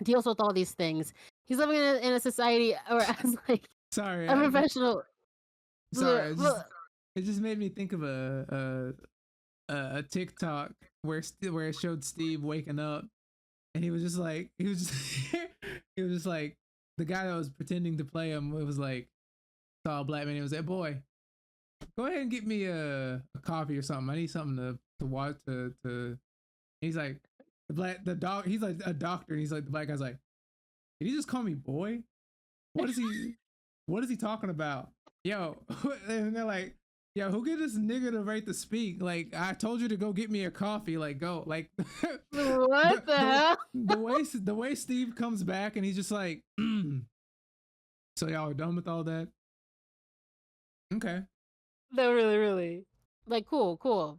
deals with all these things. He's living in a society or as like Sorry, a professional. Sorry, it just made me think of a TikTok where it showed Steve waking up, and he was just like he was just like the guy that was pretending to play him. It was like saw a black man. He was like, "Boy, go ahead and get me a coffee or something. I need something to watch to." He's like the dog. He's like a doctor. And he's like the black guy's like, "Did he just call me boy? What is he talking about? Yo," and they're like, "Yo, who get this nigga to rate to speak? Like, I told you to go get me a coffee. Like, go." Like, what the hell? The way Steve comes back and he's just like, "So y'all are done with all that? Okay. No, really, really. Like, cool. Cool.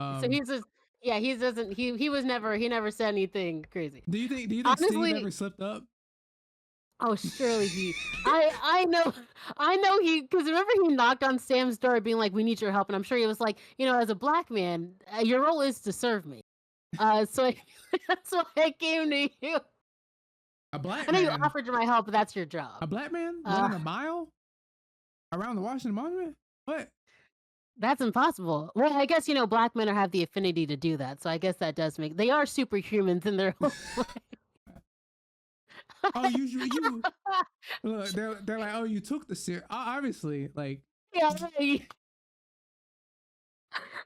So he's just, yeah, he was never, he never said anything crazy. Do you think Steve Honestly, ever slipped up? oh, surely he, I know he, because remember he knocked on Sam's door being like, we need your help. And I'm sure he was like, as a black man, your role is to serve me. So that's why I came to you. A black I know you man? offered my help, but that's your job. A black man Uh, running a mile around the Washington Monument? What? that's impossible. Well, I guess, black men have the affinity to do that. So I guess that does make, they are superhumans in their own way. Oh, you look. They're like, oh, you took the series. Obviously, like, Yeah.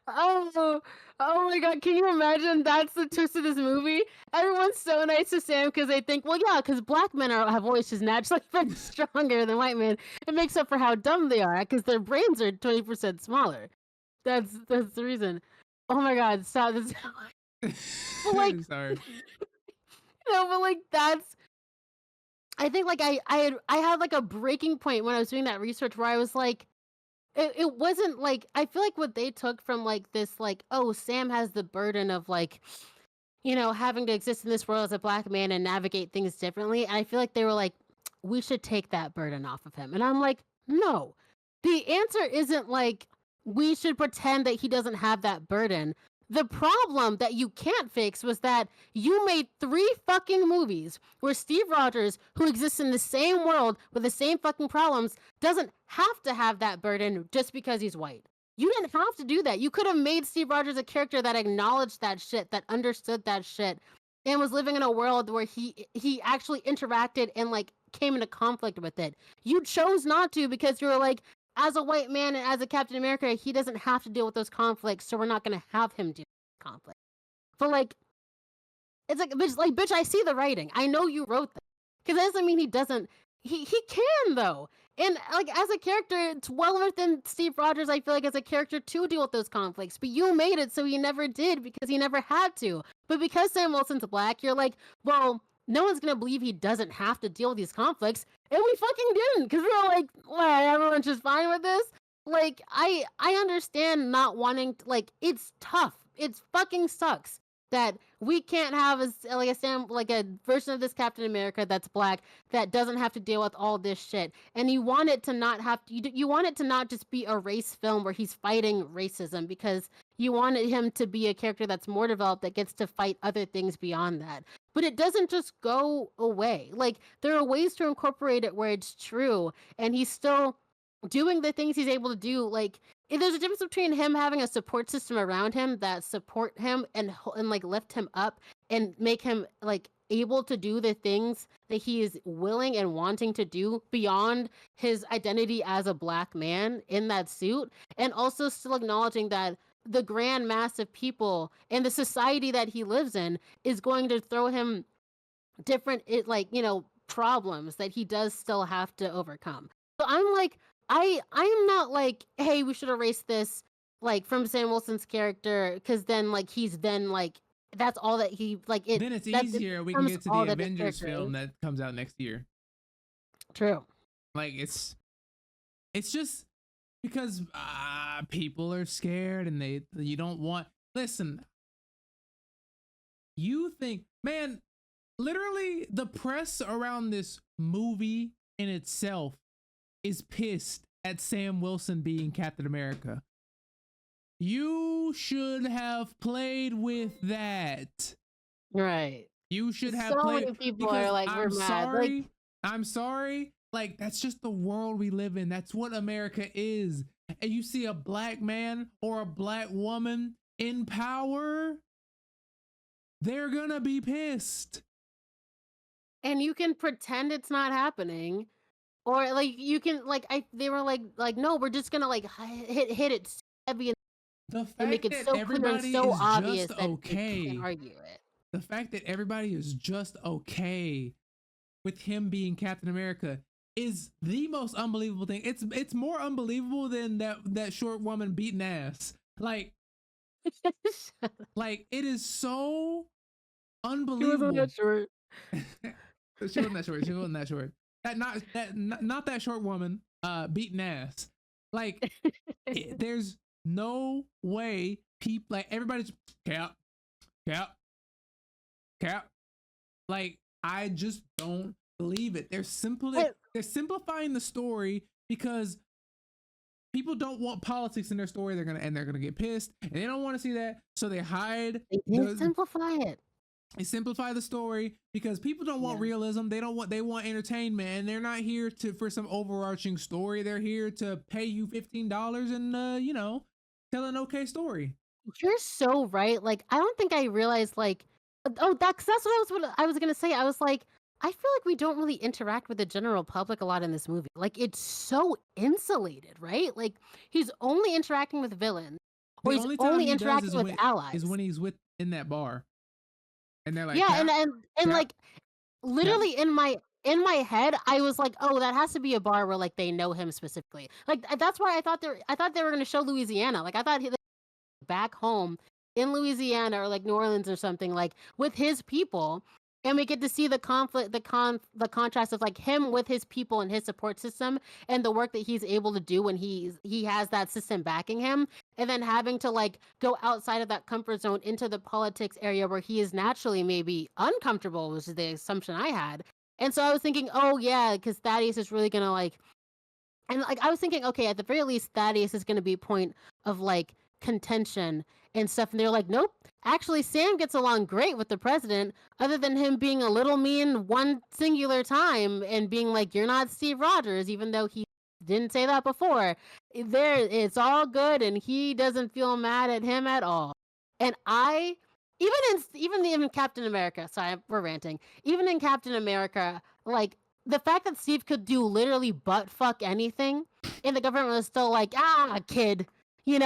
Oh, oh my God! Can you imagine? That's the twist of this movie. Everyone's so nice to Sam because they think, well, yeah, because black men have always just naturally been stronger than white men. It makes up for how dumb they are because their brains are 20% smaller. That's the reason. Oh my God! Stop this. But like, sorry. but like that's. I think like I had like a breaking point when I was doing that research where I was like, it wasn't like I feel like what they took from like this like, oh, Sam has the burden of like, having to exist in this world as a black man and navigate things differently. And I feel like they were like, we should take that burden off of him. And I'm like, no. The answer isn't like we should pretend that he doesn't have that burden. The problem that you can't fix was that you made 3 fucking movies where Steve Rogers, who exists in the same world with the same fucking problems, doesn't have to have that burden just because he's white. You didn't have to do that. You could have made Steve Rogers a character that acknowledged that shit, that understood that shit, and was living in a world where he actually interacted and like came into conflict with it. You chose not to because you were like, as a white man and as a Captain America, he doesn't have to deal with those conflicts, so we're not gonna have him deal with conflict. But like, it's like, bitch, I see the writing. I know you wrote that. Because that doesn't mean he doesn't. He can though. And like as a character, it's well within Steve Rogers, I feel like as a character to deal with those conflicts. But you made it so he never did because he never had to. But because Sam Wilson's black, you're like, well, no one's gonna believe he doesn't have to deal with these conflicts. And we fucking didn't, because we were like, what, everyone's just fine with this? Like, I understand not wanting to, like, it's tough. It fucking sucks that we can't have a version of this Captain America that's black that doesn't have to deal with all this shit. And you want it to not have to, you want it to not just be a race film where he's fighting racism, because you wanted him to be a character that's more developed that gets to fight other things beyond that. But it doesn't just go away. Like, there are ways to incorporate it where it's true and he's still doing the things he's able to do. Like, there's a difference between him having a support system around him that support him and like lift him up and make him like able to do the things that he is willing and wanting to do beyond his identity as a black man in that suit, and also still acknowledging that the grand mass of people and the society that he lives in is going to throw him different problems that he does still have to overcome. So I'm like, I'm not like, hey, we should erase this like from Sam Wilson's character, because then like he's then like that's all that he like it. Then it's easier. We can get to the Avengers film that comes out next year. True. Like it's just because people are scared and you don't want. Listen, you think, man, literally the press around this movie in itself is pissed at Sam Wilson being Captain America. You should have played with that. Right. You should have so played. Many people are like, we're sorry, mad. I'm sorry. Like, that's just the world we live in. That's what America is. And you see a black man or a black woman in power, they're gonna be pissed. And you can pretend it's not happening. Or like you can like they were like no, we're just gonna like hit it heavy and make it so clear and so obvious that you can't argue it. The fact that everybody is just okay with him being Captain America is the most unbelievable thing. It's more unbelievable than that short woman beating ass. Like like it is so unbelievable. She wasn't that short. She wasn't that short. Not that short woman beating ass. Like, there's no way people like everybody's cap, cap, cap. Like, I just don't believe it. They're simplifying the story because people don't want politics in their story. They're gonna get pissed, and they don't want to see that, so they hide. They simplify it. They simplify the story because people don't want realism. They want entertainment, and they're not here for some overarching story. They're here to pay you $15 and tell an okay story. You're so right. Like, I don't think I realized, like, that's what I was gonna say. I was like, I feel like we don't really interact with the general public a lot in this movie. Like, it's so insulated, right? Like, he's only interacting with villains, or he's only interacting with allies. Is when he's in that bar, and they're like, and like, literally in my head, I was like, oh, that has to be a bar where like they know him specifically. Like, that's why I thought they were gonna show Louisiana. Like, I thought back home in Louisiana or like New Orleans or something, like with his people, and we get to see the conflict, the contrast of like him with his people and his support system and the work that he's able to do when he has that system backing him, and then having to like go outside of that comfort zone into the politics area where he is naturally maybe uncomfortable, which is the assumption I had. And so I was thinking, oh yeah, because Thaddeus is really gonna like, and like I was thinking, okay, at the very least, Thaddeus is gonna be a point of like contention and stuff, and they're like, nope, actually Sam gets along great with the president, other than him being a little mean one singular time and being like, you're not Steve Rogers, even though he didn't say that before. It's all good, and he doesn't feel mad at him at all. And I even in Captain America, sorry, we're ranting, even in Captain America, like the fact that Steve could do literally butt fuck anything, and the government was still like, kid, you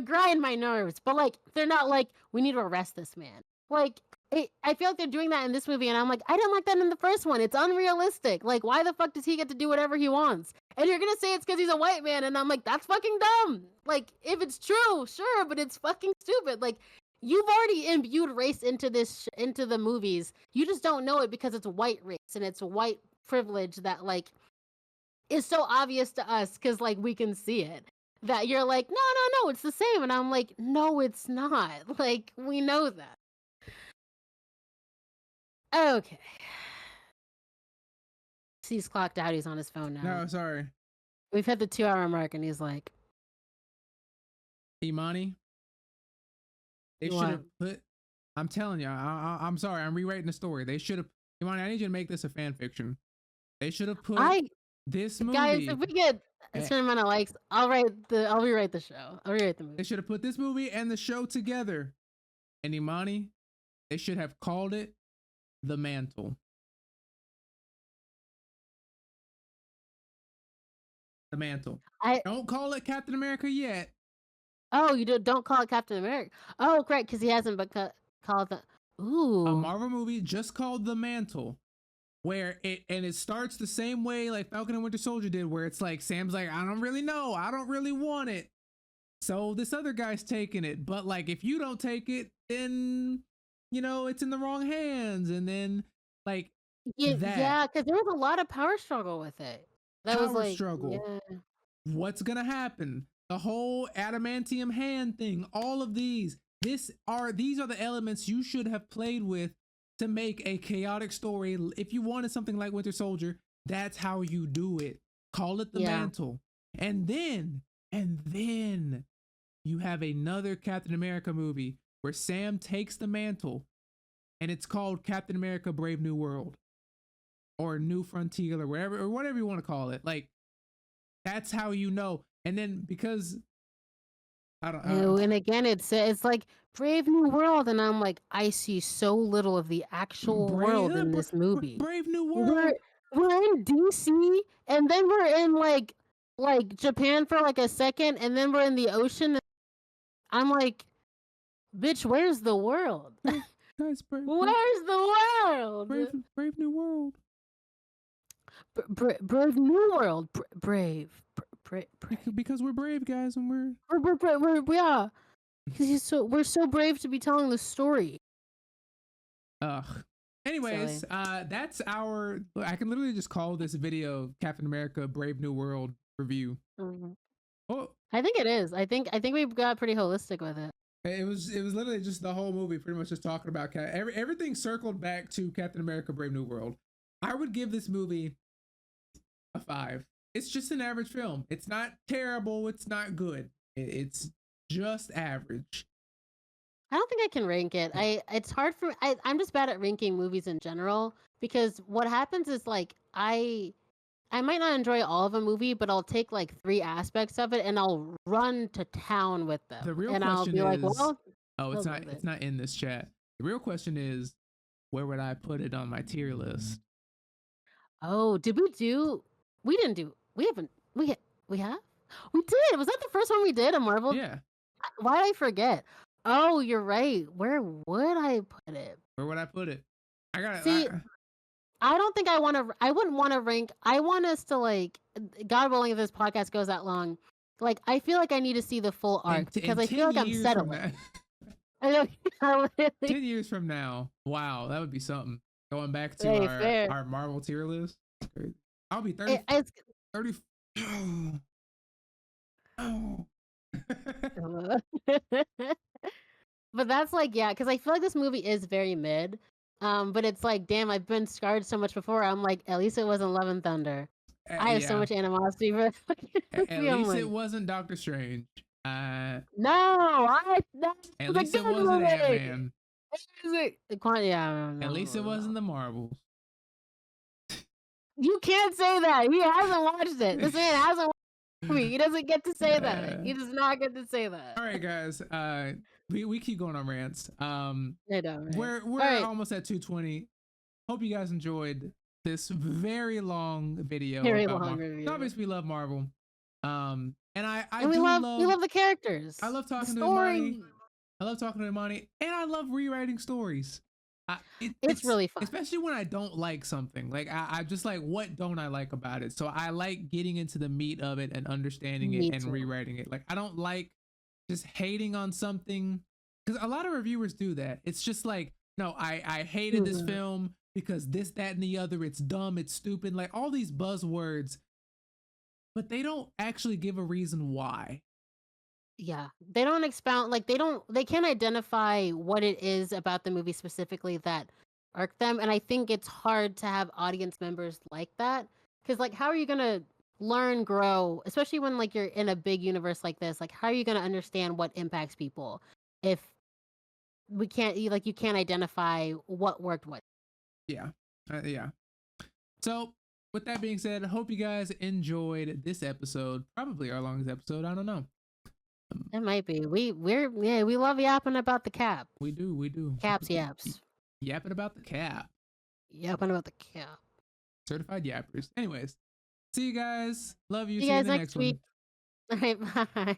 grind my nerves. But like, they're not like, we need to arrest this man. Like, I feel like they're doing that in this movie, and I'm like, I didn't like that in the first one. It's unrealistic. Like, why the fuck does he get to do whatever he wants? And you're gonna say it's because he's a white man, and I'm like, that's fucking dumb. Like, if it's true, sure, but it's fucking stupid. Like, you've already imbued race into the movies. You just don't know it because it's white race and it's white privilege that like is so obvious to us because like we can see it. That you're like, no, it's the same. And I'm like, no, it's not. Like, we know that. Okay. He's clocked out. He's on his phone now. No, sorry. We've hit the 2-hour mark, and he's like, Imani, they should have put, I'm telling you, I'm sorry, I'm rewriting the story. They should have, Imani, I need you to make this a fan fiction. They should have put this movie. Guys, if we get a certain amount of likes, I'll rewrite the show. I'll rewrite the movie. They should have put this movie and the show together. And Imani, they should have called it The Mantle. The Mantle. Don't call it Captain America yet. Oh, you don't call it Captain America. Oh, correct, because he hasn't been called the. Ooh. A Marvel movie just called The Mantle, where it starts the same way like Falcon and Winter Soldier did, where it's like Sam's like, I don't really know, I don't really want it, so this other guy's taking it, but like if you don't take it, then it's in the wrong hands, and then like because there was a lot of power struggle with it. Struggle. Yeah. What's gonna happen? The whole adamantium hand thing, all of these are the elements you should have played with to make a chaotic story. If you wanted something like Winter Soldier, that's how you do it. Call it The Mantle. And then you have another Captain America movie where Sam takes the mantle, and it's called Captain America Brave New World or New Frontier or whatever you want to call it. Like, that's how you know. And then because I don't know. And again, it's like Brave New World, and I'm like, I see so little of the actual world in this movie. Brave New World. We're in DC, and then we're in like Japan for like a second, and then we're in the ocean. I'm like, bitch, where's the world? Guys, where's the world? Brave New World. Brave New World. Brave. Because we're brave, guys, and we're yeah. Because we're so brave to be telling the story. Anyways, that's I can literally just call this video Captain America Brave New World review. Mhm. Oh, I think it is. I think we got pretty holistic with it. it was literally just the whole movie, pretty much just talking about everything circled back to Captain America: Brave New World. I would give this movie a 5. It's just an average film. It's not terrible. It's not good. It's just average. I don't think I can rank it. It's hard for I'm just bad at ranking movies in general because what happens is like I might not enjoy all of a movie, but I'll take like 3 aspects of it and I'll run to town with them. The real and I'll question be like, is, well, oh, it's those not are it's it. not in this chat. The real question is, where would I put it on my tier list? Oh, did we do? We didn't do. We haven't. We have. We did. Was that the first one we did? A Marvel? Yeah. Why did I forget? Oh, you're right. Where would I put it? Where would I put it? I got See, I don't think I want to. I wouldn't want to rank. I want us to like. God willing, if this podcast goes that long, like I feel like I need to see the full arc because I feel like I'm settling. I know. 10 years from now, wow, that would be something. Going back to our Marvel tier list. I'll be 30. 30. Oh. But that's like, yeah, because I feel like this movie is very mid. But it's like, damn, I've been scarred so much before. I'm like, at least it wasn't Love and Thunder. I have so much animosity for at least it wasn't Doctor Strange. No, at least it wasn't Ant-Man. Yeah. At least it wasn't the Marvels. You can't say that. He hasn't watched it. This man hasn't watched the movie. He doesn't get to say that. He does not get to say that. All right, guys. We keep going on rants. I know, right? We're right. almost at 220. Hope you guys enjoyed this very long video. Very long review. Obviously, we love Marvel. And we love the characters. I love talking to Imani. I love talking to Imani, and I love rewriting stories. It's really fun, especially when I don't like something. Like I just like, what don't I like about it? So I like getting into the meat of it and understanding it and rewriting it. Like I don't like just hating on something, because a lot of reviewers do that. It's just like, no, I hated this film because this, that, and the other. It's dumb. It's stupid. Like all these buzzwords, but they don't actually give a reason why. Yeah, they don't expound, like they can't identify what it is about the movie specifically that irked them, and I think it's hard to have audience members like that, because like how are you gonna learn, grow, especially when like you're in a big universe like this? Like how are you gonna understand what impacts people if you can't identify what worked what? Yeah. So with that being said, I hope you guys enjoyed this episode, probably our longest episode. I don't know. It might be. We love yapping about the cap. We do. Caps yaps. Yapping about the cap. Yapping about the cap. Certified yappers. Anyways, see you guys. Love you. See you guys next week. All right, bye.